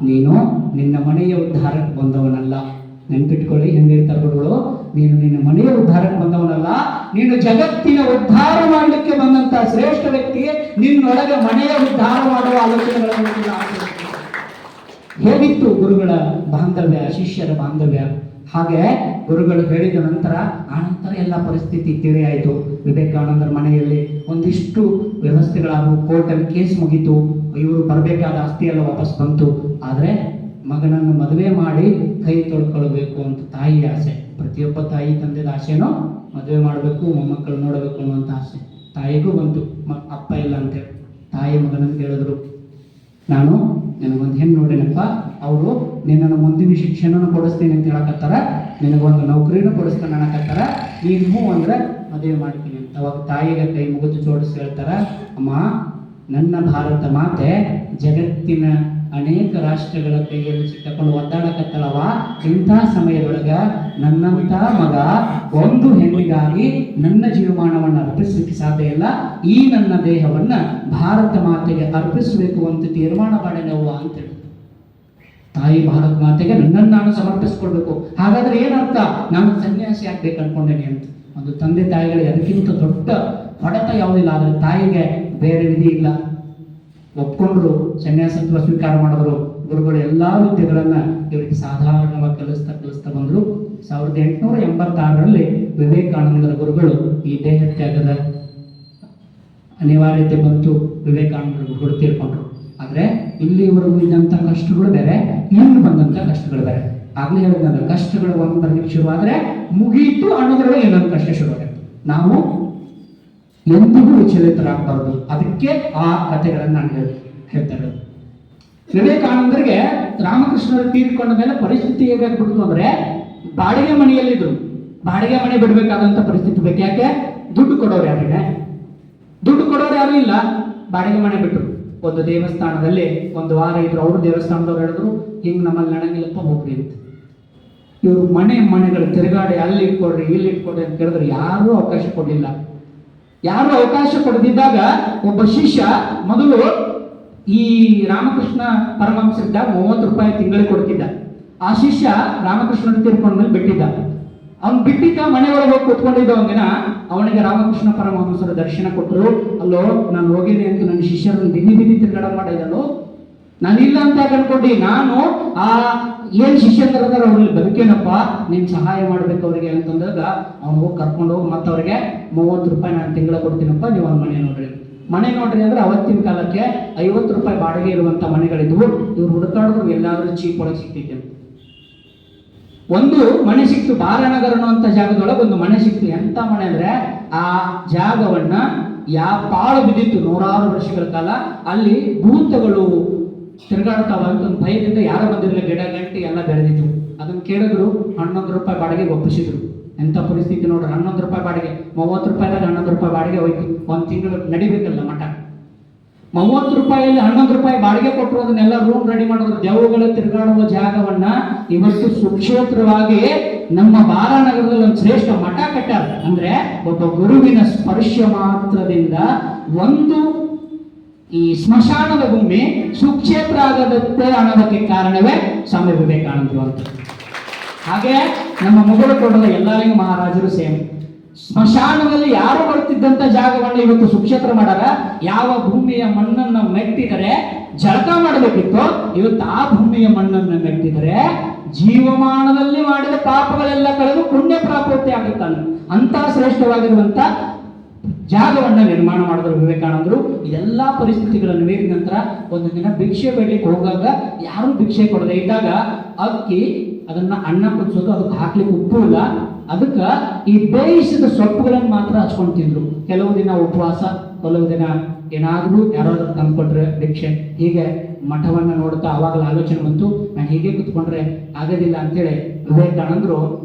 ನೀನು ನಿನ್ನ ಮನೆಯ ಉದ್ಧಾರಕ್ಕೆ ಬಂದವನಲ್ಲ. ನೆನ್ಪಿಟ್ಕೊಳ್ಳಿ, ಹೆಂಗಿರ್ತಾರೆ ಗುರುಗಳು, ನೀನು ನಿನ್ನ ಮನೆಯ ಉದ್ಧಾರಕ್ಕೆ ಬಂದವನಲ್ಲ, ನೀನು ಜಗತ್ತಿನ ಉದ್ಧಾರ ಮಾಡಲಿಕ್ಕೆ ಬಂದಂತ ಶ್ರೇಷ್ಠ ವ್ಯಕ್ತಿ. ನಿನ್ನೊಳಗೆ ಮನೆಯ ಉದ್ಧಾರ ಮಾಡುವ ಆಲೋಚನೆಗಳನ್ನು ಹೇಗಿತ್ತು ಗುರುಗಳ ಬಾಂಧವ್ಯ, ಶಿಷ್ಯರ ಬಾಂಧವ್ಯ. ಹಾಗೆ ಗುರುಗಳು ಹೇಳಿದ ನಂತರ ಆನಂತರ ಎಲ್ಲ ಪರಿಸ್ಥಿತಿ ತಿಳಿಯಾಯಿತು. ವಿವೇಕಾನಂದರ ಮನೆಯಲ್ಲಿ ಒಂದಿಷ್ಟು ವ್ಯವಸ್ಥೆಗಳಾದವು. ಕೋರ್ಟಲ್ಲಿ ಕೇಸ್ ಮುಗೀತು, ಇವರು ಬರಬೇಕಾದ ಆಸ್ತಿ ಎಲ್ಲ ವಾಪಸ್ ಬಂತು. ಆದರೆ ಮಗನನ್ನು ಮದುವೆ ಮಾಡಿ ಕೈ ತೊಳ್ಕೊಳ್ಬೇಕು ಅಂತ ತಾಯಿಯ ಆಸೆ. ಪ್ರತಿಯೊಬ್ಬ ತಾಯಿ ತಂದೆದ ಆಸೆನೋ ಮದುವೆ ಮಾಡಬೇಕು, ಮೊಮ್ಮಕ್ಕಳು ನೋಡಬೇಕು ಅನ್ನುವಂಥ ಆಸೆ ತಾಯಿಗೂ ಬಂತು. ಅಪ್ಪ ಇಲ್ಲ ಅಂತೇಳಿ ತಾಯಿ ಮಗನನ್ನು ಹೇಳಿದ್ರು, ನಾನು ನಿನಗೊಂದು ಹೆಣ್ಣು ನೋಡಿನಪ್ಪ, ಅವರು ನಿನ್ನನ್ನು ಮುಂದಿನ ಶಿಕ್ಷಣನೂ ಕೊಡಿಸ್ತೀನಿ ಅಂತ ಹೇಳಕತ್ತಾರ, ನಿನಗೊಂದು ನೌಕರಿನೂ ಕೊಡಿಸ್ತಾನೆ ಅನ್ನಕತ್ತಾರ, ನೀನು ಹ್ಞೂ ಅಂದ್ರೆ ಮದುವೆ ಮಾಡ್ತೀನಿ ಅಂತ. ಅವಾಗ ತಾಯಿಗೆ ಕೈ ಮುಗಿದು ಜೋಡಿಸಿ ಹೇಳ್ತಾರ, ಅಮ್ಮ, ನನ್ನ ಭಾರತ ಮಾತೆ ಜಗತ್ತಿನ ಅನೇಕ ರಾಷ್ಟ್ರಗಳ ಕೈಯಲ್ಲಿ ಸಿಕ್ಕಕೊಂಡು ಒದ್ದಾಡಕತ್ತಳವ. ಇಂಥ ಸಮಯದೊಳಗ ನನ್ನಂತ ಮಗ ಒಂದು ಹೆಣ್ಣಿಗಾಗಿ ನನ್ನ ಜೀವಮಾನವನ್ನು ಅರ್ಪಿಸಲಿಕ್ಕೆ ಸಾಧ್ಯ ಇಲ್ಲ. ಈ ನನ್ನ ದೇಹವನ್ನ ಭಾರತ ಮಾತೆಗೆ ಅರ್ಪಿಸಬೇಕು ಅಂತ ತೀರ್ಮಾನ ಮಾಡಿದವ್ವ ಅಂತ ಹೇಳಿ ತಾಯಿ ಭಾರತ ಮಾತೆಗೆ ನನ್ನನ್ನು ನಾನು ಸಮರ್ಪಿಸ್ಕೊಳ್ಬೇಕು. ಹಾಗಾದ್ರೆ ಏನರ್ಥ? ನಾನು ಸನ್ಯಾಸಿ ಆಗ್ಬೇಕು ಅನ್ಕೊಂಡೇನೆ ಅಂತ. ಒಂದು ತಂದೆ ತಾಯಿಗಳಿಗೆ ಅದಕ್ಕಿಂತ ದೊಡ್ಡ ಹೊಡೆತ ಯಾವುದಿಲ್ಲ. ಆದ್ರೆ ತಾಯಿಗೆ ಬೇರೆ ವಿಧಿ ಇಲ್ಲ. ಒಪ್ಕೊಂಡ್ರು, ಸನ್ಯಾಸತ್ವ ಸ್ವೀಕಾರ ಮಾಡಿದ್ರು. ಗುರುಗಳು ಎಲ್ಲಾ ವಿದ್ಯೆಗಳನ್ನ ಇವರಿಗೆ ಸಾಧಾರಣವಾಗಿ ಕಲಿಸ್ತಾ ಬಂದ್ರು. 1886ರಲ್ಲಿ ವಿವೇಕಾನಂದರ ಗುರುಗಳು ಈ ದೇಹ ತ್ಯಾಗದ ಅನಿವಾರ್ಯತೆ ಬಂತು. ವಿವೇಕಾನಂದರ ಗುರುಗಳು ತೀರ್ಕೊಂಡ್ರು. ಆದ್ರೆ ಇಲ್ಲಿವರೆಗೂ ಇದ್ದಂಥ ಕಷ್ಟಗಳು ಬೇರೆ, ಇನ್ನು ಬಂದಂತ ಕಷ್ಟಗಳು ಬೇರೆ. ಆಗ್ಲೇ ಹೇಳಿದ್ನಲ್ಲ, ಕಷ್ಟಗಳು ಒಂದು ಬರ್ಲಿಕ್ಕೆ ಶುರುವಾದ್ರೆ ಮುಗೀತು ಅನ್ನೋದ್ರೊಳಗೆ ಇನ್ನೊಂದು ಕಷ್ಟ ಶುರುವಾಗುತ್ತೆ. ನಾವು ಎಂದಿಗೂ ವಿಚಲಿತರಾಗಬಾರ್ದು. ಅದಕ್ಕೆ ಆ ಕಥೆಗಳನ್ನು ನಾನು ಹೇಳ್ತಾ ಇರೋದು. ವಿವೇಕಾನಂದರಿಗೆ ರಾಮಕೃಷ್ಣರು ತೀರ್ಕೊಂಡ ಮೇಲೆ ಪರಿಸ್ಥಿತಿ ಹೇಗಾಗ್ಬಿಡ್ತು ಅಂದ್ರೆ, ಬಾಡಿಗೆ ಮನೆಯಲ್ಲಿದ್ರು. ಬಾಡಿಗೆ ಮನೆ ಬಿಡ್ಬೇಕಾದಂತ ಪರಿಸ್ಥಿತಿ ಬೇಕು. ಯಾಕೆ? ದುಡ್ಡು ಕೊಡೋರು ಯಾರಿಗೆ? ದುಡ್ಡು ಕೊಡೋರು ಯಾರು ಇಲ್ಲ. ಬಾಡಿಗೆ ಮನೆ ಬಿಟ್ರು. ಒಂದು ದೇವಸ್ಥಾನದಲ್ಲಿ ಒಂದು ವಾರ ಇದ್ರು. ಅವರು ದೇವಸ್ಥಾನದವ್ರು ಹೇಳಿದ್ರು, ಹಿಂಗ್ ನಮ್ಮಲ್ಲಿ ನಡೆಂಗಿಲ್ಲಪ್ಪ, ಹೋಗ್ರಿ ಅಂತ. ಇವರು ಮನೆಗಳು ತಿರುಗಾಡಿ ಅಲ್ಲಿ ಇಟ್ಕೊಡ್ರಿ, ಇಲ್ಲಿ ಇಟ್ಕೊಡ್ರಿ ಅಂತ ಕೇಳಿದ್ರು. ಯಾರೂ ಅವಕಾಶ ಕೊಡಲಿಲ್ಲ. ಯಾರು ಅವಕಾಶ ಕೊಡದಿದ್ದಾಗ ಒಬ್ಬ ಶಿಷ್ಯ ಮೊದಲು ಈ ರಾಮಕೃಷ್ಣ ಪರಮಹಂಸರಿದ್ದಾಗ 30 ರೂಪಾಯಿ ತಿಂಗಳಿಗೆ ಕೊಡ್ತಿದ್ದ. ಆ ಶಿಷ್ಯ ರಾಮಕೃಷ್ಣನ ತೀರ್ಕೊಂಡ್ಮೇಲೆ ಬಿಟ್ಟಿದ್ದ. ಅವ್ನು ಬಿಟ್ಟಿದ್ದ, ಮನೆಯೊಳಗೆ ಹೋಗಿ ಕೂತ್ಕೊಂಡಿದ್ದ. ಒಂದಿನ ಅವನಿಗೆ ರಾಮಕೃಷ್ಣ ಪರಮಹಂಸರು ದರ್ಶನ ಕೊಟ್ಟರು. ಅಲ್ಲೋ, ನಾನು ಹೋಗಿದ್ದೆ ಅಂತ ನನ್ನ ಶಿಷ್ಯರನ್ನು ಬಿದಿ ತಿರುಗಾಡ ಮಾಡಿದಲ್ಲೋ, ನಾನಿಲ್ಲ ಅಂತ ಅನ್ಕೊಂಡಿ. ನಾನು ಆ ಏನ್ ಶಿಷ್ಯಂತರದಾರ ಅವ್ರಲ್ಲಿ ಬದುಕೇನಪ್ಪ, ನೀನ್ ಸಹಾಯ ಮಾಡ್ಬೇಕು ಅವ್ರಿಗೆ ಅಂತಂದಾಗ ಅವ್ನು ಹೋಗಿ ಕರ್ಕೊಂಡು ಹೋಗಿ ಮತ್ತೆ ಅವ್ರಿಗೆ 30 ರೂಪಾಯಿ ನಾನು ತಿಂಗಳ ಕೊಡ್ತೀನಪ್ಪ, ನೀವು ಒಂದು ಮನೆ ನೋಡ್ರಿ. ಮನೆ ನೋಡ್ರಿ ಅಂದ್ರೆ ಅವತ್ತಿನ ಕಾಲಕ್ಕೆ 50 ರೂಪಾಯಿ ಬಾಡಿಗೆ ಇರುವಂತ ಮನೆಗಳಿದ್ವು. ಇವ್ರು ಹುಡುಕಾಡಿದ್ರು, ಎಲ್ಲಾದ್ರೂ ಚೀಪ್ ಒಳಗೆ ಸಿಕ್ತಿದ್ದೆ. ಒಂದು ಮನೆ ಸಿಕ್ತು, ಬಾರಾನಗರ ಅನ್ನುವಂಥ ಜಾಗದೊಳಗೆ ಒಂದು ಮನೆ ಸಿಕ್ತು. ಎಂತ ಮನೆ ಅಂದ್ರೆ, ಆ ಜಾಗವನ್ನ ಪಾಳು ಬಿದ್ದಿತ್ತು 100 ವರ್ಷಗಳ ಕಾಲ. ಅಲ್ಲಿ ಭೂತಗಳು ತಿರುಗಾಡ್ತಾವ ಅಂತ ಒಂದು ಭಯದಿಂದ ಯಾರೋ ಬಂದಿರಲಿಲ್ಲ. ಗಿಡ ಗಂಟೆ ಎಲ್ಲ ಬೆಳೆದಿತ್ತು. ಅದನ್ನ ಕೇಳಿದ್ರು, 11 ರೂಪಾಯಿ ಬಾಡಿಗೆ ಒಪ್ಪಿಸಿದ್ರು. ಎಂತ ಪರಿಸ್ಥಿತಿ ನೋಡ್ರಿ, 11 ರೂಪಾಯಿ ಬಾಡಿಗೆ. 30 ರೂಪಾಯಿದಾಗ 11 ರೂಪಾಯಿ ಬಾಡಿಗೆ ಹೋಯ್ತು. ಒಂದು ತಿಂಗಳು ನಡಿಬೇಕಲ್ಲ ಮಠ. 30 ರೂಪಾಯಿಯಲ್ಲಿ 11 ರೂಪಾಯಿ ಬಾಡಿಗೆ ಕೊಟ್ಟರು. ಅದನ್ನೆಲ್ಲ ರೂಮ್ ರೆಡಿ ಮಾಡಿದ್ರು. ದೆವ್ವಗಳು ತಿರುಗಾಡುವ ಜಾಗವನ್ನ ಇವತ್ತು ಸುಕ್ಷೇತ್ರವಾಗಿ ನಮ್ಮ ಬಾರಾನಗರದಲ್ಲಿ ಒಂದು ಶ್ರೇಷ್ಠ ಮಠ ಕಟ್ಟಾರ. ಅಂದ್ರೆ ಒಬ್ಬ ಗುರುವಿನ ಸ್ಪರ್ಶ ಮಾತ್ರದಿಂದ ಒಂದು ಈ ಸ್ಮಶಾನದ ಭೂಮಿ ಸುಕ್ಷೇತ್ರ ಆಗದಂತೆ ಅನ್ನೋದಕ್ಕೆ ಕಾರಣವೇ ಸ್ವಾಮಿ ವಿವೇಕಾನಂದರು ಅಂತ. ಹಾಗೆ ನಮ್ಮ ಮುಗಳಕೋಟದ ಎಲ್ಲರಿಗೂ ಮಹಾರಾಜರು ಸೇಮ್. ಸ್ಮಶಾನದಲ್ಲಿ ಯಾರು ಬರ್ತಿದ್ದಂತ ಜಾಗವನ್ನು ಇವತ್ತು ಸುಕ್ಷೇತ್ರ ಮಾಡಾರ. ಯಾವ ಭೂಮಿಯ ಮಣ್ಣನ್ನು ಮೆಟ್ಟಿದರೆ ಜಳಕ ಮಾಡಬೇಕಿತ್ತು, ಇವತ್ತು ಆ ಭೂಮಿಯ ಮಣ್ಣನ್ನು ಮೆಟ್ಟಿದರೆ ಜೀವಮಾನದಲ್ಲಿ ಮಾಡಿದ ಪಾಪಗಳೆಲ್ಲ ಕಳೆದು ಪುಣ್ಯ ಪ್ರಾಪ್ತಿ ಆಗುತ್ತಾನೆ. ಅಂತ ಶ್ರೇಷ್ಠವಾಗಿರುವಂತ ಜಾಗವನ್ನ ನಿರ್ಮಾಣ ಮಾಡಿದ್ರು ವಿವೇಕಾನಂದರು. ಇದೆಲ್ಲಾ ಪರಿಸ್ಥಿತಿಗಳನ್ನು ಮೀರಿದ ನಂತರ ಒಂದು ದಿನ ಭಿಕ್ಷೆ ಬೇಡಲಿಕ್ಕೆ ಹೋಗಾಗ ಯಾರು ಭಿಕ್ಷೆ ಕೊಡದೆ ಇದ್ದಾಗ ಅಕ್ಕಿ ಅದನ್ನ ಅನ್ನ ಕುದಿಸೋದು, ಅದಕ್ಕೆ ಹಾಕ್ಲಿಕ್ಕೆ ಉಪ್ಪು ಇಲ್ಲ, ಅದಕ್ಕೆ ಈ ಬೇಯಿಸಿದ ಸೊಪ್ಪುಗಳನ್ನು ಮಾತ್ರ ಹಚ್ಕೊಂಡು ತಿಂದ್ರು. ಕೆಲವು ದಿನ ಉಪವಾಸ, ಕೆಲವು ದಿನ ಏನಾದ್ರೂ ಯಾರಾದ್ರೂ ತಂದ್ಕೊಟ್ರೆ ಭಿಕ್ಷೆ. ಹೀಗೆ ಮಠವನ್ನ ನೋಡ್ತಾ ಅವಾಗಲೇ ಆಲೋಚನೆ ಬಂತು, ನಾನು ಹೀಗೆ ಕುತ್ಕೊಂಡ್ರೆ ಆಗೋದಿಲ್ಲ ಅಂತೇಳಿ ವಿವೇಕಾನಂದರು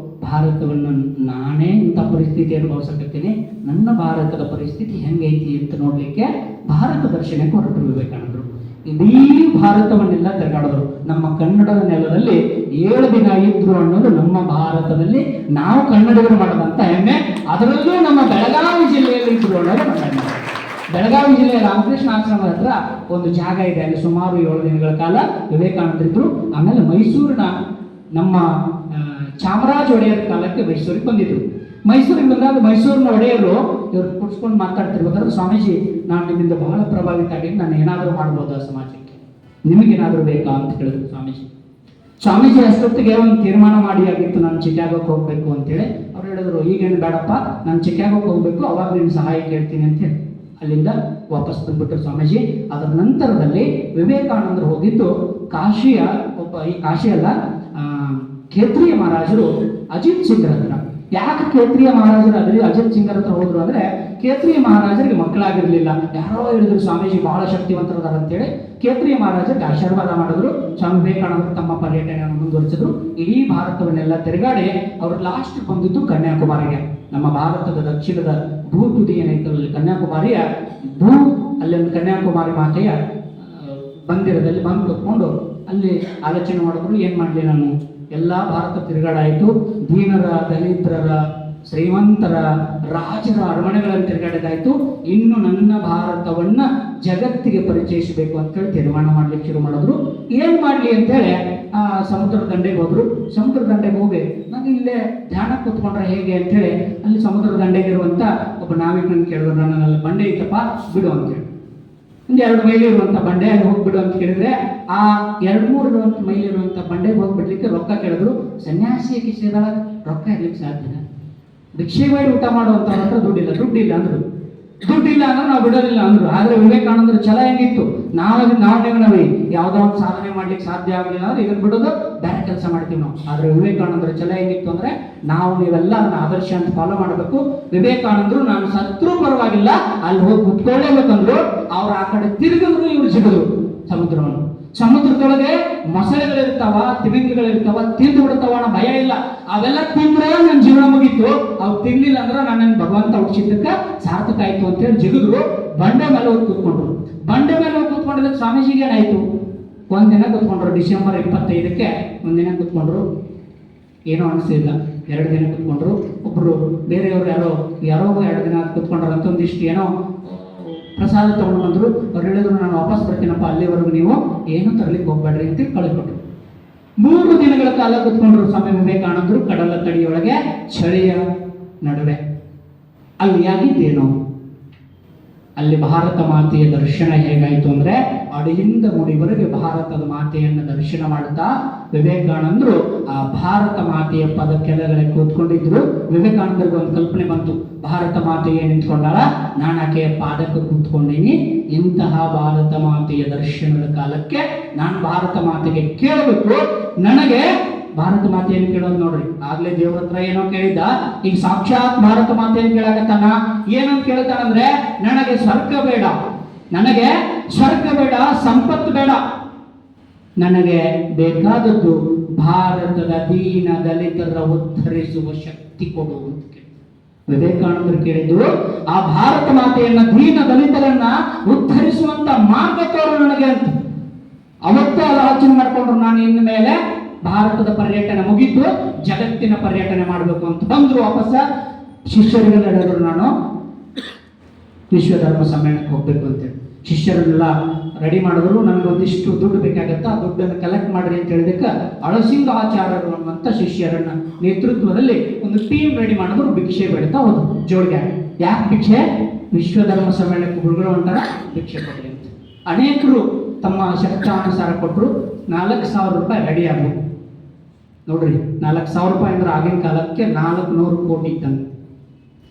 ಭಾರತವನ್ನು ನಾನೇ ಇಂಥ ಪರಿಸ್ಥಿತಿ ಅನುಭವಿಸಕತ್ತೀನಿ, ನನ್ನ ಭಾರತದ ಪರಿಸ್ಥಿತಿ ಹೆಂಗೈತಿ ಅಂತ ನೋಡ್ಲಿಕ್ಕೆ ಭಾರತ ದರ್ಶನಕ್ಕೆ ಹೊರಟರು ವಿವೇಕಾನಂದರು. ಇಡೀ ಭಾರತವನ್ನೆಲ್ಲ ತಿರುಗಾಡಿದ್ರು. ನಮ್ಮ ಕನ್ನಡದ ನೆಲದಲ್ಲಿ 7 ದಿನ ಇದ್ರು ಅನ್ನೋದು ನಮ್ಮ ಭಾರತದಲ್ಲಿ ನಾವು ಕನ್ನಡಿಗರು ಮಾಡದಂತ ಹೆಮ್ಮೆ. ಅದರಲ್ಲೂ ನಮ್ಮ ಬೆಳಗಾವಿ ಜಿಲ್ಲೆಯಲ್ಲಿ ಇದ್ರು ಅನ್ನೋದು ನಮ್ಮ ಹೆಮ್ಮೆ. ಬೆಳಗಾವಿ ಜಿಲ್ಲೆಯ ರಾಮಕೃಷ್ಣ ಆಶ್ರಮದ ಹತ್ರ ಒಂದು ಜಾಗ ಇದೆ, ಅಲ್ಲಿ ಸುಮಾರು 7 ದಿನಗಳ ಕಾಲ ವಿವೇಕಾನಂದರಿದ್ರು. ಆಮೇಲೆ ಮೈಸೂರಿನ ನಮ್ಮ ಚಾಮರಾಜ ಒಡೆಯರ ಕಾಲಕ್ಕೆ ಮೈಸೂರಿಗೆ ಬಂದಿದ್ರು. ಮೈಸೂರಿಗೆ ಬಂದಾಗ ಮೈಸೂರಿನ ಒಡೆಯರು ಇವ್ರು ಕುಡ್ಸ್ಕೊಂಡು ಮಾತಾಡ್ತಿರ್ಬೇಕಾದ್ರೆ, ಸ್ವಾಮೀಜಿ ನಾನು ನಿಮ್ಮಿಂದ ಬಹಳ ಪ್ರಭಾವಿತ ಆಗಿದ್ದು, ನಾನು ಏನಾದರೂ ಮಾಡ್ಬೋದಾ ಸಮಾಜಕ್ಕೆ, ನಿಮಗೇನಾದರೂ ಬೇಕಾ ಅಂತ ಹೇಳಿದ್ರು ಸ್ವಾಮೀಜಿ. ಸ್ವಾಮೀಜಿ ಅಷ್ಟೊತ್ತಿಗೆ ಒಂದು ತೀರ್ಮಾನ ಮಾಡಿ ಆಗಿತ್ತು, ನಾನು ಚಿಕಾಗೋಕ್ಕೆ ಹೋಗ್ಬೇಕು ಅಂತೇಳಿ. ಅವ್ರು ಹೇಳಿದ್ರು, ಈಗೇನು ಬೇಡಪ್ಪ, ನಾನು ಚಿಕಾಗೋಕ್ಕೆ ಹೋಗ್ಬೇಕು, ಅವಾಗ ನಿಮ್ಮ ಸಹಾಯ ಕೇಳ್ತೀನಿ ಅಂತ ಹೇಳಿ ಅಲ್ಲಿಂದ ವಾಪಸ್ ಬಂದ್ಬಿಟ್ರು ಸ್ವಾಮೀಜಿ. ಅದರ ನಂತರದಲ್ಲಿ ವಿವೇಕಾನಂದರು ಹೋಗಿದ್ದು ಕಾಶಿಯ ಈ ಕಾಶಿ ಅಲ್ಲ, ಖೇತ್ರಿಯ ಮಹಾರಾಜರು ಅಜಿತ್ ಸಿಂಗ್ರ ಹತ್ರ. ಯಾಕೆ ಖೇತ್ರಿಯ ಮಹಾರಾಜರು ಅಜಿತ್ ಸಿಂಗ್ರ ಹತ್ರ ಹೋದ್ರು ಅಂದ್ರೆ, ಖೇತ್ರಿಯ ಮಹಾರಾಜರಿಗೆ ಮಕ್ಕಳಾಗಿರ್ಲಿಲ್ಲ. ಯಾರೋ ಹೇಳಿದ್ರು ಸ್ವಾಮೀಜಿ ಬಹಳ ಶಕ್ತಿವಂತರದಾರ ಅಂತೇಳಿ ಖೇತ್ರಿಯ ಮಹಾರಾಜರಿಗೆ ಆಶೀರ್ವಾದ ಮಾಡಿದ್ರು. ಸ್ವಾಮಿ ವಿವೇಕಾನಂದರು ತಮ್ಮ ಪರ್ಯಟನೆಯನ್ನು ಮುಂದುವರಿಸಿದ್ರು. ಇಡೀ ಭಾರತವನ್ನೆಲ್ಲ ತಿರುಗಾಡಿ ಅವರು ಲಾಸ್ಟ್ ಬಂದಿದ್ದು ಕನ್ಯಾಕುಮಾರಿಗೆ. ನಮ್ಮ ಭಾರತದ ದಕ್ಷಿಣದ ಭೂ ತುದಿ ಏನೈತಲ್ಲಿ ಕನ್ಯಾಕುಮಾರಿಯ ಅಲ್ಲಿ ಒಂದು ಕನ್ಯಾಕುಮಾರಿ ಮಾತೆಯ ಮಂದಿರದಲ್ಲಿ ಬಂದು ಕೂತ್ಕೊಂಡು ಅಲ್ಲಿ ಆಲೋಚನೆ ಮಾಡಿದ್ರು, ಏನ್ ಮಾಡ್ಲಿ ನಾನು, ಎಲ್ಲಾ ಭಾರತ ತಿರುಗಾಡಾಯಿತು, ದೀನರ, ದಲಿತರ, ಶ್ರೀಮಂತರ, ರಾಜರ ಅರಮನೆಗಳನ್ನು ತಿರುಗಾಡಿದಾಯ್ತು, ಇನ್ನು ನನ್ನ ಭಾರತವನ್ನ ಜಗತ್ತಿಗೆ ಪರಿಚಯಿಸಬೇಕು ಅಂತೇಳಿ ತೀರ್ಮಾನ ಮಾಡ್ಲಿಕ್ಕೆ ಶುರು ಮಾಡಿದ್ರು. ಏನ್ ಮಾಡ್ಲಿ ಅಂತೇಳಿ ಸಮುದ್ರ ದಂಡೆಗೆ ಹೋದ್ರು. ಸಮುದ್ರ ದಂಡೆಗೆ ಹೋಗಿ ನನಗೆ ಇಲ್ಲೇ ಧ್ಯಾನ ಕೂತ್ಕೊಂಡ್ರೆ ಹೇಗೆ ಅಂತೇಳಿ ಅಲ್ಲಿ ಸಮುದ್ರ ದಂಡೆಗಿರುವಂತ ಒಬ್ಬ ನಾವಿಕನನ್ನು ಕೇಳಿದ್ರು, ನನ್ನಲ್ಲಿ ಬಂಡೆ ಇತ್ತಪ್ಪ ಬಿಡು ಅಂತೇಳಿ. ಒಂದು 2 ಮೈಲಿ ಇರುವಂತ ಬಂಡೆ, ಅಲ್ಲಿ ಹೋಗ್ಬಿಡು ಅಂತ ಕೇಳಿದ್ರೆ ಆ 2-3 ಮೈಲಿ ಇರುವಂತ ಬಂಡೆಗೆ ಹೋಗ್ಬಿಡ್ಲಿಕ್ಕೆ ರೊಕ್ಕ ಕೇಳಿದ್ರು. ಸನ್ಯಾಸಿಯ ಕಿಸೆದಾಗ ರೊಕ್ಕ ಇರ್ಲಿಕ್ಕೆ ಸಾಧ್ಯನ? ಭಿಕ್ಷೆ ಮಾಡಿ ಊಟ ಮಾಡುವಂತ ಹತ್ರ ದುಡ್ಡಿಲ್ಲ ಅಂದ್ರು. ದುಡ್ಡಿಲ್ಲ ಅಂದ್ರೆ ನಾವು ಬಿಡೋದಿಲ್ಲ ಅಂದ್ರು. ಆದ್ರೆ ವಿವೇಕಾನಂದರ ಛಲ ಹೆಂಗಿತ್ತು, ನಾವೇ ಯಾವ್ದೋ ಒಂದು ಸಾಧನೆ ಮಾಡ್ಲಿಕ್ಕೆ ಸಾಧ್ಯ ಆಗಲಿಲ್ಲ ಅಂದ್ರೆ ಇದನ್ನ ಬಿಡೋದು, ಬೇರೆ ಕೆಲಸ ಮಾಡ್ತೀವಿ ನಾವು. ಆದ್ರೆ ವಿವೇಕಾನಂದರ ಛಲ ಹೆಂಗಿತ್ತು ಅಂದ್ರೆ, ನೀವೆಲ್ಲ ಅದನ್ನ ಆದರ್ಶ ಅಂತ ಫಾಲೋ ಮಾಡಬೇಕು. ವಿವೇಕಾನಂದರು ನಾನು ಸತ್ರೂ ಪರವಾಗಿಲ್ಲ, ಅಲ್ಲಿ ಹೋಗಿ ಕುತ್ಕೊಳ್ಳೇಬೇಕಂದ್ರು. ಅವ್ರು ಆ ಕಡೆ ತಿರುಗಿದ್ರು, ಇವ್ರು ಸಿಡಿದ್ರು ಸಮುದ್ರವನ್ನು. ಸಮುದ್ರದೊಳಗೆ ಮೊಸಳೆಗಳಿರ್ತಾವ, ತಿಮಿಂಗಿಗಳಿರ್ತಾವ, ತಿಂದು ಬಿಡ್ತಾವ ಅನ್ನೋ ಭಯ ಇಲ್ಲ. ಅವೆಲ್ಲ ತಿಂದ್ರೆ ನನ್ನ ಜೀವನ ಮುಗೀತು, ಅವು ತಿನ್ಲಿಲ್ಲ ಅಂದ್ರೆ ನನ್ನ ಭಗವಂತ ಹುಟ್ಟಿಸಿದ್ದಕ್ಕೆ ಸಾರ್ಥಕ ಆಯ್ತು ಅಂತೇಳಿ ಜಿಗಿದ್ರು. ಬಂಡೆ ಮೇಲೆ ಹೋಗಿ ಕೂತ್ಕೊಂಡ್ರು. ಬಂಡೆ ಮೇಲೆ ಹೋಗಿ ಕೂತ್ಕೊಂಡಿದ್ದಕ್ಕೆ ಸ್ವಾಮೀಜಿಗೆ ಏನಾಯ್ತು, ಒಂದಿನ ಕೂತ್ಕೊಂಡ್ರು. ಡಿಸೆಂಬರ್ 25ಕ್ಕೆ ಒಂದಿನ ಕೂತ್ಕೊಂಡ್ರು, ಏನೋ ಅನಿಸಿಲ್ಲ. 2 ದಿನ ಕೂತ್ಕೊಂಡ್ರು. ಒಬ್ರು ಬೇರೆಯವರು ಯಾರೋ 2 ದಿನ ಕೂತ್ಕೊಂಡ್ರಂತ ಒಂದಿಷ್ಟು ಏನೋ ಪ್ರಸಾದ ತಗೊಂಡು ಬಂದ್ರು. ಅವ್ರು ಹೇಳಿದ್ರು, ನಾನು ವಾಪಸ್ ಬರ್ತೀನಪ್ಪ, ಅಲ್ಲಿವರೆಗೂ ನೀವು ಏನು ತರಲಿಕ್ಕೆ ಹೋಗ್ಬೇಡ್ರಿ ಅಂತ ಕಳಿಸ್ಕೊಟ್ರು. 3 ದಿನಗಳ ಕಾಲ ಕೂತ್ಕೊಂಡ್ರು ಸ್ವಾಮಿ ವಿವೇಕಾನಂದರು ಕಡಲ ತಡಿಯೊಳಗೆ, ಚಳಿಯ ನಡುವೆ. ಅಲ್ಲಿ ಆಗಿದ್ದೇನು, ಅಲ್ಲಿ ಭಾರತ ಮಾತೆಯ ದರ್ಶನ ಹೇಗಾಯ್ತು ಅಂದ್ರೆ, ಅಡಿಯಿಂದ ಮುಡಿವರೆಗೆ ಭಾರತದ ಮಾತೆಯನ್ನ ದರ್ಶನ ಮಾಡುತ್ತಾ ವಿವೇಕಾನಂದರು ಆ ಭಾರತ ಮಾತೆಯ ಪದ ಕೆಳಗಡೆ ಕೂತ್ಕೊಂಡಿದ್ರು. ವಿವೇಕಾನಂದರಿಗೆ ಒಂದು ಕಲ್ಪನೆ ಬಂತು, ಭಾರತ ಮಾತೆಯೇ ನಿಂತ್ಕೊಂಡಾಳ, ನಾನು ಆಕೆಯ ಪಾದಕ್ಕೆ ಕೂತ್ಕೊಂಡೀನಿ, ಇಂತಹ ಭಾರತ ಮಾತೆಯ ದರ್ಶನದ ಕಾಲಕ್ಕೆ ನಾನು ಭಾರತ ಮಾತೆಗೆ ಕೇಳಬೇಕು. ನನಗೆ ಭಾರತ ಮಾತೆಯನ್ನು ಕೇಳೋದು ನೋಡ್ರಿ, ಆಗ್ಲೇ ದೇವ್ರ ಹತ್ರ ಏನೋ ಕೇಳಿದ್ದ, ಈಗ ಸಾಕ್ಷಾತ್ ಭಾರತ ಮಾತೆಯನ್ನು ಕೇಳಾಕತ್ತಾನ. ಏನಂತ ಕೇಳ್ತಾನಂದ್ರೆ, ನನಗೆ ಸ್ವರ್ಗ ಬೇಡ, ನನಗೆ ಸ್ವರ್ಗ ಬೇಡ, ಸಂಪತ್ತು ಬೇಡ, ನನಗೆ ಬೇಕಾದದ್ದು ಭಾರತದ ದೀನ ದಲಿತರ ಉದ್ಧರಿಸುವ ಶಕ್ತಿ ಕೊಡು ಅಂತ ವಿವೇಕಾನಂದರು ಕೇಳಿದ್ದು. ಆ ಭಾರತ ಮಾತೆಯನ್ನ, ದೀನ ದಲಿತರನ್ನ ಉದ್ಧರಿಸುವಂತ ಮಾರ್ಗ ತೋರು ನನಗೆ ಅಂತ ಅವತ್ತೇ ಆಲೋಚನೆ ಮಾಡ್ಕೊಂಡ್ರು. ನಾನು ಇನ್ನು ಮೇಲೆ ಭಾರತದ ಪರ್ಯಟನೆ ಮುಗಿದ್ದು ಜಗತ್ತಿನ ಪರ್ಯಟನೆ ಮಾಡಬೇಕು ಅಂತ ಬಂದ್ರು. ವಾಪಸ್ ಶಿಷ್ಯರಿಗೆಲ್ಲ ಹೇಳಿದ್ರು, ನಾನು ವಿಶ್ವ ಧರ್ಮ ಸಮ್ಮೇಳನಕ್ಕೆ ಹೋಗ್ಬೇಕು ಅಂತೇಳಿ. ಶಿಷ್ಯರನ್ನೆಲ್ಲ ರೆಡಿ ಮಾಡಿದ್ರು. ನನಗೆ ಒಂದಿಷ್ಟು ದುಡ್ಡು ಬೇಕಾಗತ್ತ, ಆ ದುಡ್ಡನ್ನು ಕಲೆಕ್ಟ್ ಮಾಡ್ರಿ ಅಂತ ಹೇಳಿದಕ್ಕೆ ಅಳಸಿಂಗ ಆಚಾರ್ಯರು ಅನ್ನುವಂಥ ಶಿಷ್ಯರನ್ನ ನೇತೃತ್ವದಲ್ಲಿ ಒಂದು ಟೀಮ್ ರೆಡಿ ಮಾಡಿದ್ರು. ಭಿಕ್ಷೆ ಬೇಡ್ತಾ ಹೋದ್ರು ಜೋಡಿಗೆ. ಯಾಕೆ ಭಿಕ್ಷೆ? ವಿಶ್ವ ಧರ್ಮ ಸಮ್ಮೇಳನಕ್ಕೆ ಹುಡುಗರು ಹೊಂಟಾರ, ಭಿಕ್ಷೆ ಕೊಡ್ರಿ ಅಂತ. ಅನೇಕರು ತಮ್ಮ ಶಕ್ತಾನುಸಾರ ಕೊಟ್ಟರು. 4,000 ರೂಪಾಯಿ ರೆಡಿ ಆಗ್ಬೇಕು ನೋಡ್ರಿ. 4,000 ರೂಪಾಯಿ ಅಂದ್ರೆ ಆಗಿನ ಕಾಲಕ್ಕೆ 400 ಕೋಟಿ ಇದ್ದಂಗೆ,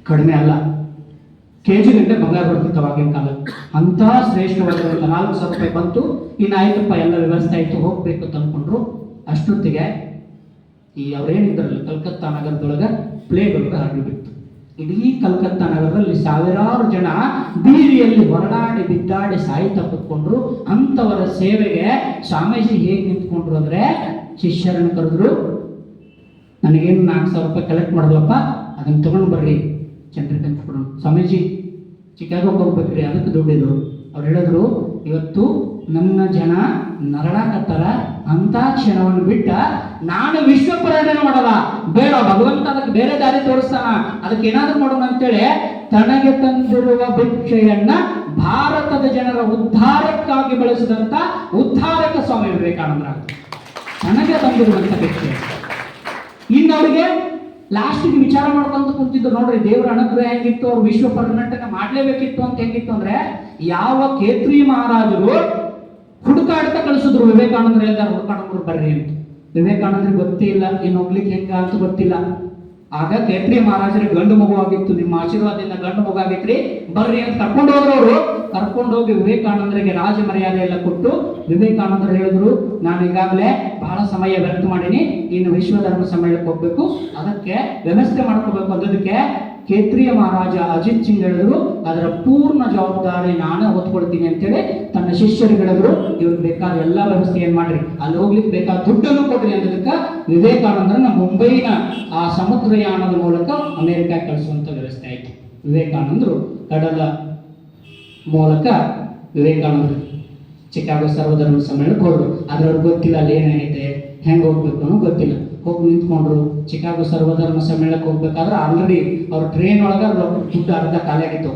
ಕಡಿಮೆ ಅಲ್ಲ. ಕೆಜಿ ಗಂಟೆ ಬಂಗಾರ ಬರ್ತಿತ್ತು ಆಗಿನ ಕಾಲಕ್ಕೆ. ಅಂತ ಶ್ರೇಷ್ಠವಾಗಿರುವಂಥ 4,000 ರೂಪಾಯಿ ಬಂತು. ಇನ್ನು ಆಯ್ತಪ್ಪ, ಎಲ್ಲ ವ್ಯವಸ್ಥೆ ಆಯ್ತು, ಹೋಗ್ಬೇಕು ಅಂತ ಅನ್ಕೊಂಡ್ರು. ಅಷ್ಟೊತ್ತಿಗೆ ಈ ಅವ್ರೇನಿದ್ರಲ್ಲ ಕಲ್ಕತ್ತಾ ನಗರದೊಳಗೆ ಪ್ಲೇಗ್ ರೋಗ ಹರಡಿಬಿಟ್ಟು ಇಡೀ ಕಲ್ಕತ್ತಾ ನಗರದಲ್ಲಿ ಸಾವಿರಾರು ಜನ ಬೀದಿಯಲ್ಲಿ ಹೊರಡಾಡಿ ಬಿದ್ದಾಡಿ ಸಾಯ್ತಾ ಕೂತ್ಕೊಂಡ್ರು. ಅಂಥವರ ಸೇವೆಗೆ ಸ್ವಾಮೀಜಿ ಹೇಗೆ ನಿಂತ್ಕೊಂಡ್ರು ಅಂದ್ರೆ, ಶಿಷ್ಯರನ್ನು ಕರೆದ್ರು, ನನಗೇನು 4,000 ರೂಪಾಯಿ ಕಲೆಕ್ಟ್ ಮಾಡಿದ್ವಪ್ಪ, ಅದನ್ನು ತಗೊಂಡು ಬರ್ರಿ, ಜನರಿಗೆ ಹಂಚ್ಕೊಡೋಣ. ಸ್ವಾಮೀಜಿ ಚಿಕಾಗೋಗೆ ಹೋಗ್ಬೇಕ್ರಿ, ಅದಕ್ಕೆ ದುಡ್ಡಿದು. ಅವ್ರು ಹೇಳಿದ್ರು, ಇವತ್ತು ನನ್ನ ಜನ ನರಳಾಕತ್ತಾರ, ಅಂತ ಕ್ಷಣವನ್ನು ಬಿಟ್ಟ ನಾನು ವಿಶ್ವ ಪರ್ಯಟನೆ ಮಾಡಲ್ಲ, ಬೇಡ, ಭಗವಂತ ಅದಕ್ಕೆ ಬೇರೆ ದಾರಿ ತೋರಿಸ್ತಾನ, ಅದಕ್ಕೆ ಏನಾದ್ರು ಮಾಡೋಣ ಅಂತೇಳಿ ತನಗೆ ತಂದಿರುವ ಭಿಕ್ಷೆಯನ್ನ ಭಾರತದ ಜನರ ಉದ್ಧಾರಕ್ಕಾಗಿ ಬಳಸಿದಂತ ಉದ್ಧಾರಕ ಸ್ವಾಮಿ ವಿವೇಕಾನಂದರ ತನಗೆ ತಂದಿರುವಂತ ಭಿಕ್ಷೆ. ಇನ್ನು ಅವರಿಗೆ ಲಾಸ್ಟಿಗೆ ವಿಚಾರ ಮಾಡ್ಕೊಂತ ಕುಂತಿದ್ರು ನೋಡ್ರಿ, ದೇವರ ಅನುಗ್ರಹ ಹೆಂಗಿತ್ತು, ಅವ್ರು ವಿಶ್ವ ಪರ್ಯಟನೆ ಮಾಡ್ಲೇಬೇಕಿತ್ತು ಅಂತ ಹೆಂಗಿತ್ತು ಅಂದ್ರೆ, ಯಾವ ಖೇತ್ರಿ ಮಹಾರಾಜರು ಹುಡುಕಾಡ್ತಾ ಕಳಿಸಿದ್ರು ವಿವೇಕಾನಂದರು, ಎಲ್ಲಾರು ಹುಡುಕಾಡೋರು ಬರ್ರಿ ಅಂತ. ವಿವೇಕಾನಂದರಿಗೆ ಗೊತ್ತೇ ಇಲ್ಲ ಇನ್ನು ಹೋಗ್ಲಿಕ್ಕೆ ಹೆಂಗ ಅಂತ ಗೊತ್ತಿಲ್ಲ. ಆಗ ಖೇತ್ರಿ ಮಹಾರಾಜರಿಗೆ ಗಂಡು ಮಗು ಆಗಿತ್ತು, ನಿಮ್ಮ ಆಶೀರ್ವಾದದಿಂದ ಗಂಡು ಮಗು ಆಗಿತ್ರಿ, ಬರ್ರಿ ಅಂತ ಕರ್ಕೊಂಡು ಹೋದ್ರವರು. ಕರ್ಕೊಂಡು ಹೋಗಿ ವಿವೇಕಾನಂದರಿಗೆ ರಾಜ ಮರ್ಯಾದೆ ಎಲ್ಲ ಕೊಟ್ಟು ವಿವೇಕಾನಂದರು ಹೇಳಿದ್ರು, ನಾನು ಈಗಾಗಲೇ ಬಹಳ ಸಮಯ ವ್ಯರ್ಥ ಮಾಡೀನಿ, ಇನ್ನು ವಿಶ್ವ ಧರ್ಮ ಸಮ್ಮೇಳನಕ್ಕೆ ಹೋಗ್ಬೇಕು, ಅದಕ್ಕೆ ವ್ಯವಸ್ಥೆ ಮಾಡ್ಕೋಬೇಕು ಅನ್ನೋದಕ್ಕೆ ಖೇತ್ರಿಯ ಮಹಾರಾಜ ಅಜಿತ್ ಸಿಂಗ್ ಹೇಳಿದ್ರು, ಅದರ ಪೂರ್ಣ ಜವಾಬ್ದಾರಿ ನಾನೇ ಹೊತ್ಕೊಳ್ತೀನಿ ಅಂತೇಳಿ ತನ್ನ ಶಿಷ್ಯರಿಗೆ ಹೇಳಿದ್ರು, ಇವ್ರಿಗೆ ಬೇಕಾದ ಎಲ್ಲ ವ್ಯವಸ್ಥೆ ಏನ್ ಮಾಡ್ರಿ, ಅಲ್ಲಿ ಹೋಗ್ಲಿಕ್ಕೆ ಬೇಕಾದ ದುಡ್ಡನ್ನು ಕೊಡ್ರಿ ಅನ್ನೋದಕ್ಕೆ ವಿವೇಕಾನಂದರನ್ನ ಮುಂಬೈನ ಆ ಸಮುದ್ರಯಾನದ ಮೂಲಕ ಅಮೆರಿಕ ಕಳಿಸುವಂತ ವ್ಯವಸ್ಥೆ ಆಯ್ತು. ವಿವೇಕಾನಂದರು ಕಡಲ ಮೂಲಕ ವಿವೇಕಾನಂದರು ಚಿಕಾಗೋ ಸರ್ವಧರ್ಮ ಸಮ್ಮೇಳನಕ್ಕೆ ಹೋದ್ರು. ಆದ್ರೆ ಅವ್ರಿಗೆ ಗೊತ್ತಿಲ್ಲ ಅಲ್ಲಿ ಏನಾಗೈತೆ, ಹೆಂಗೆ ಹೋಗ್ಬೇಕು ಅನ್ನೋ ಗೊತ್ತಿಲ್ಲ. ಹೋಗಿ ನಿಂತ್ಕೊಂಡ್ರು. ಚಿಕಾಗೋ ಸರ್ವಧರ್ಮ ಸಮ್ಮೇಳನಕ್ಕೆ ಹೋಗ್ಬೇಕಾದ್ರೆ ಆಲ್ರೆಡಿ ಅವ್ರ ಟ್ರೈನ್ ಒಳಗೆ ದುಡ್ಡು ಅರ್ಧ ಖಾಲಿ ಆಗಿತ್ತು.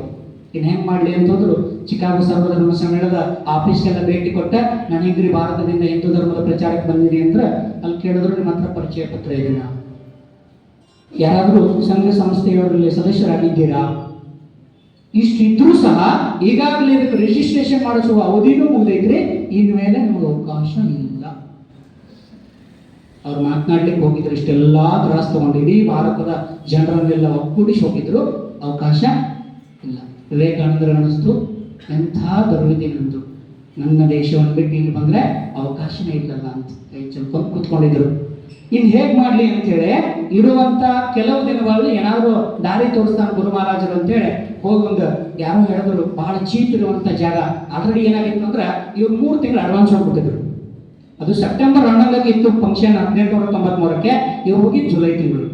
ಇನ್ನು ಹೆಂಗೆ ಮಾಡಲಿ ಅಂತಂದ್ರು, ಚಿಕಾಗೋ ಸರ್ವಧರ್ಮ ಸಮ್ಮೇಳನದ ಆಫೀಸ್ಗೆಲ್ಲ ಭೇಟಿ ಕೊಟ್ಟ, ನಾನು ಹಿಂಗ್ರಿ ಭಾರತದಿಂದ ಹಿಂದೂ ಧರ್ಮದ ಪ್ರಚಾರಕ್ಕೆ ಬಂದಿನಿ ಅಂದ್ರೆ ಅಲ್ಲಿ ಕೇಳಿದ್ರು, ನಿಮ್ಮ ಹತ್ರ ಪರಿಚಯ ಪತ್ರ ಇದೆಯಾ, ಯಾರಾದರೂ ಸಂಘ ಸಂಸ್ಥೆಯವರಲ್ಲಿ ಸದಸ್ಯರಾಗಿದ್ದೀರಾ? ಇಷ್ಟಿದ್ರೂ ಸಹ ಈಗಾಗಲೇ ಇದಕ್ಕೆ ರಿಜಿಸ್ಟ್ರೇಷನ್ ಮಾಡಿಸುವ ಅವಧಿನೂ ಮುಗಿದೈತ್ರಿ, ಇನ್ಮೇಲೆ ನಿಮಗೆ ಅವಕಾಶ ಇಲ್ಲ. ಅವ್ರು ಮಾತನಾಡ್ಲಿಕ್ಕೆ ಹೋಗಿದ್ರು, ಇಷ್ಟೆಲ್ಲ ತ್ರಾಸ್ ತಗೊಂಡು ಇಡೀ ಭಾರತದ ಜನರನ್ನೆಲ್ಲ ಒಕ್ಕೂಡಿಸಿ ಹೋಗಿದ್ರು, ಅವಕಾಶ ಇಲ್ಲ. ವಿವೇಕಾನಂದರು ಅನಿಸ್ತು, ಎಂಥ ದುರ್ವಿಧಿ ನಂದು, ನನ್ನ ದೇಶವನ್ನು ಬಿಟ್ಟು ಇಲ್ಲಿ ಬಂದ್ರೆ ಅವಕಾಶನೇ ಇಲ್ಲಲ್ಲ ಅಂತ ಕೈ ಚೆಲ್ಕೊಂಡು ಕೂತ್ಕೊಂಡಿದ್ರು. ಇನ್ನು ಹೇಗೆ ಮಾಡಲಿ ಅಂತೇಳಿ ಇರುವಂತ ಕೆಲವು ದಿನಗಳಲ್ಲಿ ಏನಾದರೂ ದಾರಿ ತೋರಿಸ್ತಾನೆ ಗುರು ಮಹಾರಾಜರು ಅಂತೇಳಿ ಹೋಗೊಂದು ಯಾರೋ ಹೇಳಿದ್ರು, ಬಹಳ ಚೀಪ್ ಇರುವಂತ ಜಾಗ. ಆಲ್ರೆಡಿ ಏನಾಗಿತ್ತು ಅಂದ್ರೆ ಇವ್ರು 3 ತಿಂಗಳು ಅಡ್ವಾನ್ಸ್ ಹೋಗ್ಬಿಟ್ಟಿದ್ರು. ಅದು ಸೆಪ್ಟೆಂಬರ್ 11ಕ್ಕೆ ಇತ್ತು ಫಂಕ್ಷನ್, 1893ಕ್ಕೆ. ಇವ್ರು ಹೋಗಿ ಜುಲೈ ತಿಂಗಳು.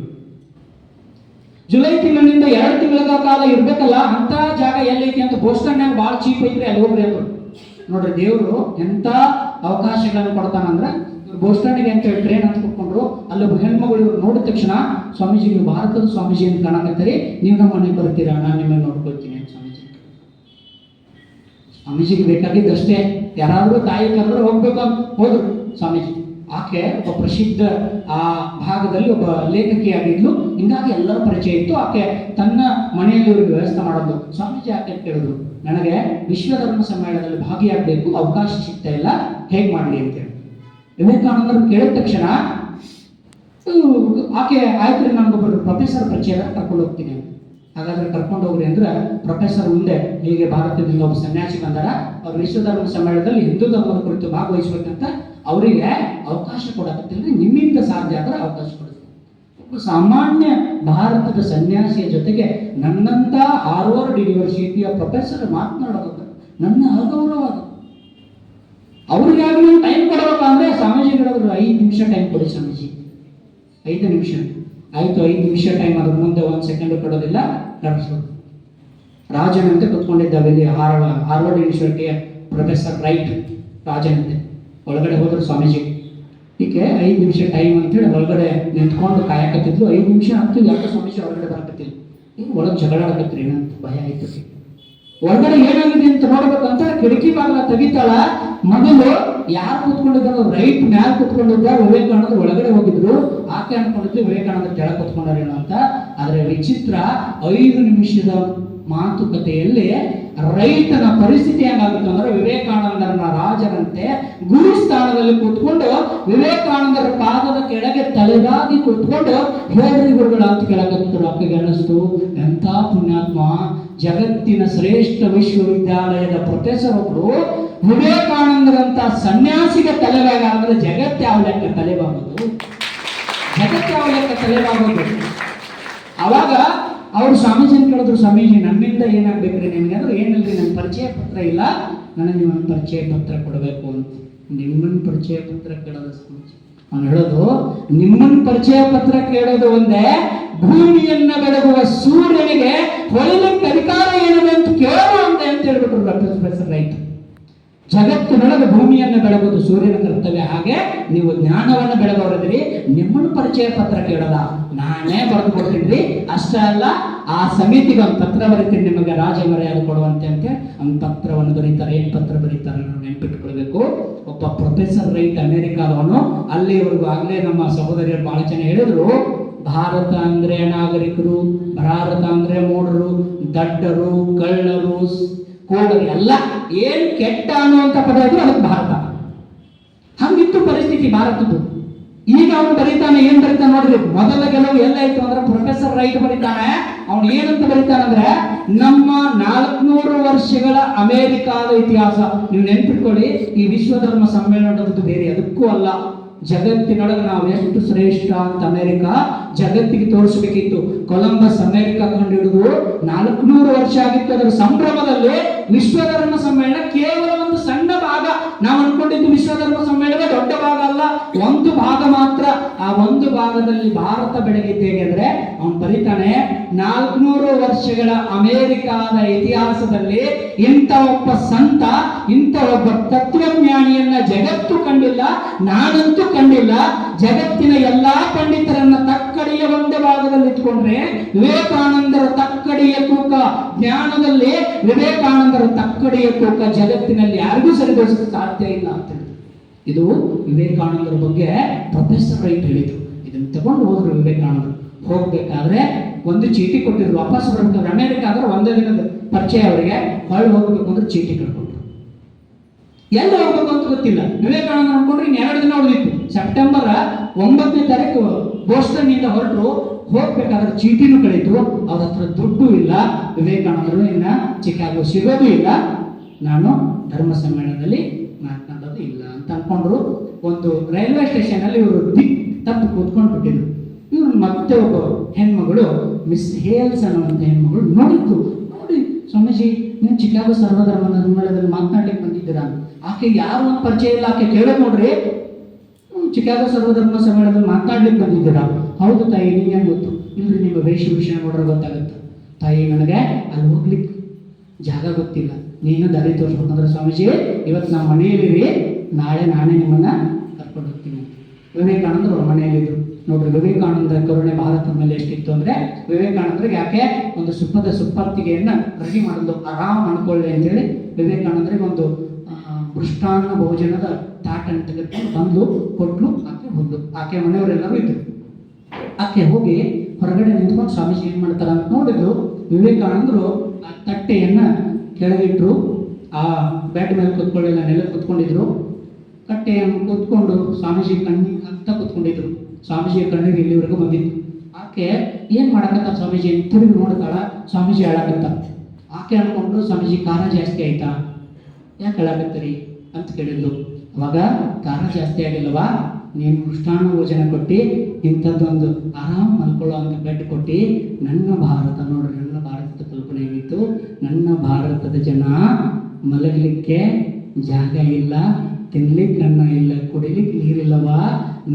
ಜುಲೈ ತಿಂಗಳಿನಿಂದ 2 ತಿಂಗಳ ಕಾಲ ಇರ್ಬೇಕಲ್ಲ, ಅಂತ ಜಾಗ ಎಲ್ಲೈತಿ ಅಂತ ಬೋಸ್ಟನ್ಯಾಗ ಭಾಳ ಚೀಪ್ ಐತ್ರಿ, ಅಲ್ಲಿ ಹೋಗ್ರಿ ಅಂದ್ರು. ನೋಡ್ರಿ, ದೇವರು ಎಂತ ಅವಕಾಶಗಳನ್ನು ಕೊಡ್ತಾನಂದ್ರೆ, ಬೋಸ್ಟನ್ಗೆ ಅಂತ ಹೇಳಿ ಟ್ರೈನ್ ಅಂತ ಕೂತ್ಕೊಂಡ್ರು. ಅಲ್ಲೊಬ್ಬ ಹೆಣ್ಮಗಳು ಇವ್ರು ನೋಡಿದ ತಕ್ಷಣ, ಸ್ವಾಮೀಜಿ ನೀವು ಭಾರತದ ಸ್ವಾಮೀಜಿ ಅಂತ ಕಾಣಕತ್ತೀರಿ, ನೀವು ನಮ್ಮ ಮನೆಗೆ ಬರ್ತೀರಾ, ನಾನು ನಿಮ್ಮನ್ನು ನೋಡ್ಕೊಳ್ತೀನಿ ಅಂತ ಸ್ವಾಮೀಜಿ. ಸ್ವಾಮೀಜಿಗೆ ಬೇಕಾಗಿದ್ದಷ್ಟೇ, ಯಾರಾದರೂ ತಾಯಿ ಕರೆದ್ರೆ ಹೋಗ್ಬೇಕು ಅಂತ ಹೋದ್ರು ಸ್ವಾಮೀಜಿ. ಆಕೆ ಒಬ್ಬ ಪ್ರಸಿದ್ಧ ಆ ಭಾಗದಲ್ಲಿ ಒಬ್ಬ ಲೇಖಕಿಯಾಗಿದ್ಲು, ಹಿಂಗಾಗಿ ಎಲ್ಲರ ಪರಿಚಯ ಇತ್ತು. ಆಕೆ ತನ್ನ ಮನೆಯಲ್ಲಿ ಇವ್ರಿಗೆ ವ್ಯವಸ್ಥೆ ಮಾಡೋದು. ಸ್ವಾಮೀಜಿ ಆಕೆ ಕೇಳಿದ್ರು, ನನಗೆ ವಿಶ್ವ ಧರ್ಮ ಸಮ್ಮೇಳನದಲ್ಲಿ ಭಾಗಿಯಾಗಬೇಕು, ಅವಕಾಶ ಸಿಗ್ತಾ ಇಲ್ಲ, ಹೇಗೆ ಮಾಡಲಿ ಅಂತೇಳಿ. ವಿವೇಕಾನಂದರು ಕೇಳಿದ ತಕ್ಷಣ ಆಕೆ ಆಯ್ತು, ನಮ್ಗೊಬ್ಬರು ಪ್ರೊಫೆಸರ್ ಪರಿಚಯ ಕರ್ಕೊಂಡು ಹೋಗ್ತೀನಿ. ಹಾಗಾದ್ರೆ ಕರ್ಕೊಂಡು ಹೋಗ್ರಿ ಅಂದ್ರೆ ಪ್ರೊಫೆಸರ್ ಮುಂದೆ ಹೀಗೆ ಭಾರತದಿಂದ ಒಬ್ಬ ಸನ್ಯಾಸಿ ಬಂದಾರ, ಅವ್ರು ವಿಶ್ವ ಧರ್ಮ ಸಮ್ಮೇಳನದಲ್ಲಿ ಹಿಂದೂ ಧರ್ಮದ ಕುರಿತು ಭಾಗವಹಿಸಬೇಕಂತ ಅವರಿಗೆ ಅವಕಾಶ ಕೊಡಕತ್ತಿಲ್ಲ, ನಿಮ್ಮಿಂದ ಸಾಧ್ಯ ಆದ್ರೆ ಅವಕಾಶ ಕೊಡ್ತೀನಿ. ಒಬ್ಬ ಸಾಮಾನ್ಯ ಭಾರತದ ಸನ್ಯಾಸಿಯ ಜೊತೆಗೆ ನನ್ನಂತ ಹಾರ್ವರ್ಡ್ ಯೂನಿವರ್ಸಿಟಿಯ ಪ್ರೊಫೆಸರ್ ಮಾತನಾಡೋದು ನನ್ನ ಅಗೌರವ. ಅವ್ರಿಗಾಗಲೂ ಟೈಮ್ ಕೊಡಬೇಕಂದ್ರೆ ಸ್ವಾಮೀಜಿಗಳವರು 5 ನಿಮಿಷ ಟೈಮ್ ಕೊಡಿ ಸ್ವಾಮೀಜಿ, 5 ನಿಮಿಷ ಆಯ್ತು. 5 ನಿಮಿಷ ಟೈಮ್, ಅದ್ರ ಮುಂದೆ 1 ಸೆಕೆಂಡ್ ಕೊಡೋದಿಲ್ಲ, ಕಳಿಸೋದು. ರಾಜನಂತೆ ಕುತ್ಕೊಂಡಿದ್ದಾವೆ ಇಲ್ಲಿ ಹಾರ್ವರ್ಡ್ ಯೂನಿವರ್ಸಿಟಿಯ ಪ್ರೊಫೆಸರ್ ರೈಟ್ ರಾಜನಂತೆ. ಒಳಗಡೆ ಹೋದ್ರು ಸ್ವಾಮೀಜಿ. ಹೀಗೆ 5 ನಿಮಿಷ ಟೈಮ್ ಅಂತೇಳಿ ಒಳಗಡೆ ನಿಂತ್ಕೊಂಡು ಕಾಯಕತ್ತಿದ್ರು. 5 ನಿಮಿಷ ಅಂತ ಯಾಕೆ ಸ್ವಾಮೀಜಿ ಒಳಗಡೆ ಬರಕತ್ತಿಲ್ಲ, ಈಗ ಒಳಗೆ ಜಗಳಾಡಕತ್ರಿ ಏನಂತ ಭಯ ಆಯ್ತು. ಒಳಗಡೆ ಏನಾಗಿದೆ ಅಂತ ನೋಡ್ಬೇಕಂತ ಕಿಟಕಿ ಬಾಗಿಲ ತೆಗಿತಾಳ. ಮೊದಲು ಯಾರು ಕೂತ್ಕೊಂಡಿದ್ರು, ರೈಟ್ ಮ್ಯಾಲ ಕೂತ್ಕೊಂಡಿದ್ದ ವಿವೇಕಾನಂದರು ಒಳಗಡೆ ಹೋಗಿದ್ರು. ಆಕೆ ಅನ್ಕೊಂಡಿದ್ರು ವಿವೇಕಾನಂದರು ಕೆಳ ಕೂತ್ಕೊಂಡಾರೇನೋ ಅಂತ. ಆದ್ರೆ ವಿಚಿತ್ರ, 5 ನಿಮಿಷದ ಮಾತುಕತೆಯಲ್ಲಿ ರೈತನ ಪರಿಸ್ಥಿತಿ ಏನಾಗುತ್ತೆ ಅಂದ್ರೆ ವಿವೇಕಾನಂದರನ್ನ ರಾಜರಂತೆ ಗುರು ಸ್ಥಾನದಲ್ಲಿ ಕೂತ್ಕೊಂಡು ವಿವೇಕಾನಂದರ ಪಾದದ ಕೆಳಗೆ ತಲೆದಾಗಿ ಕೂತ್ಕೊಂಡು ಹೇಳ್ರಿ ಗುರುಗಳ ಅಂತ ಕೇಳಕತ್ತರು. ಆಕೆಗೆ ಅನ್ನಿಸ್ತು, ಎಂಥ ಪುಣ್ಯಾತ್ಮ, ಜಗತ್ತಿನ ಶ್ರೇಷ್ಠ ವಿಶ್ವವಿದ್ಯಾಲಯದ ಪ್ರೊಫೆಸರ್ ಒಬ್ರು ವಿವೇಕಾನಂದರಂತ ಸನ್ಯಾಸಿಗೆ ತಲೆಬಾಗ ಅಂದ್ರೆ ಜಗತ್ಯಾವ ಲೆಕ್ಕ ತಲೆಬಾಗೋದು, ಜಗತ್ಯಾವ ಲೆಕ್ಕ ತಲೆಬಾಗೋದು. ಅವಾಗ ಅವರು ಸ್ವಾಮೀಜಿನ ಕೇಳಿದ್ರು, ಸ್ವಾಮೀಜಿ ನಮ್ಮಿಂದ ಏನಾಗ್ಬೇಕ್ರಿ ನಿಮ್ಗೆ ಅಂದ್ರೆ, ಏನಿಲ್ರಿ ನನ್ನ ಪರಿಚಯ ಪತ್ರ ಇಲ್ಲ, ನನಗೆ ನಿಮ್ಮನ್ನು ಪರಿಚಯ ಪತ್ರ ಕೊಡಬೇಕು ಅಂತ. ನಿಮ್ಮನ್ನ ಪರಿಚಯ ಪತ್ರ ಕೇಳೋದು ಸ್ವಾಮೀಜಿ ಅವ್ನು ಹೇಳೋದು, ನಿಮ್ಮನ್ನ ಪರಿಚಯ ಪತ್ರ ಕೇಳೋದು ಒಂದೇ, ಭೂಮಿಯನ್ನ ಬೆಳಗುವ ಸೂರ್ಯನಿಗೆ ಹೊಳಲಿಕ್ಕೆ ಅಧಿಕಾರ ಏನಿದೆ ಅಂತ ಕೇಳೋದು ಒಂದೇ ಅಂತ ಹೇಳ್ಬಿಟ್ರು ಪ್ರೊಫೆಸರ್ ರೈಟ್. ಜಗತ್ತಿನೊಳಗೆ ಭೂಮಿಯನ್ನು ಬೆಳಗೋದು ಸೂರ್ಯನ ಕರ್ತವ್ಯ, ಹಾಗೆ ನೀವು ಜ್ಞಾನವನ್ನು ಬೆಳಗೋರಿದ್ರಿ, ನಿಮ್ಮನ್ನು ಪರಿಚಯ ಪತ್ರ ಕೇಳೋದ ನಾನೇ ಬರೆದು ಕೊಡ್ತೀನಿ. ಅಷ್ಟೇ ಅಲ್ಲ, ಆ ಸಮಿತಿಗೆ ಒಂದು ಪತ್ರ ಬರೀತೀನಿ ನಿಮಗೆ ರಾಜ ಮರ್ಯಾದೆ ಕೊಡುವಂತೆ ಅಂತ ಒಂದು ಪತ್ರವನ್ನು ಬರೀತಾರೆ. ಏನು ಪತ್ರ ಬರೀತಾರೆ ನಾವು ನೆನ್ಪಿಟ್ಕೊಳ್ಬೇಕು. ಒಬ್ಬ ಪ್ರೊಫೆಸರ್ ರೈಟ್ ಅಮೆರಿಕಾದವನು, ಅಲ್ಲಿವರೆಗೂ ಆಗಲೇ ನಮ್ಮ ಸಹೋದರಿಯರು ಬಹಳ ಜನ ಹೇಳಿದ್ರು, ಭಾರತ ಅಂದ್ರೆ ನಾಗರಿಕರು, ಭಾರತ ಅಂದ್ರೆ ಮೂಢರು, ದಡ್ಡರು, ಕಳ್ಳರು, ಕೋಡರು, ಎಲ್ಲ ಏನ್ ಕೆಟ್ಟ ಅನ್ನುವಂಥ ಪದ ಇದ್ರು ಅದಕ್ಕೆ ಭಾರತ. ಹಂಗಿತ್ತು ಪರಿಸ್ಥಿತಿ ಭಾರತದ್ದು. ಈಗ ಅವನು ಬರೀತಾನೆ, ಏನ್ ಬರೀತಾನೆ ನೋಡ್ರಿ, ಮೊದಲ ಗೆಲುವು ಎಲ್ಲ ಇತ್ತು ಅಂದ್ರೆ ಪ್ರೊಫೆಸರ್ ರೈಟ್ ಬರೀತಾನೆ. ಅವನು ಏನಂತ ಬರೀತಾನಂದ್ರೆ, ನಮ್ಮ 400 ವರ್ಷಗಳ ಅಮೆರಿಕಾದ ಇತಿಹಾಸ ನೀವು ನೆನ್ಪಿಟ್ಕೊಳ್ಳಿ. ಈ ವಿಶ್ವಧರ್ಮ ಸಮ್ಮೇಳನದ್ದು ಬೇರೆ ಅದಕ್ಕೂ ಅಲ್ಲ, ಜಗತ್ತಿನೊಳಗೆ ನಾವು ಎಷ್ಟು ಶ್ರೇಷ್ಠ ಅಂತ ಅಮೆರಿಕ ಜಗತ್ತಿಗೆ ತೋರಿಸಬೇಕಿತ್ತು. ಕೊಲಂಬಸ್ ಅಮೆರಿಕ ಕಂಡು ಹಿಡಿದು 400 ವರ್ಷ ಆಗಿತ್ತು. ಅದರ ಸಂಭ್ರಮದಲ್ಲಿ ವಿಶ್ವಧರ್ಮ ಸಮ್ಮೇಳನ ಕೇವಲ ಒಂದು ಸಣ್ಣ ಭಾಗ. ನಾವು ಅನ್ಕೊಂಡಿದ್ದು ವಿಶ್ವಧರ್ಮ ಸಮ್ಮೇಳನ ದೊಡ್ಡ ಭಾಗ ಅಲ್ಲ, ಒಂದು ಭಾಗ ಮಾತ್ರ. ಆ ಒಂದು ಭಾಗದಲ್ಲಿ ಭಾರತ ಬೆಳಗಿದ್ದೇನೆ ಅಂದ್ರೆ ಅವನು ಬರೀತಾನೆ, 400 ವರ್ಷಗಳ ಅಮೆರಿಕಾದ ಇತಿಹಾಸದಲ್ಲಿ ಇಂಥ ಒಬ್ಬ ಸಂತ, ಇಂಥ ಒಬ್ಬ ತತ್ವಜ್ಞಾನಿಯನ್ನ ಜಗತ್ತು ಕಂಡಿಲ್ಲ, ನಾನಂತೂ ಕಂಡಿಲ್ಲ. ಜಗತ್ತಿನ ಎಲ್ಲಾ ಪಂಡಿತರನ್ನ ತಕ್ಕಡಿಯ ಒಂದೇ ಭಾಗದಲ್ಲಿ ಇಟ್ಕೊಂಡ್ರೆ ವಿವೇಕಾನಂದರ ತಕ್ಕಡಿಯ ತೂಕ, ಜ್ಞಾನದಲ್ಲಿ ವಿವೇಕಾನಂದರ ತಕ್ಕಡಿಯ ತೂಕ ಜಗತ್ತಿನಲ್ಲಿ ಯಾರಿಗೂ ಸರಿದೂಡಿಸಲು ಸಾಧ್ಯ ಇಲ್ಲ ಅಂತ. ಇದು ವಿವೇಕಾನಂದರ ಬಗ್ಗೆ ಪ್ರೊಫೆಸರ್ ರೈಟ್ ಹೇಳಿದ್ರು. ಇದನ್ನು ತಗೊಂಡು ಹೋದ್ರು ವಿವೇಕಾನಂದರು. ಹೋಗ್ಬೇಕಾದ್ರೆ ಒಂದು ಚೀಟಿ ಕೊಟ್ಟಿದ್ರು, ವಾಪಸ್ ಬರ್ಬೇಕಾದ್ರೆ ಅಮೆರಿಕ ಆದ್ರೆ ಒಂದೇ ದಿನದ ಪರಿಚಯ ಅವರಿಗೆ, ಹೊಳ್ಳಿ ಹೋಗ್ಬೇಕು ಅಂದ್ರೆ ಚೀಟಿ ಕಟ್ಕೊಂಡ್ರು. ಎಲ್ಲಿ ಹೋಗ್ಬೇಕು ಅಂತ ಗೊತ್ತಿಲ್ಲ. ವಿವೇಕಾನಂದ ಅನ್ಕೊಂಡ್ರೆ ಇನ್ನು 2 ದಿನ ಉಳಿದಿತ್ತು. ಸೆಪ್ಟೆಂಬರ್ 9ನೇ ತಾರೀಕು ಬೋಸ್ಟನ್ ನಿಂದ ಹೊರಟರು. ಹೋಗ್ಬೇಕಾದ್ರೆ ಚೀಟಿನೂ ಕಳೀತು, ಅವ್ರ ಹತ್ರ ದುಡ್ಡು ಇಲ್ಲ. ವಿವೇಕಾನಂದರು ಇನ್ನ ಚಿಕಾಗೋ ಸಿಗೋದು ಇಲ್ಲ, ನಾನು ಧರ್ಮ ಸಮ್ಮೇಳನದಲ್ಲಿ ಮಾತನಾಡೋದು ಇಲ್ಲ ಅಂತ ಅನ್ಕೊಂಡ್ರು. ಒಂದು ರೈಲ್ವೆ ಸ್ಟೇಷನ್ ಅಲ್ಲಿ ಇವರು ದಿಕ್ ತಪ್ಪು ಕೂತ್ಕೊಂಡು ಬಿಟ್ಟಿದ್ರು. ಇವ್ರು ಮತ್ತೆ ಒಬ್ಬ ಹೆಣ್ಮಗಳು, ಮಿಸ್ ಹೇಲ್ಸ್ ಅನ್ನುವಂಥ ಹೆಣ್ಮಗಳು ನೋಡಿದ್ದು. ನೋಡಿ ಸ್ವಾಮೀಜಿ, ನೀವು ಚಿಕಾಗೋ ಸರ್ವಧರ್ಮ ಸಮ್ಮೇಳನದಲ್ಲಿ ಮಾತನಾಡ್ಲಿಕ್ಕೆ ಬಂದಿದ್ದೀರಾ? ಆಕೆ ಯಾರು ಅಂತ ಪರಿಚಯ ಇಲ್ಲ. ಆಕೆ ಕೇಳೋದು ನೋಡ್ರಿ, ಚಿಕಾಗೋ ಸರ್ವಧರ್ಮ ಸಮ್ಮೇಳನದಲ್ಲಿ ಮಾತನಾಡ್ಲಿಕ್ಕೆ ಬಂದಿದ್ದೀರಾ? ಹೌದು ತಾಯಿ, ನಿಂಗೆ ಗೊತ್ತು? ಇಲ್ರಿ, ನಿಮ್ಮ ವೇಷಭೂಷಣ ನೋಡ್ರೆ ಗೊತ್ತಾಗುತ್ತೆ. ತಾಯಿ, ನನಗೆ ಅಲ್ಲಿ ಹೋಗ್ಲಿಕ್ಕೆ ಜಾಗ ಗೊತ್ತಿಲ್ಲ, ನೀನು ದಾರಿ ತೋರಿಸ್ಬೇಕಂದ್ರೆ ಸ್ವಾಮೀಜಿ ಇವತ್ತು ನಾವು ಮನೆಯಲ್ಲಿರಿ, ನಾಳೆ ನಾನೇ ನಿಮ್ಮನ್ನ ಕರ್ಕೊಂಡು ಹೋಗ್ತೀನಿ. ವಿವೇಕಾನಂದರು ಅವ್ರ ಮನೆಯಲ್ಲಿದ್ರು. ನೋಡ್ರಿ, ವಿವೇಕಾನಂದ ಕರುಣೆ ಭಾರತ ಮೇಲೆ ಎಷ್ಟಿತ್ತು ಅಂದ್ರೆ, ವಿವೇಕಾನಂದರಿಗೆ ಯಾಕೆ ಒಂದು ಸುಪ್ಪತ್ತಿಗೆಯನ್ನ ರೆಡಿ ಮಾಡೋದು, ಆರಾಮ್ ಮಾಡ್ಕೊಳ್ಳಿ ಅಂತೇಳಿ ವಿವೇಕಾನಂದರಿಗೆ ಒಂದು ಮೃಷ್ಟಾನ್ನ ಭೋಜನದ ತಾಟನ್ನು ತೆಗೆದುಕೊಂಡು ಬಂದು ಕೊಟ್ಲು. ಆಕೆ ಹೋದ್ಲು. ಆಕೆ ಮನೆಯವರೆಲ್ಲರೂ ಇದ್ರು. ಆಕೆ ಹೋಗಿ ಹೊರಗಡೆ ನಿಂತ್ಕೊಂಡು ಸ್ವಾಮೀಜಿ ಏನ್ ಮಾಡ್ತಾರ ಅಂತ ನೋಡಿದ್ರು. ವಿವೇಕಾನಂದರು ಆ ತಟ್ಟೆಯನ್ನ ಕೆಳಗಿಟ್ರು. ಆ ಬೆಡ್ ಮೇಲೆ ಕೂತ್ಕೊಳ್ಳಿಲ್ಲ, ನೆಲ ಕೂತ್ಕೊಂಡಿದ್ರು. ಕಟ್ಟೆಯನ್ನು ಕೂತ್ಕೊಂಡು ಸ್ವಾಮೀಜಿ ಕಣ್ಣಿಗೆ ಅಂತ ಕೂತ್ಕೊಂಡಿದ್ರು. ಸ್ವಾಮೀಜಿಯ ಕಣ್ಣಿಗೆ ಇಲ್ಲಿವರೆಗೂ ಬಂದಿತ್ತು. ಆಕೆ ಏನ್ ಮಾಡಕತ್ತ ಸ್ವಾಮೀಜಿ ತಿರುಗಿ ನೋಡ್ತಾಳ. ಸ್ವಾಮೀಜಿ ಅಳಕತ್ತ. ಆಕೆ ಅನ್ಕೊಂಡು, ಸ್ವಾಮೀಜಿ ಖಾರ ಜಾಸ್ತಿ ಆಯ್ತಾ, ಯಾಕೆ ಅಳಕತ್ತೀರಿ ಅಂತ ಕೇಳಿದ್ಲು. ಅವಾಗ ಖಾರ ಜಾಸ್ತಿ ಆಗಿಲ್ಲವಾ, ನೀನು ಮೃಷ್ಟಾನ್ನ ಭೋಜನ ಕೊಟ್ಟು ಇಂಥದ್ದೊಂದು ಆರಾಮ್ ಮಲ್ಕೊಳ್ಳೋ ಅಂತ ಬೆಡ್ ಕೊಟ್ಟು, ನನ್ನ ಭಾರತ ನೋಡ್ರಿ, ನನ್ನ ಭಾರತದ ಕಲ್ಪನೆ ಏನಿತ್ತು, ನನ್ನ ಭಾರತದ ಜನ ಮಲಗಲಿಕ್ಕೆ ಜಾಗ ಇಲ್ಲ, ತಿನ್ಲಿಕ್ಕೆ ಅನ್ನ ಇಲ್ಲ, ಕುಡಿಲಿಕ್ಕೆ ನೀರಿಲ್ಲವಾ,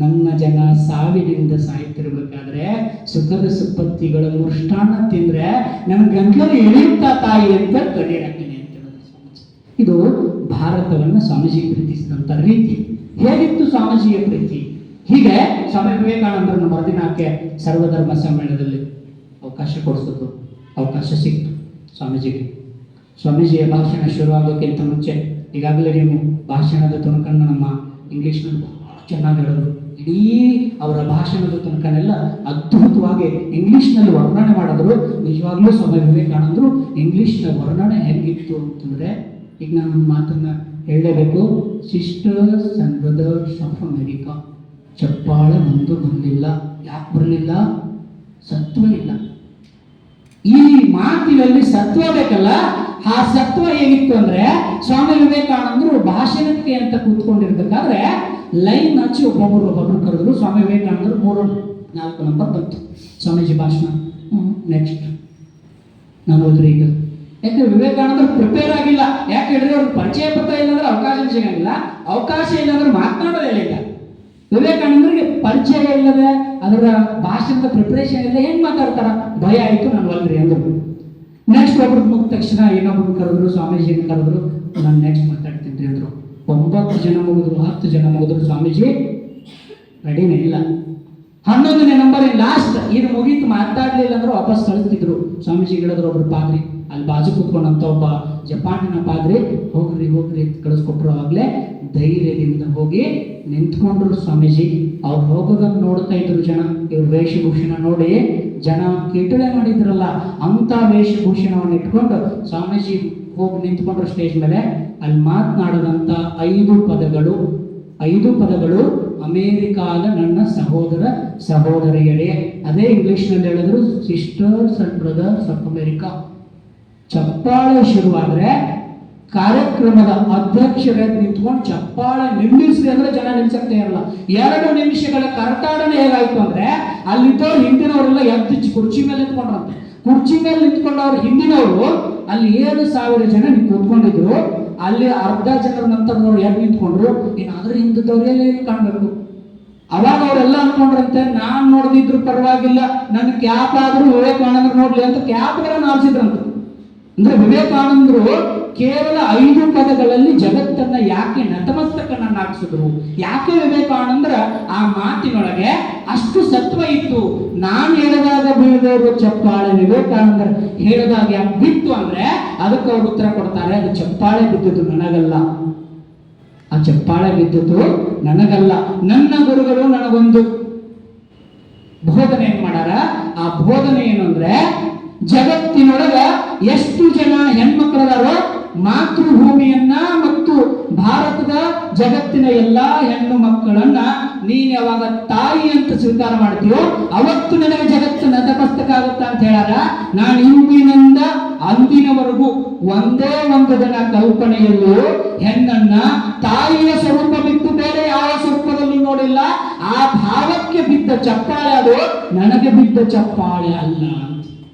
ನನ್ನ ಜನ ಸಾವಿನಿಂದ ಸಾಯ್ತಿರ್ಬೇಕಾದ್ರೆ ಸುಖದ ಸುಪ್ಪತ್ತಿಗಳ ಮೃಷ್ಟಾನ್ನ ತಿಂದ್ರೆ ನನ್ನ ಗಂಟಲಲ್ಲಿ ಇಳಿಯುತ್ತ ತಾಯಿ ಅಂತ ಕಡಿಯಾಗ್ತೀನಿ ಅಂತ ಹೇಳಿದ್ರು. ಇದು ಭಾರತವನ್ನು ಸ್ವಾಮೀಜಿ ಪ್ರೀತಿಸಿದಂಥ ರೀತಿ. ಹೇಗಿತ್ತು ಸ್ವಾಮೀಜಿಯ ಪ್ರೀತಿ? ಹೀಗೆ ಸ್ವಾಮಿ ವಿವೇಕಾನಂದರನ್ನು ಮರುದಿನಕ್ಕೆ ಸರ್ವಧರ್ಮ ಸಮ್ಮೇಳನದಲ್ಲಿ ಅವಕಾಶ ಕೊಡಿಸಿದ್ರು. ಅವಕಾಶ ಸಿಕ್ತು ಸ್ವಾಮೀಜಿಗೆ. ಸ್ವಾಮೀಜಿಯ ಭಾಷಣ ಶುರುವಾಗೋಕ್ಕಿಂತ ಮುಂಚೆ ಈಗಾಗಲೇ ನೀವು ಭಾಷಣದ ತುಣುಕನ್ನು ನಮ್ಮ ಇಂಗ್ಲೀಷ್ನಲ್ಲಿ ಬಹಳ ಚೆನ್ನಾಗಿ ಹೇಳಿದ್ರು. ಇಡೀ ಅವರ ಭಾಷಣದ ತನಕನೆಲ್ಲ ಅದ್ಭುತವಾಗಿ ಇಂಗ್ಲಿಷ್ನಲ್ಲಿ ವರ್ಣನೆ ಮಾಡಿದ್ರು. ನಿಜವಾಗ್ಲೂ ಸ್ವಾಮಿ ವಿವೇಕಾನಂದರು ಇಂಗ್ಲಿಷ್ನ ವರ್ಣನೆ ಹೇಗಿತ್ತು ಅಂತಂದ್ರೆ, ಈಗ ನಾನು ಒಂದು ಮಾತನ್ನ ಹೇಳಲೇಬೇಕು. Sisters and brothers of America, ಚಪ್ಪಾಳೆ ಒಂದು ಬರಲಿಲ್ಲ. ಯಾಕೆ ಬರಲಿಲ್ಲ? ಸತ್ವ ಇಲ್ಲ. ಈ ಮಾತಿನಲ್ಲಿ ಸತ್ವ ಬೇಕಲ್ಲ. ಆ ಸತ್ವ ಹೇಗಿತ್ತು ಅಂದ್ರೆ, ಸ್ವಾಮಿ ವಿವೇಕಾನಂದರು ಭಾಷಣಕ್ಕೆ ಅಂತ ಕೂತ್ಕೊಂಡಿರ್ಬೇಕಾದ್ರೆ ಲೈನ್ ಹಚ್ಚಿ ಒಬ್ಬೊಬ್ರು ಕರೆದ್ರು. ಸ್ವಾಮಿ ವಿವೇಕಾನಂದರು 3-4 ನಂಬರ್ ಬಂತು ಸ್ವಾಮೀಜಿ ಭಾಷಣ. ನೆಕ್ಸ್ಟ್ ನಾನು ಹೋದ್ರಿ. ಈಗ ಯಾಕೆ ವಿವೇಕಾನಂದರು ಪ್ರಿಪೇರ್ ಆಗಿಲ್ಲ. ಯಾಕೆ ಹೇಳಿದ್ರೆ ಅವ್ರಿಗೆ ಪರಿಚಯ ಪತ್ರ ಇಲ್ಲಾಂದ್ರೆ ಅವಕಾಶ ಸಿಗಂಗಿಲ್ಲ, ಅವಕಾಶ ಇಲ್ಲಾಂದ್ರೆ ಮಾತನಾಡೋದೇ ಇಲ್ಲ. ವಿವೇಕಾನಂದರಿಗೆ ಪರಿಚಯ ಇಲ್ಲದೆ ಅದರ ಭಾಷಣದ ಪ್ರಿಪರೇಷನ್ ಇಲ್ಲ, ಹೆಂಗ್ ಮಾತಾಡ್ತಾರ? ಭಯ ಆಯ್ತು, ನಾನು ಒಲ್ರಿ ಅಂದ್ರು. ನೆಕ್ಸ್ಟ್ ಒಬ್ರು ಮುಗಿದ ತಕ್ಷಣ ಇನ್ನೊಬ್ರು ಕರೆದ್ರು, ಸ್ವಾಮೀಜಿ ಕರೆದ್ರು. ನಾನು ನೆಕ್ಸ್ಟ್ ಮಾತಾಡ್ತೀನಿ ಅಂದ್ರು. 9 ಜನ ಮುಗಿದ್ರು, 10 ಜನ ಮುಗಿದ್ರು. ಸ್ವಾಮೀಜಿ ರೆಡಿನೇ ಇಲ್ಲ. 11ನೇ ನಂಬರ್ ಲಾಸ್ಟ್. ಇದು ಮುಗೀತು, ಮಾತಾಡ್ಲಿಲ್ಲ ಅಂದ್ರೆ ವಾಪಸ್ ಕಳಿಸ್ತಿದ್ರು. ಸ್ವಾಮೀಜಿ ಹೇಳಿದ್ರು ಒಬ್ರು ಪಾದ್ರಿ ಅಲ್ಲಿ ಬಾಜು ಕೂತ್ಕೊಂಡಂತ ಒಬ್ಬ ಜಪಾನಿನ ಪಾದ್ರಿ, ಹೋಗ್ರಿ ಹೋಗ್ರಿ ಅಂತ ಕಳಿಸ್ಕೊಟ್ರು. ಆಗ್ಲೇ ಧೈರ್ಯದಿಂದ ಹೋಗಿ ನಿಂತ್ಕೊಂಡ್ರು ಸ್ವಾಮೀಜಿ. ಅವ್ರು ಹೋಗೋದನ್ನು ನೋಡ್ತಾ ಇದ್ರು ಜನ. ಇವ್ರ ವೇಷಭೂಷಣ ನೋಡಿ ಜನ ಕೀಟಳೆ ಮಾಡಿದ್ರಲ್ಲ, ಅಂತ ವೇಷಭೂಷಣವನ್ನು ಇಟ್ಕೊಂಡು ಸ್ವಾಮೀಜಿ ಹೋಗಿ ನಿಂತ್ಕೊಂಡ್ರು ಸ್ಟೇಜ್ ಮೇಲೆ. ಅಲ್ಲಿ ಮಾತನಾಡಿದಂತ 5 ಪದಗಳು ಅಮೇರಿಕಾದ ನನ್ನ ಸಹೋದರ ಸಹೋದರಿಯರೇ. ಅದೇ ಇಂಗ್ಲಿಷ್ನಲ್ಲಿ ಹೇಳಿದ್ರು, sisters and brothers of America. ಚಪ್ಪಾಳೆ ಶುರುವಾದ್ರೆ ಕಾರ್ಯಕ್ರಮದ ಅಧ್ಯಕ್ಷರೇ ನಿಂತ್ಕೊಂಡು ಚಪ್ಪಾಳೆ ನಿಲ್ಲಿಸ್ರಿ ಅಂದ್ರೆ ಜನ ನಿಲ್ಸಕ್ತೇ ಇರಲ್ಲ. 2 ನಿಮಿಷಗಳ ಕರ್ತಾಡನೆ ಹೇಗಾಯ್ತು ಅಂದ್ರೆ, ಅಲ್ಲಿದ್ದವ್ರು ಹಿಂದಿನವರೆಲ್ಲ ಎದ್ದಿಚ್ಚಿ ಕುರ್ಚಿ ಮೇಲೆ ನಿಂತ್ಕೊಂಡ್ರಂತೆ. ಕುರ್ಚಿ ಮೇಲೆ ನಿಂತ್ಕೊಂಡವ್ರು ಹಿಂದಿನವರು ಅಲ್ಲಿ 7,000 ಜನ ಕೂತ್ಕೊಂಡಿದ್ರು. ಅಲ್ಲಿ ಅರ್ಧ ಜನರ ನಂತರದವ್ರು ಯಾರು ನಿಂತ್ಕೊಂಡ್ರು, ಏನಾದ್ರೂ ಹಿಂದದವ್ರೆಲ್ಲ ಕಾಣ್ಬೇಕು. ಅವಾಗ ಅವರೆಲ್ಲ ಅನ್ಕೊಂಡ್ರಂತೆ, ನಾನ್ ನೋಡ್ದಿದ್ರು ಪರವಾಗಿಲ್ಲ, ನನ್ನ ಕ್ಯಾಪ್ ಆದ್ರೂ ವಿವೇಕಾನಂದರು ನೋಡ್ಲಿ ಅಂತ ಕ್ಯಾಪ್ಗಳನ್ನ ಆರಿಸಿದ್ರಂತ. ಅಂದ್ರೆ ವಿವೇಕಾನಂದರು ಕೇವಲ 5 ಪದಗಳಲ್ಲಿ ಜಗತ್ತನ್ನ ಯಾಕೆ ನತಮಸ್ತಕನನ್ನಾಗಿಸಿದ್ರು? ಯಾಕೆ ವಿವೇಕಾನಂದರ ಆ ಮಾತಿನೊಳಗೆ ಅಷ್ಟು ಸತ್ವ ಇತ್ತು? ನಾನು ಹೇಳಿದಾಗ ಬೀಳದೇ ಇರುವ ಚಪ್ಪಾಳೆ ವಿವೇಕಾನಂದರು ಹೇಳಿದಾಗ ಯಾಕೆ ಬಿತ್ತು ಅಂದ್ರೆ, ಅದಕ್ಕೆ ಅವರು ಉತ್ತರ ಕೊಡ್ತಾರೆ, ಅದು ಚಪ್ಪಾಳೆ ಬಿದ್ದದ್ದು ನನಗಲ್ಲ. ಆ ಚಪ್ಪಾಳೆ ಬಿದ್ದದ್ದು ನನಗಲ್ಲ. ನನ್ನ ಗುರುಗಳು ನನಗೊಂದು ಬೋಧನೆ ಏನ್ ಮಾಡಾರ. ಆ ಬೋಧನೆ ಏನು ಅಂದ್ರೆ, ಜಗತ್ತಿನೊಳಗ ಎಷ್ಟು ಜನ ಹೆಣ್ಮಕ್ಳದಾರೋ ಮಾತೃಭೂಮಿಯನ್ನ ಮತ್ತು ಭಾರತದ ಜಗತ್ತಿನ ಎಲ್ಲಾ ಹೆಣ್ಣು ಮಕ್ಕಳನ್ನ ನೀನ್ ಯಾವಾಗ ತಾಯಿ ಅಂತ ಸ್ವೀಕಾರ ಮಾಡ್ತೀಯೋ ಅವತ್ತು ನನಗೆ ಜಗತ್ತು ನತಮಸ್ತಕ ಆಗುತ್ತಾ ಅಂತ ಹೇಳಾರ. ನಾನು ಇಂದಿನಿಂದ ಅಂದಿನವರೆಗೂ ಒಂದೇ ಒಂದು ದಿನ ಕಲ್ಪನೆಯಲ್ಲೂ ಹೆಣ್ಣನ್ನ ತಾಯಿಯ ಸ್ವರೂಪ ಬಿಟ್ಟು ಬೇರೆ ಯಾವ ಸ್ವರೂಪದಲ್ಲೂ ನೋಡಿಲ್ಲ. ಆ ಭಾವಕ್ಕೆ ಬಿದ್ದ ಚಪ್ಪಾಳೆ ಅದು, ನನಗೆ ಬಿದ್ದ ಚಪ್ಪಾಳೆ ಅಲ್ಲ ಅಂತ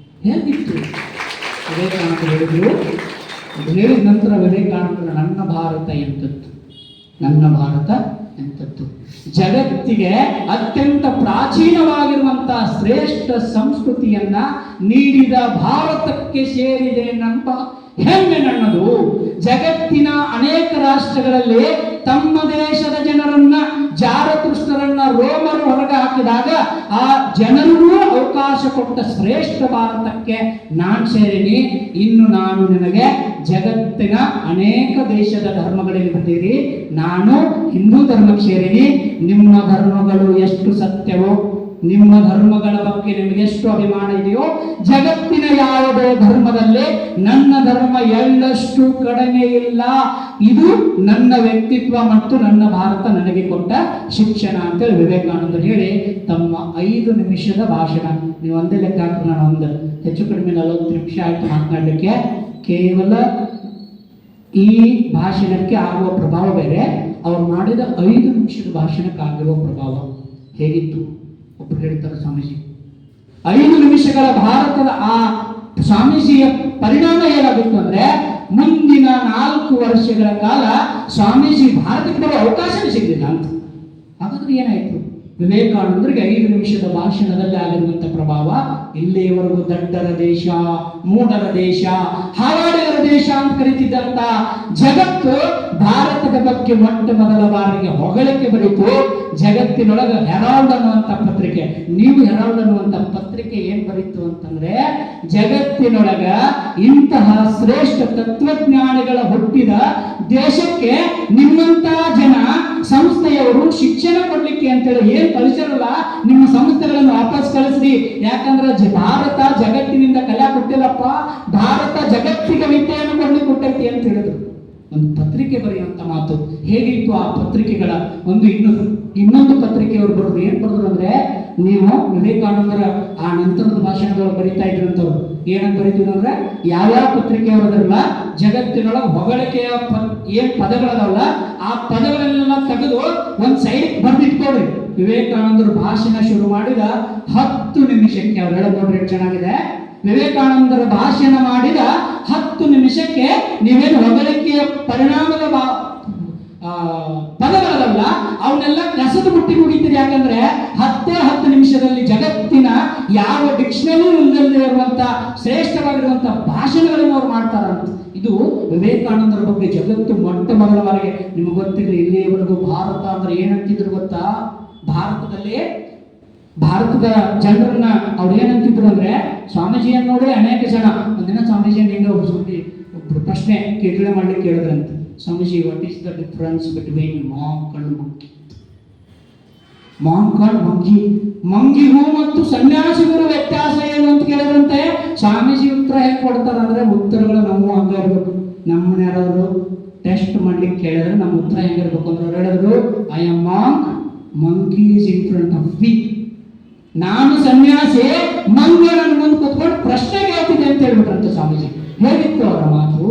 ಹೇಗಿತ್ತು ವಿವೇಕಾನಂದ ಹೇಳಿದ್ರು. ಹೇಳಿದ ನಂತರ ವಿವೇಕಾನಂದರ ನನ್ನ ಭಾರತ ಎಂತದ್ದು, ನನ್ನ ಭಾರತ ಎಂತದ್ದು, ಜಗತ್ತಿಗೆ ಅತ್ಯಂತ ಪ್ರಾಚೀನವಾಗಿರುವಂತಹ ಶ್ರೇಷ್ಠ ಸಂಸ್ಕೃತಿಯನ್ನ ನೀಡಿದ ಭಾರತಕ್ಕೆ ಸೇರಿದೆ ನಂಬ ಹೆಮ್ಮೆ ನನ್ನದು. ಜಗತ್ತಿನ ಅನೇಕ ರಾಷ್ಟ್ರಗಳಲ್ಲಿ ತಮ್ಮ ದೇಶದ ಜನರನ್ನ ಜಾರತೃಷ್ಣರನ್ನ ರೋಮರು ಹೊರಗೆ ಹಾಕಿದಾಗ ಆ ಜನರಿಗೂ ಅವಕಾಶ ಕೊಟ್ಟ ಶ್ರೇಷ್ಠ ಭಾರತಕ್ಕೆ ನಾನು ಸೇರಿನಿ. ಇನ್ನು ನಾನು ನಿನಗೆ ಜಗತ್ತಿನ ಅನೇಕ ದೇಶದ ಧರ್ಮಗಳಲ್ಲಿ ಬಂದಿರಿ, ನಾನು ಹಿಂದೂ ಧರ್ಮಕ್ಕೆ ಸೇರಿನಿ. ನಿಮ್ಮ ಧರ್ಮಗಳು ಎಷ್ಟು ಸತ್ಯವೋ, ನಿಮ್ಮ ಧರ್ಮಗಳ ಬಗ್ಗೆ ನಿಮಗೆ ಎಷ್ಟು ಅಭಿಮಾನ ಇದೆಯೋ, ಜಗತ್ತಿನ ಯಾವುದೇ ಧರ್ಮದಲ್ಲಿ ನನ್ನ ಧರ್ಮ ಎಳ್ಳಷ್ಟು ಕಡಿಮೆ ಇಲ್ಲ. ಇದು ನನ್ನ ವ್ಯಕ್ತಿತ್ವ ಮತ್ತು ನನ್ನ ಭಾರತ ನನಗೆ ಕೊಟ್ಟ ಶಿಕ್ಷಣ ಅಂತೇಳಿ ವಿವೇಕಾನಂದರು ಹೇಳಿ ತಮ್ಮ 5 ನಿಮಿಷದ ಭಾಷಣ. ನೀವು ಒಂದೇ ಲೆಕ್ಕ ಹಾಕಿ, ನಾನು ಒಂದು ಹೆಚ್ಚು ಕಡಿಮೆ 40 ನಿಮಿಷ ಆಯ್ತು ಮಾತನಾಡಲಿಕ್ಕೆ. ಕೇವಲ ಈ ಭಾಷಣಕ್ಕೆ ಆಗುವ ಪ್ರಭಾವ ಬೇರೆ, ಅವ್ರು ಮಾಡಿದ 5 ನಿಮಿಷದ ಭಾಷಣಕ್ಕೆ ಆಗಿರುವ ಪ್ರಭಾವ ಹೇಗಿತ್ತು ಒಬ್ರು ಹೇಳ್ತಾರೆ ಸ್ವಾಮೀಜಿ. 5 ನಿಮಿಷಗಳ ಭಾರತದ ಆ ಸ್ವಾಮೀಜಿಯ ಪರಿಣಾಮ ಏನಾಗಿತ್ತು ಅಂದ್ರೆ, ಮುಂದಿನ 4 ವರ್ಷಗಳ ಕಾಲ ಸ್ವಾಮೀಜಿ ಭಾರತಕ್ಕೆ ಬರೋ ಅವಕಾಶವೇ ಸಿಗಲಿಲ್ಲ ಅಂತ. ಹಾಗಾದ್ರೆ ಏನಾಯ್ತು? ವಿವೇಕಾನಂದರಿಗೆ 5 ನಿಮಿಷದ ಭಾಷಣದಲ್ಲಿ ಆಗಿರುವಂತ ಪ್ರಭಾವ ಇಲ್ಲಿಯವರೆಗೂ ದಡ್ಡರ ದೇಶ, ಮೂಢರ ದೇಶ, ಹಾವಾಡಿಗರ ದೇಶ ಅಂತ ಕರೀತಿದ್ದಂತ ಜಗತ್ತು ಭಾರತದ ಬಗ್ಗೆ ಮೊಟ್ಟ ಮೊದಲ ಬಾರಿಗೆ ಹೊಗಳಿಕೆ ಬರೀತು. ಜಗತ್ತಿನೊಳಗ ಹೆರಾಲ್ಡ್ ಅನ್ನುವಂತ ಪತ್ರಿಕೆ, ನೀವು ಹೆರಾಲ್ಡ್ ಅನ್ನುವಂತ ಪತ್ರಿಕೆ ಏನ್ ಬರೀತು ಅಂತಂದ್ರೆ, ಜಗತ್ತಿನೊಳಗ ಇಂತಹ ಶ್ರೇಷ್ಠ ತತ್ವಜ್ಞಾನಿಗಳ ಹುಟ್ಟಿದ ದೇಶಕ್ಕೆ ನಿಮ್ಮಂತ ಜನ ಸಂಸ್ಥೆಯವರು ಶಿಕ್ಷಣ ಕೊಡ್ಲಿಕ್ಕೆ ಅಂತೇಳಿ ಏನ್ ಕಳಿಸಿರಲ್ಲ, ನಿಮ್ಮ ಸಂಸ್ಥೆಗಳನ್ನು ವಾಪಸ್ ಕಳಿಸ್ರಿ. ಯಾಕಂದ್ರೆ ಭಾರತ ಜಗತ್ತಿನಿಂದ ಕಲೆ ಕೊಟ್ಟಿಲ್ಲಪ್ಪ, ಭಾರತ ಜಗತ್ತಿಗೆ ವಿದ್ಯೆಯನ್ನು ಕೊಡ್ಲಿಕ್ಕೆ ಕೊಟ್ಟೈತಿ ಅಂತ ಹೇಳಿದ್ರು. ಒಂದು ಪತ್ರಿಕೆ ಬರೆಯುವಂತ ಮಾತು ಹೇಗಿತ್ತು ಆ ಪತ್ರಿಕೆಗಳ ಒಂದು ಇನ್ನೊಂದು ಪತ್ರಿಕೆಯವರು ಬರೋದು ಏನ್ ಬರೆದ್ರು ಅಂದ್ರೆ, ನೀವು ವಿವೇಕಾನಂದರ ಆ ನಂತರದ ಭಾಷಣಗಳು ಬರೀತಾ ಇದ್ರಂತವ್ರು ಏನಂತ ಬರೀತಿದ್ರು ಅಂದ್ರೆ, ಯಾವ್ಯಾವ ಪತ್ರಿಕೆಯವರಲ್ಲ ಜಗತ್ತಿನೊಳಗೆ ಹೊಗಳಿಕೆಯ ಏನ್ ಪದಗಳದಾವಲ್ಲ ಆ ಪದಗಳನ್ನೆಲ್ಲ ತೆಗೆದು ಒಂದ್ ಸೈಡ್ ಬರ್ದಿಟ್ಕೊಡ್ರಿ. ವಿವೇಕಾನಂದರು ಭಾಷಣ ಶುರು ಮಾಡಿದ 10 ನಿಮಿಷಕ್ಕೆ ಅವ್ರು ಹೇಳೋದು ನೋಡ್ರಿ ಎಷ್ಟು ಚೆನ್ನಾಗಿದೆ. ವಿವೇಕಾನಂದರ ಭಾಷಣ ಮಾಡಿದ 10 ನಿಮಿಷಕ್ಕೆ ನೀವೇನು ಹೊಗಳಿಕೆಯ ಪರಿಣಾಮದ ಪದಗಳಲ್ಲ ಅವನ್ನೆಲ್ಲ ಕಸದ ಬುಟ್ಟಿಗೆ ಮುಗಿತೀರಿ. ಯಾಕಂದ್ರೆ 10 ನಿಮಿಷದಲ್ಲಿ ಜಗತ್ತಿನ ಯಾವ ಡಿಕ್ಷನರಿ ಇಲ್ಲದೆ ಇರುವಂತ ಶ್ರೇಷ್ಠವಾಗಿರುವಂತ ಭಾಷಣಗಳನ್ನು ಅವ್ರು ಮಾಡ್ತಾರಂತ. ಇದು ವಿವೇಕಾನಂದರ ಬಗ್ಗೆ ಜಗತ್ತು ಮೊಟ್ಟ ಮೊದಲ ಬಾರಿಗೆ ನಿಮ್ಗೆ ಗೊತ್ತಿಲ್ಲ. ಇಲ್ಲಿಯವರೆಗೂ ಭಾರತ ಅಂದ್ರೆ ಏನಂತಿದ್ರು ಗೊತ್ತಾ? ಭಾರತದ ಜನರನ್ನ ಅವ್ರು ಏನಂತಿದ್ರು ಅಂದ್ರೆ, ಸ್ವಾಮೀಜಿಯನ್ನು ನೋಡಿ ಅನೇಕ ಜನ ಒಂದಿನ ಸ್ವಾಮೀಜಿಯನ್ನು ಹಿಂಗೆ ಒಬ್ರು ಪ್ರಶ್ನೆ ಕೇಳಲೆ ಮಾಡ್ಲಿಕ್ಕೆ ಕೇಳಿದ್ರಂತೆ, Swamiji what is the difference between monk and monkey? Monk and monkey, ಮಂಗಿಗೂ ಮತ್ತು ಸನ್ಯಾಸಿಗರ ವ್ಯತ್ಯಾಸ ಏನು ಅಂತ ಕೇಳಿದ್ರಂತೆ. ಸ್ವಾಮೀಜಿ ಉತ್ತರ ಹೇಗೆ ಕೊಡ್ತಾರ ಅಂದ್ರೆ, ಉತ್ತರಗಳು ನಾವು ಹಂಗ ಇರ್ಬೇಕು. ನಮ್ಮನ್ನ ಯಾರಾದ್ರು ಟೆಸ್ಟ್ ಮಾಡ್ಲಿಕ್ಕೆ ಕೇಳಿದ್ರೆ ನಮ್ಮ ಉತ್ತರ ಹೆಂಗಿರ್ಬೇಕು ಅಂದ್ರೆ ಅವ್ರು ಹೇಳಿದ್ರು, I am monk, monkey is in front of me. ನಾನು ಸನ್ಯಾಸಿ, ಮಂಗ ನನ್ನ ಮುಂದೆ ಕೂತ್ಕೊಂಡು ಪ್ರಶ್ನೆ ಕೇಳ್ತಿದ್ದೆ ಅಂತ ಹೇಳ್ಬಿಟ್ರಂತೆ ಸ್ವಾಮೀಜಿ. ಹೇಗಿತ್ತು ಅವರ ಮಾತು?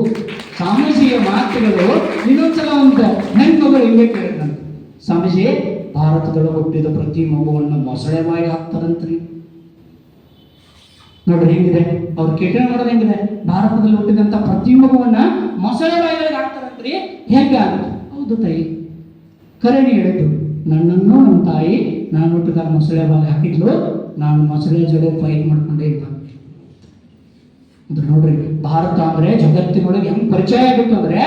ಸ್ವಾಮೀಜಿಯ ಮಾತುಗಳು. ಇನ್ನೊಂದ್ಸಲ ಒಂದು ಹೆಣ್ಮಗಳು ಹಿಂಗೆ ಕೇಳಿದ್ರಂತೆ, ಸ್ವಾಮೀಜಿ ಭಾರತದೊಳಗೆ ಹುಟ್ಟಿದ ಪ್ರತಿ ಮಗುವನ್ನು ಮೊಸಳೆ ಬಾಯಿಗೆ ಹಾಕ್ತಾರಂತ್ರಿ. ನೋಡ್ರಿ ಹೆಂಗಿದೆ ಅವ್ರು ಕೇಟ ಮಾಡೋದು ಹೆಂಗಿದೆ. ಭಾರತದಲ್ಲಿ ಹುಟ್ಟಿದಂತ ಪ್ರತಿ ಮಗುವನ್ನ ಮೊಸಳೆ ಬಾಯಿಗೆ ಹಾಕ್ತಾರಂತ್ರಿ. ಹೇಗೆ ಆಗುತ್ತೆ? ಹೌದು ತಾಯಿ, ಕರಣಿ ಹೇಳಿದ್ದು, ನನ್ನನ್ನು ನಮ್ಮ ತಾಯಿ ನಾನು ಹುಟ್ಟಿದ ಮೊಸಳೆ ಬಾಯಿಗೆ ಹಾಕಿದ್ಲು, ನಾನು ಮೊಸಳೆ ಜೊತೆ ಫೈಟ್ ಮಾಡ್ಕೊಂಡೇ ಇದ್ದ. ನೋಡ್ರಿ ಭಾರತ ಅಂದ್ರೆ ಜಗತ್ತಿನೊಳಗೆ ಹೆಂಗ್ ಪರಿಚಯ ಆಗಿತ್ತು ಅಂದ್ರೆ,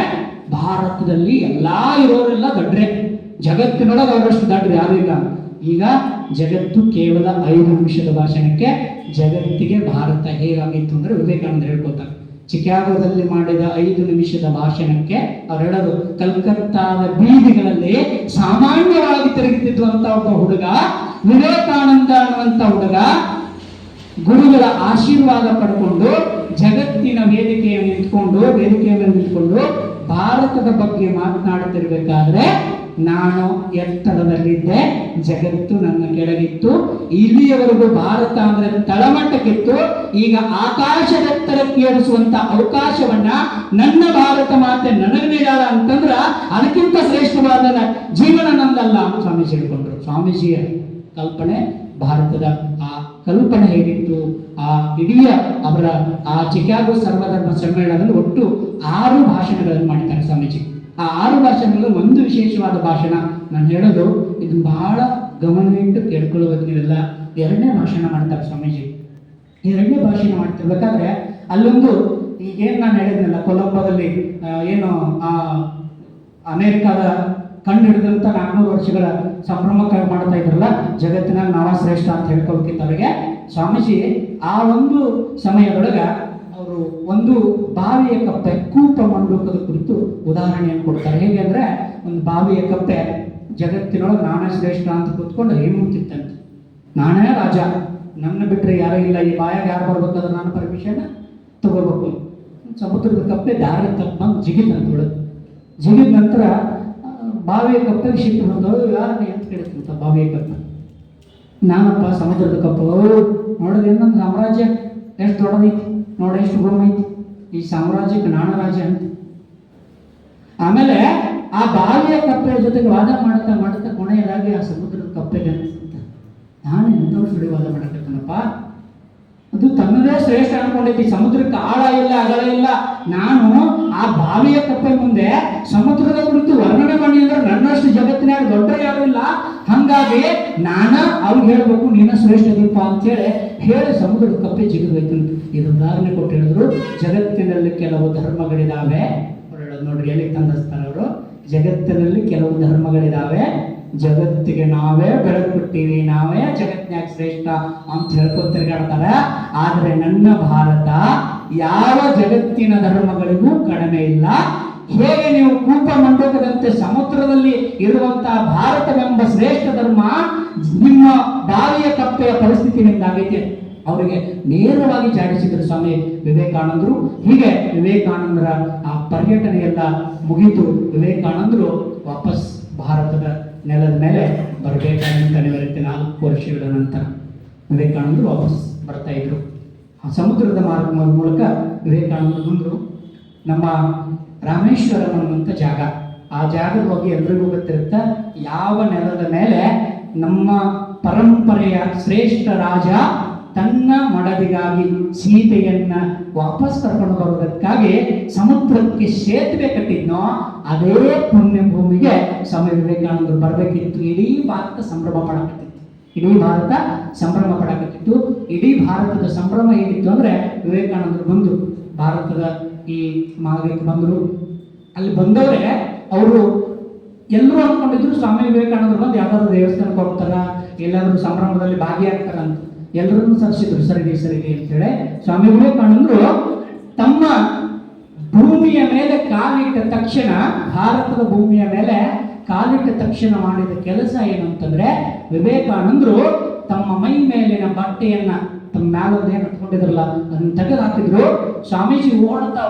ಭಾರತದಲ್ಲಿ ಎಲ್ಲಾ ಇರೋರೆಲ್ಲ ದಡ್ರೆ, ಜಗತ್ತಿನೊಳಗೆ ಅವರಷ್ಟು ದಡ್ರೆ ಯಾರು ಇಲ್ಲ. ಈಗ ಜಗತ್ತು ಕೇವಲ 5 ನಿಮಿಷದ ಭಾಷಣಕ್ಕೆ ಜಗತ್ತಿಗೆ ಭಾರತ ಹೇಗಾಗಿತ್ತು ಅಂದ್ರೆ ವಿವೇಕಾನಂದ ಹೇಳ್ಕೊತಾರೆ. ಚಿಕಾಗೋದಲ್ಲಿ ಮಾಡಿದ 5 ನಿಮಿಷದ ಭಾಷಣಕ್ಕೆ ಅವ್ರು ಹೇಳೋದು, ಕಲ್ಕತ್ತಾದ ಬೀದಿಗಳಲ್ಲಿ ಸಾಮಾನ್ಯವಾಗಿ ತಿರುಗುತ್ತಿದ್ದಂತ ಒಬ್ಬ ಹುಡುಗ, ವಿವೇಕಾನಂದ ಅನ್ನುವಂತ ಹುಡುಗ ಗುರುಗಳ ಆಶೀರ್ವಾದ ಪಡ್ಕೊಂಡು ಜಗತ್ತಿನ ವೇದಿಕೆಯ ಮೇಲೆ ನಿಂತ್ಕೊಂಡು ಭಾರತದ ಬಗ್ಗೆ ಮಾತನಾಡುತ್ತಿರ್ಬೇಕಾದ್ರೆ ನಾನು ಎತ್ತರದಲ್ಲಿದ್ದೆ, ಜಗತ್ತು ನನ್ನ ಕೆಳಗಿತ್ತು. ಇಲ್ಲಿಯವರೆಗೂ ಭಾರತ ಅಂದ್ರೆ ತಳಮಟ್ಟಕ್ಕಿತ್ತು. ಈಗ ಆಕಾಶದೆತ್ತರಕ್ಕೆ ಏರಿಸುವಂತ ಅವಕಾಶವನ್ನ ನನ್ನ ಭಾರತ ಮಾತೆ ನನಗೆ ನೀಡಲ್ಲ ಅಂತಂದ್ರ ಅದಕ್ಕಿಂತ ಶ್ರೇಷ್ಠವಾದ ಜೀವನ ನಂದಲ್ಲ ಅಂತ ಸ್ವಾಮೀಜಿ ಹೇಳ್ಕೊಂಡ್ರು. ಸ್ವಾಮೀಜಿಯ ಕಲ್ಪನೆ, ಭಾರತದ ಆ ಕಲ್ಪನೆ ಹೇಗಿತ್ತು, ಆ ಇಡೀ ಅವರ ಆ ಚಿಕಾಗೋ ಸರ್ವಧರ್ಮ ಸಮ್ಮೇಳನದಲ್ಲಿ ಒಟ್ಟು 6 ಭಾಷಣಗಳನ್ನು ಮಾಡಿದ್ದಾರೆ ಸ್ವಾಮೀಜಿ. ಆ 6 ಭಾಷಣಗಳು ಒಂದು ವಿಶೇಷವಾದ ಭಾಷಣ ನಾನು ಹೇಳೋದು, ಇದು ಬಹಳ ಗಮನವಿಟ್ಟು ಕೇಳ್ಕೊಳ್ಳೋದು. ನೀವೆಲ್ಲ 2ನೇ ಭಾಷಣ ಮಾಡ್ತಾರೆ ಸ್ವಾಮೀಜಿ. 2ನೇ ಭಾಷಣ ಮಾಡ್ತಿರ್ಬೇಕಾದ್ರೆ ಅಲ್ಲೊಂದು ಈಗೇನು ನಾನು ಹೇಳಿದ್ನಲ್ಲ, ಕೊಲಂಬೋದಲ್ಲಿ ಏನು ಆ ಅಮೇರಿಕಾದ ಕಂಡು ಹಿಡಿದಂತ 400 ವರ್ಷಗಳ ಸಂಭ್ರಮಕ್ಕೆ ಮಾಡ್ತಾ ಇದ್ರಲ್ಲ, ಜಗತ್ತಿನಾಗ ನಾವ ಶ್ರೇಷ್ಠ ಅಂತ ಹೇಳ್ಕೊಳ್ತಿದ್ದವರಿಗೆ ಸ್ವಾಮೀಜಿ ಆ ಒಂದು ಸಮಯದೊಳಗ ಅವರು ಒಂದು ಬಾವಿಯ ಕಪ್ಪೆ ಕೂಪ ಮಂಡೂಕದ ಕುರಿತು ಉದಾಹರಣೆಯನ್ನು ಕೊಡ್ತಾರೆ. ಹೇಗೆ ಅಂದ್ರೆ, ಒಂದು ಬಾವಿಯ ಕಪ್ಪೆ ಜಗತ್ತಿನೊಳಗೆ ನಾನೇ ಶ್ರೇಷ್ಠ ಅಂತ ಕೂತ್ಕೊಂಡು ಹೇಮುತ್ತಿತ್ತಂತೆ. ನಾನೇ ರಾಜ, ನನ್ನ ಬಿಟ್ಟರೆ ಯಾರೂ ಇಲ್ಲ, ಈ ಬಾಯಾಗ ಯಾರು ಬರ್ಬೇಕಾದ್ರೆ ನಾನು ಪರ್ಮಿಷನ್ ತಗೋಬೇಕು. ಸಮುದ್ರದ ಕಪ್ಪೆ ದಾರಿ ತಪ್ಪಂದು ಜಿಗಿದಂತ ಬಿಡೋದು. ಜಿಗಿದ ನಂತರ ಬಾವಿಯ ಕಪ್ಪೆಗೆ ಸಿಟ್ಟು ಬಂದವರು, ಯಾರನ್ನ ಎಂತ ಕೇಳ್ತಂತ ಬಾವಿಯ ಕಪ್ಪೆ, ನಾನಪ್ಪ ಸಮುದ್ರದ ಕಪ್ಪು, ನೋಡೋದು ನನ್ನ ಸಾಮ್ರಾಜ್ಯ ಎಷ್ಟು ದೊಡ್ಡದೈತಿ, ನೋಡ ಎಷ್ಟು ಗುಮ್ಮ ಐತಿ, ಈ ಸಾಮ್ರಾಜ್ಯಕ್ಕೆ ನಾನು ರಾಜ ಅಂತ. ಆಮೇಲೆ ಆ ಬಾವಿಯ ಕಪ್ಪೆಯ ಜೊತೆಗೆ ವಾದ ಮಾಡುತ್ತಾ ಕೊನೆಯದಾಗಿ ಆ ಸಮುದ್ರದ ಕಪ್ಪೆಗೆ ಅಂತ, ನಾನು ಎಂಥವ್ರು ಸುಳಿ ವಾದ ಮಾಡಕತ್ತನಪ್ಪ, ಅದು ತನ್ನದೇ ಶ್ರೇಷ್ಠ ಅನ್ಕೊಂಡೈತಿ, ಸಮುದ್ರಕ್ಕೆ ಆಳ ಇಲ್ಲ ಅಗಲ ಇಲ್ಲ, ನಾನು ಆ ಬಾವಿಯ ಕಪ್ಪೆ ಮುಂದೆ ಸಮುದ್ರದ ಕುರಿತು ವರ್ಣನೆ ಮಾಡಿ ಅಂದ್ರೆ ನನ್ನಷ್ಟು ಜಗತ್ತಿನಾಗ ದೊಡ್ಡ ಯಾರು ಇಲ್ಲ, ಹಂಗಾಗಿ ಅವ್ರಿಗೆ ಹೇಳ್ಬೇಕು ನೀನ ಶ್ರೇಷ್ಠ ದೀಪ ಅಂತೇಳಿ ಹೇಳಿ ಸಮುದ್ರದ ಕಪ್ಪೆ ಜಿಗಿದೋಯ್ತು. ಇದು ಉದಾಹರಣೆ ಕೊಟ್ಟು ಹೇಳಿದ್ರು. ಜಗತ್ತಿನಲ್ಲಿ ಕೆಲವು ಧರ್ಮಗಳಿದಾವೆ, ನೋಡ್ರಿ ಎಲ್ಲಿ ತಂದಿಸ್ತಾರೆ ಅವರು, ಜಗತ್ತಿನಲ್ಲಿ ಕೆಲವು ಧರ್ಮಗಳಿದಾವೆ, ಜಗತ್ತಿಗೆ ನಾವೇ ಬೆಳಕು ಕೊಟ್ಟಿವಿ, ನಾವೇ ಜಗತ್ತಿನಾಗ ಶ್ರೇಷ್ಠ ಅಂತ ಹೇಳ್ಕೊಂಡು ತಿರುಗಾಡ್ತಾರೆ. ಆದ್ರೆ ನನ್ನ ಭಾರತ ಯಾವ ಜಗತ್ತಿನ ಧರ್ಮಗಳಿಗೂ ಕಡಿಮೆ ಇಲ್ಲ, ಹೇಗೆ ನೀವು ಕೂಪ ಮಂಡಕದಂತೆ ಸಮುದ್ರದಲ್ಲಿ ಇರುವಂತಹ ಭಾರತವೆಂಬ ಶ್ರೇಷ್ಠ ಧರ್ಮ ನಿಮ್ಮ ಬಾವಿಯ ಕಪ್ಪೆಯ ಪರಿಸ್ಥಿತಿ ನಿಮ್ದಾಗೈತೆ. ಅವರಿಗೆ ನೇರವಾಗಿ ಜಾಡಿಸಿದರು ಸ್ವಾಮಿ ವಿವೇಕಾನಂದರು. ಹೀಗೆ ವಿವೇಕಾನಂದರ ಆ ಪರ್ಯಟನೆ ಎಲ್ಲ ಮುಗಿತು. ವಿವೇಕಾನಂದರು ವಾಪಸ್ ಭಾರತದ ನೆಲದ ಮೇಲೆ ಬರಬೇಕಾದಂತ ನೆಲೆಯಿರುತ್ತೆ. 4 ವರ್ಷಗಳ ನಂತರ ವಿವೇಕಾನಂದರು ವಾಪಸ್ ಬರ್ತಾ ಇದ್ರು. ಆ ಸಮುದ್ರದ ಮಾರ್ಗದ ಮೂಲಕ ವಿವೇಕಾನಂದರು ಬಂದರು. ನಮ್ಮ ರಾಮೇಶ್ವರಂ ಅನ್ನುವಂಥ ಜಾಗ, ಆ ಜಾಗದ ಬಗ್ಗೆ ಎಲ್ರಿಗೂ ಗೊತ್ತಿರುತ್ತೆ. ಯಾವ ನೆಲದ ಮೇಲೆ ನಮ್ಮ ಪರಂಪರೆಯ ಶ್ರೇಷ್ಠ ರಾಜ ತನ್ನ ಮಡದಿಗಾಗಿ ಸೀತೆಯನ್ನ ವಾಪಸ್ ಕರ್ಕೊಂಡು ಬರುವುದಕ್ಕಾಗಿ ಸಮುದ್ರಕ್ಕೆ ಸೇತುವೆ ಕಟ್ಟಿದ್ನೋ ಅದೇ ಪುಣ್ಯ ಭೂಮಿಗೆ ಸ್ವಾಮಿ ವಿವೇಕಾನಂದರು ಬರಬೇಕಿತ್ತು. ಇಡೀ ಭಾರತ ಸಂಭ್ರಮ ಪಡಕತ್ತಿತ್ತು. ಇಡೀ ಭಾರತದ ಸಂಭ್ರಮ ಹೇಗಿತ್ತು ಅಂದ್ರೆ ವಿವೇಕಾನಂದರು ಬಂದು ಭಾರತದ ಈ ಮಾರ್ಗಕ್ಕೆ ಬಂದರು. ಅಲ್ಲಿ ಬಂದವರೇ ಅವರು ಎಲ್ಲರೂ ಅಂದ್ಕೊಂಡಿದ್ರು ಸ್ವಾಮಿ ವಿವೇಕಾನಂದರು ಬಂದು ಯಾವ್ದಾದ್ರು ದೇವಸ್ಥಾನಕ್ಕೆ ಹೋಗ್ತಾರ, ಎಲ್ಲಾದ್ರೂ ಸಂಭ್ರಮದಲ್ಲಿ ಭಾಗಿಯಾಗ್ತಾರ ಅಂತ. ಎಲ್ಲರನ್ನು ಸರಿಸಿದ್ರು, ಸರಿಗೆ ಅಂತೇಳಿ. ಸ್ವಾಮಿ ವಿವೇಕಾನಂದರು ತಮ್ಮ ಭೂಮಿಯ ಮೇಲೆ ಕಾಲಿಟ್ಟ ತಕ್ಷಣ, ಭಾರತದ ಭೂಮಿಯ ಮೇಲೆ ಕಾಲಿಟ್ಟ ತಕ್ಷಣ ಮಾಡಿದ ಕೆಲಸ ಏನು ಅಂತಂದ್ರೆ, ವಿವೇಕಾನಂದರು ತಮ್ಮ ಮೈ ಮೇಲಿನ ಬಟ್ಟೆಯನ್ನ ತಮ್ಮ ಮ್ಯಾಲೊಂದು ಏನು ಹತ್ಕೊಂಡಿದ್ರಲ್ಲ ಅದನ್ನ ತೆಗೆದು ಹಾಕಿದ್ರು. ಸ್ವಾಮೀಜಿ ಓಡುತ್ತಾ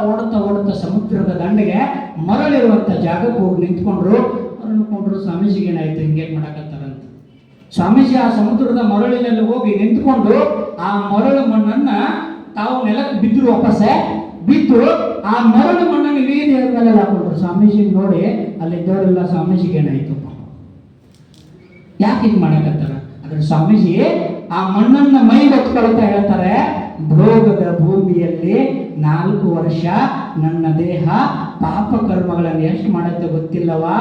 ಸಮುದ್ರದ ದಂಡೆಗೆ ಮರಳಿರುವಂತ ಜಾಗಕ್ಕೆ ಹೋಗಿ ನಿಂತ್ಕೊಂಡ್ರು. ಸ್ವಾಮೀಜಿಗೆ ಏನಾಯ್ತು, ಹಿಂಗೇನ್ ಮಾಡಕತ್ತಾರಂತ. ಸ್ವಾಮೀಜಿ ಆ ಸಮುದ್ರದ ಮರಳಿನಲ್ಲಿ ಹೋಗಿ ನಿಂತ್ಕೊಂಡು ಆ ಮರಳು ಮಣ್ಣನ್ನ ತಾವು ನೆಲಕ್ಕೆ ಬಿದ್ರು, ವಾಪಸ್ಸೆ ಬಿದ್ದು ಆ ಮರಳು ಮಣ್ಣನ್ನು ಇಡೀ ದೇವರ ಮೇಲೆ ಹಾಕೊಂಡ್ರು. ಸ್ವಾಮೀಜಿ ನೋಡಿ ಅಲ್ಲಿದ್ದವರೆಲ್ಲ ಸ್ವಾಮೀಜಿಗೆ ಏನಾಯ್ತು, ಯಾಕೆ ಹಿಂಗ್ ಮಾಡಕತ್ತಾರ ಅದ್ರ ಸ್ವಾಮೀಜಿ ಆ ಮಣ್ಣನ್ನ ಮೈ ಹೊತ್ಕೊಳ್ತಾ ಹೇಳ್ತಾರೆ, ಭೋಗದ ಭೂಮಿಯಲ್ಲಿ 4 ವರ್ಷ ನನ್ನ ದೇಹ ಪಾಪ ಕರ್ಮಗಳನ್ನು ಎಷ್ಟು ಮಾಡುತ್ತೆ ಗೊತ್ತಿಲ್ಲವಾ.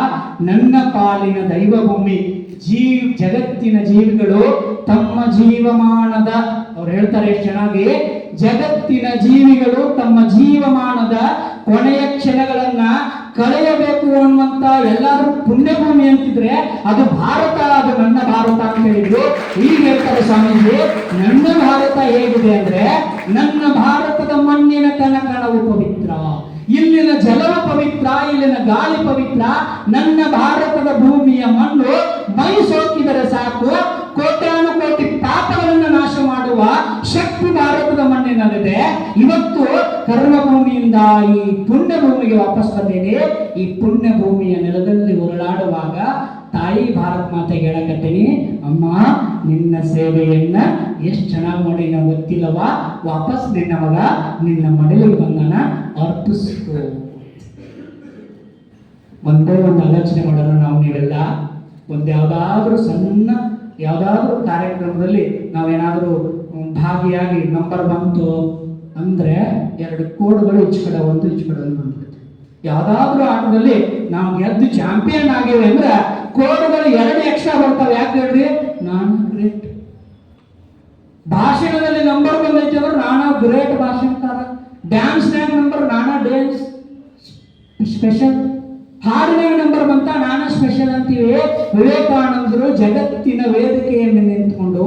ನನ್ನ ಪಾಲಿನ ದೈವ ಭೂಮಿ ಜಗತ್ತಿನ ಜೀವಿಗಳು ತಮ್ಮ ಜೀವಮಾನದ, ಅವ್ರು ಹೇಳ್ತಾರೆ ಎಷ್ಟು ಚೆನ್ನಾಗಿ, ಜಗತ್ತಿನ ಜೀವಿಗಳು ತಮ್ಮ ಜೀವಮಾನದ ಕೊನೆಯ ಕ್ಷಣಗಳನ್ನ ಕಳೆಯಬೇಕು ಅನ್ನುವಂತ ಎಲ್ಲಾದ್ರೂ ಪುಣ್ಯಭೂಮಿ ಅಂತಿದ್ರೆ ಅದು ಭಾರತ, ಅದು ನನ್ನ ಭಾರತ ಅಂತ ಹೇಳಿದ್ರು. ಈಗ ಹೇಳ್ತಾರೆ ಸ್ವಾಮೀಜಿ, ನನ್ನ ಭಾರತ ಹೇಗಿದೆ ಅಂದ್ರೆ, ನನ್ನ ಭಾರತದ ಮಣ್ಣಿನ ಕಣಕಣವು ಪವಿತ್ರ, ಇಲ್ಲಿನ ಜಲವು ಪವಿತ್ರ, ಇಲ್ಲಿನ ಗಾಳಿ ಪವಿತ್ರ. ನನ್ನ ಭಾರತದ ಭೂಮಿಯ ಮಣ್ಣು ಮೈ ಸೋಕಿದರೆ ಸಾಕು, ಕೋಟ್ಯಾನುಕೋಟಿ ಪಾಪಗಳನ್ನು ನಾಶ ಮಾಡುವ ಶಕ್ತಿ ಭಾರತದ ಮಣ್ಣಿನಲ್ಲಿದೆ. ಇವತ್ತು ಕರ್ಮಭೂಮಿಯಿಂದ ಈ ಪುಣ್ಯ ಭೂಮಿಗೆ ವಾಪಸ್ ಬಂದೇನೆ. ಈ ಪುಣ್ಯ ಭೂಮಿಯ ನೆಲದಲ್ಲಿ ಉರುಳಾಡುವಾಗ ತಾಯಿ ಭಾರತ ಮಾತೆಗೆ ಹೇಳಕತ್ತೀನಿ, ಅಮ್ಮ ನಿನ್ನ ಸೇವೆಯನ್ನ ಎಷ್ಟು ಚೆನ್ನಾಗಿ ಮಾಡಿ ನಾವು ಗೊತ್ತಿಲ್ಲವಾ, ವಾಪಸ್ ನಿನ್ನ ಮಗ ನಿನ್ನ ಮನೆಯಲ್ಲಿ ಬಂದನ ಅರ್ಪಿಸ್ಕೋ. ಒಂದೇ ಒಂದು ಆಲೋಚನೆ ಮಾಡೋಣ ನಾವು ನೀವೆಲ್ಲ. ಯಾವ್ದಾದ್ರೂ ಕಾರ್ಯಕ್ರಮದಲ್ಲಿ ನಾವೇನಾದ್ರೂ ಭಾಗಿಯಾಗಿ ನಂಬರ್ ಬಂತು ಅಂದ್ರೆ 2 ಕೋಡ್ಗಳು ಈಚೆ ಕಡೆ ಒಂದು ಬಂದ್ಬಿಡುತ್ತೆ. ಯಾವ್ದಾದ್ರೂ ಆಟದಲ್ಲಿ ನಾವು ಗೆದ್ದು ಚಾಂಪಿಯನ್ ಆಗಿವೆ ಅಂದ್ರೆ ಕೋಡ್ಗಳು 2 ಎಕ್ಸ್ಟ್ರಾ ಬರ್ತಾವೆ. ಯಾಕೆ ಹೇಳ್ರಿ, ನಾನು ಗ್ರೇಟ್. ಭಾಷಣದಲ್ಲಿ ನಂಬರ್ ಬಂದೈತೆ ಅಂದ್ರೆ ನಾನಾ ಗ್ರೇಟ್ ಭಾಷಣಕಾರ. ಡ್ಯಾನ್ಸ್ ನಂಬರ್ ನಾನಾ ಡ್ಯಾನ್ಸ್ ಸ್ಪೆಷಲ್. ಹಾಡಿನ ನಂಬರ್ ಬಂತ ನಾನಾ ಸ್ಪೆಷಲ್ ಅಂತೀವಿ. ವಿವೇಕಾನಂದರು ಜಗತ್ತಿನ ವೇದಿಕೆಯ ಮೇಲೆ ನಿಂತುಕೊಂಡು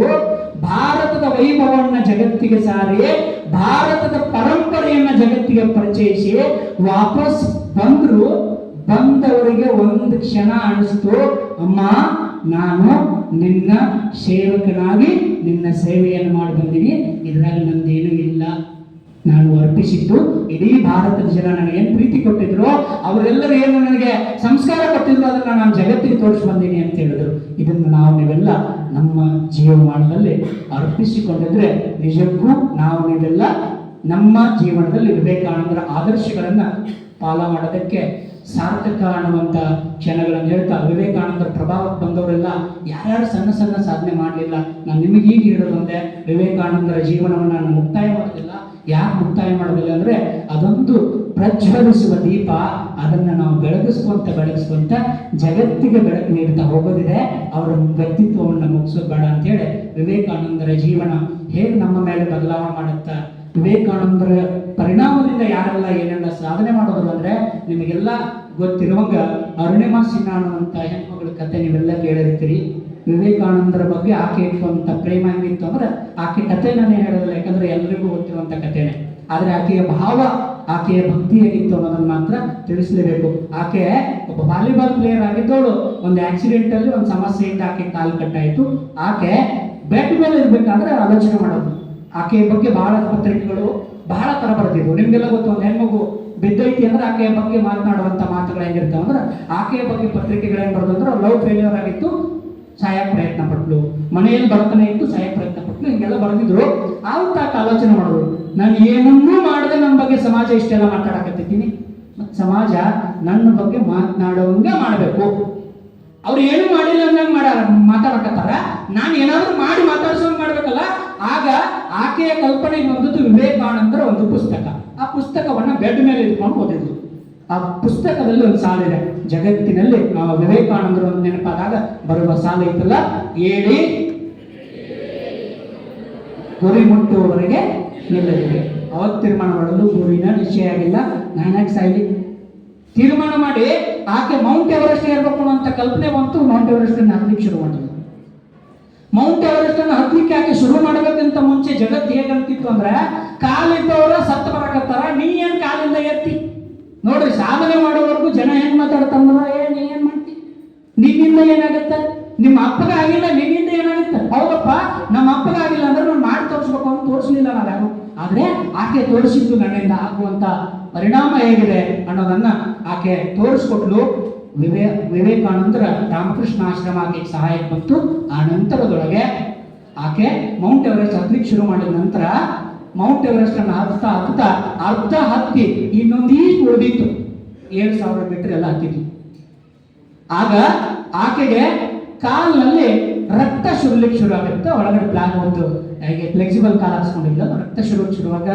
ಭಾರತದ ವೈಭವವನ್ನ ಜಗತ್ತಿಗೆ ಸಾರಿ, ಭಾರತದ ಪರಂಪರೆಯನ್ನ ಜಗತ್ತಿಗೆ ಪರಿಚಯಿಸಿ ವಾಪಸ್ ಬಂದ್ರು. ಬಂದವರಿಗೆ ಒಂದು ಕ್ಷಣ ಅನಿಸ್ತು, ಅಮ್ಮ ನಾನು ನಿನ್ನ ಸೇವಕನಾಗಿ ನಿನ್ನ ಸೇವೆಯನ್ನು ಮಾಡಿ ಬಂದೀನಿ, ಇದರಲ್ಲಿ ನಂದೇನೂ ಇಲ್ಲ. ನಾನು ಅರ್ಪಿಸಿದ್ದು ಇಡೀ ಭಾರತದ ಜನ ನನಗೇನು ಪ್ರೀತಿ ಕೊಟ್ಟಿದ್ರು, ಅವರೆಲ್ಲರೂ ಏನು ನನಗೆ ಸಂಸ್ಕಾರ ಕೊಟ್ಟಿದ್ರು, ಅದನ್ನ ನಾನು ಜಗತ್ತಿಗೆ ತೋರಿಸಿ ಬಂದೀನಿ ಅಂತ ಹೇಳಿದ್ರು. ಇದನ್ನು ನೀವೆಲ್ಲ ನಮ್ಮ ಜೀವಮಾನದಲ್ಲಿ ಅರ್ಪಿಸಿಕೊಂಡಿದ್ರೆ ನಿಜಕ್ಕೂ ನೀವೆಲ್ಲ ನಮ್ಮ ಜೀವನದಲ್ಲಿ ವಿವೇಕಾನಂದರ ಆದರ್ಶಗಳನ್ನ ಪಾಲ ಮಾಡೋದಕ್ಕೆ ಸಾರ್ಥಕ ಅನ್ನುವಂಥ ಕ್ಷಣಗಳನ್ನು ಹೇಳ್ತಾ, ವಿವೇಕಾನಂದರ ಪ್ರಭಾವಕ್ಕೆ ಬಂದವರೆಲ್ಲ ಯಾರ್ಯಾರು ಸಣ್ಣ ಸಾಧನೆ ಮಾಡಲಿಲ್ಲ. ನಾನು ನಿಮಗೆ ಈಗ ಹೇಳೋದಂದ್ರೆ, ವಿವೇಕಾನಂದರ ಜೀವನವನ್ನು ನಾನು ಮುಕ್ತಾಯ ಮಾಡೋದಿಲ್ಲ. ಯಾಕೆ ಮುಕ್ತಾಯ ಮಾಡೋದಿಲ್ಲ ಅಂದ್ರೆ, ಅದೊಂದು ಪ್ರಜ್ವಲಿಸುವ ದೀಪ, ಅದನ್ನ ನಾವು ಬೆಳಗಿಸ್ಕೊಂತ ಜಗತ್ತಿಗೆ ಬೆಳಕು ನೀಡ್ತಾ ಹೋಗೋದಿದೆ. ಅವರ ವ್ಯಕ್ತಿತ್ವವನ್ನು ಮುಗಿಸೋದು ಬೇಡ ಅಂತೇಳಿ ವಿವೇಕಾನಂದರ ಜೀವನ ಹೇಗೆ ನಮ್ಮ ಮೇಲೆ ಬದಲಾವಣೆ ಮಾಡುತ್ತಾ, ವಿವೇಕಾನಂದರ ಪರಿಣಾಮದಿಂದ ಯಾರೆಲ್ಲ ಏನೆಲ್ಲ ಸಾಧನೆ ಮಾಡೋದು ಅಂದ್ರೆ, ನಿಮಗೆಲ್ಲ ಗೊತ್ತಿರುವಂಗ ಅರುಣಿಮಾ ಸಿನ್ಹಾ ಅನ್ನುವಂಥ ಹೆಣ್ಮಗಳ ಕತೆ ನೀವೆಲ್ಲ ಕೇಳಿರ್ತೀರಿ. ವಿವೇಕಾನಂದರ ಬಗ್ಗೆ ಆಕೆ ಇಟ್ಟುವಂಥ ಪ್ರೇಮ ಹೆಂಗಿತ್ತು ಅಂದ್ರೆ, ಆಕೆ ಕತೆ ನಾನೇ ಹೇಳೋದಿಲ್ಲ, ಯಾಕಂದ್ರೆ ಎಲ್ರಿಗೂ ಗೊತ್ತಿರುವಂಥ ಕಥೆನೆ. ಆದ್ರೆ ಆಕೆಯ ಭಾವ, ಆಕೆಯ ಭಕ್ತಿ ಹೇಗಿತ್ತು ಅನ್ನೋದನ್ನ ಮಾತ್ರ ತಿಳಿಸಲೇಬೇಕು. ಆಕೆ ಒಬ್ಬ ವಾಲಿಬಾಲ್ ಪ್ಲೇಯರ್ ಆಗಿದ್ದವಳು ಒಂದು ಆಕ್ಸಿಡೆಂಟ್ ಅಲ್ಲಿ ಒಂದು ಸಮಸ್ಯೆಯಿಂದ ಆಕೆ ಕಾಲು ಕಟ್ಟಾಯಿತು. ಆಕೆ ಬೆಡ್ ಮೇಲೆ ಇರ್ಬೇಕಾದ್ರೆ ಆಲೋಚನೆ ಮಾಡೋದು. ಆಕೆಯ ಬಗ್ಗೆ ಬಹಳ ಪತ್ರಿಕೆಗಳು ಬಹಳ ತರ ಬರ್ತಿದ್ವು. ನಿಮ್ಗೆಲ್ಲ ಗೊತ್ತು, ಒಂದು ಹೆಣ್ಮಗು ಬಿದ್ದೈತಿ ಅಂದ್ರೆ ಆಕೆಯ ಬಗ್ಗೆ ಮಾತನಾಡುವಂತ ಮಾತುಗಳು ಹೆಂಗಿರ್ತಾವ ಅಂದ್ರೆ, ಆಕೆಯ ಬಗ್ಗೆ ಪತ್ರಿಕೆಗಳು ಹೆಂಗ್ ಬರೋದು ಅಂದ್ರೆ ಲವ್ ಫೇಲ್ಯೂರ್ ಆಗಿತ್ತು, ಸಾಯಕ್ ಪ್ರಯತ್ನ ಪಟ್ಲು, ಮನೆಯಲ್ಲಿ ಬಡತನ ಇತ್ತು, ಸಾಯಕ್ ಪ್ರಯತ್ನ ಪಟ್ಲು, ಹಿಂಗೆಲ್ಲ ಬರೆದಿದ್ರು. ಆವತ್ತ ಆಲೋಚನೆ ಮಾಡೋದು, ನಾನು ಏನನ್ನೂ ಮಾಡದೆ ನನ್ನ ಬಗ್ಗೆ ಸಮಾಜ ಇಷ್ಟೆಲ್ಲ ಮಾತಾಡಕತ್ತಿದ್ದೀನಿ, ಮತ್ತು ಸಮಾಜ ನನ್ನ ಬಗ್ಗೆ ಮಾತನಾಡುವಂಗ ಮಾಡಬೇಕು. ಅವ್ರು ಏನು ಮಾಡಿಲ್ಲ ಅಂದಂಗೆ ಮಾತಾಡಕತ್ತಾರ, ನಾನು ಏನಾದ್ರು ಮಾಡಿ ಮಾತಾಡ್ಸೋಂಗ್ ಮಾಡ್ಬೇಕಲ್ಲ. ಆಗ ಆಕೆಯ ಕಲ್ಪನೆಗೆ ಬಂದದ್ದು ವಿವೇಕಾನಂದರ ಒಂದು ಪುಸ್ತಕ. ಆ ಪುಸ್ತಕವನ್ನ ಬೆಡ್ ಮೇಲೆ ಇಟ್ಕೊಂಡು ಓದಿದ್ರು. ಆ ಪುಸ್ತಕದಲ್ಲಿ ಒಂದು ಸಾಲಿದೆ, ಜಗತ್ತಿನಲ್ಲಿ ವಿವೇಕಾನಂದರು ಒಂದು ನೆನಪಾದಾಗ ಬರುವ ಸಾಲ ಐತಲ್ಲ, ಏಳಿ ಗುರಿ ಮುಟ್ಟುವವರೆಗೆ ನಿಲ್ಲಲಿದೆ. ಅವತ್ತು ತೀರ್ಮಾನ ಮಾಡಲು ಗುರಿನ ನಿಶ್ಚಯ ಆಗಿಲ್ಲ, ನಾನಾಗಿ ಸಾಯ್ಲಿ ತೀರ್ಮಾನ ಮಾಡಿ ಆಕೆ ಮೌಂಟ್ ಎವರೆಸ್ಟ್ ಏರ್ಬೇಕು ಅಂತ ಕಲ್ಪನೆ ಬಂತು. ಮೌಂಟ್ ಎವರೆಸ್ಟ್ ಅನ್ನು ಹತ್ಲಿಕ್ಕೆ ಶುರು ಮಾಡಿದ್ರು. ಮೌಂಟ್ ಎವರೆಸ್ಟ್ ಅನ್ನು ಹತ್ಲಿಕ್ಕೆ ಆಕೆ ಶುರು ಮಾಡಬೇಕಂತ ಮುಂಚೆ ಜಗತ್ತು ಹೇಗಂತಿತ್ತು ಅಂದ್ರೆ, ಕಾಲಿದ್ದವರ ಸತ್ತು ಬರಕತ್ತಾರ, ನೀ ಏನ್ ಕಾಲಿಂದ ಎತ್ತಿ ನೋಡ್ರಿ. ಸಾಧನೆ ಮಾಡೋವರೆಗೂ ಜನ ಏನ್ ಮಾತಾಡ್ತಾರ, ನೀ ಏನ್ ಮಾಡ್ತಿ, ನಿನ್ನಿಂದ ಏನಾಗತ್ತ, ನಿಮ್ಮ ಅಪ್ಪಗ ಆಗಿಲ್ಲ ನಿನ್ನಿಂದ ಏನಾಗತ್ತ. ಹೌದಪ್ಪ, ನಮ್ಮ ಅಪ್ಪಗ ಆಗಿಲ್ಲ ಅಂದ್ರೆ ನಾನು ಮಾಡಿ ತೋರಿಸ್ಬೇಕು ಅಂತ ತೋರಿಸ್ಲಿಲ್ಲ ನಾನು. ಆದ್ರೆ ಆಕೆ ತೋರಿಸಿದ್ದು ನನ್ನಿಂದ ಆಗುವಂತ ಪರಿಣಾಮ ಹೇಗಿದೆ ಅನ್ನೋದನ್ನ ಆಕೆ ತೋರಿಸ್ಕೊಟ್ಲು. ವಿವೇಕಾನಂದರ ರಾಮಕೃಷ್ಣ ಆಶ್ರಮ ಆಕೆಗೆ ಸಹಾಯಕ್ಕೆ ಬಂತು. ಆ ನಂತರದೊಳಗೆ ಆಕೆ ಮೌಂಟ್ ಎವರೆಸ್ಟ್ ಹತ್ಲಿಕ್ಕೆ ಶುರು ಮಾಡಿದ ನಂತರ ಮೌಂಟ್ ಎವರೆಸ್ಟ್ ಅನ್ನು ಹತ್ತಾ ಅರ್ಧ ಹತ್ತಿ ಇನ್ನೊಂದೀಷ್ಟು ಉಳಿದಿತ್ತು, 7,000 ಮೀಟರ್ ಎಲ್ಲ ಹತ್ತಿತ್ತು. ಆಗ ಆಕೆಗೆ ಕಾಲಿನಲ್ಲಿ ರಕ್ತ ಸುರ್ಲಿಕ್ಕೆ ಶುರು ಆಗುತ್ತೆ. ಒಳಗಡೆ ಪ್ಲಾನ್ ಒಂದು ಹೇಗೆ ಫ್ಲೆಕ್ಸಿಬಲ್ ಕಾಲ್ ಹಾಕ್ಸ್ಕೊಂಡಿಲ್ಲ, ರಕ್ತ ಶುರುವಾಗ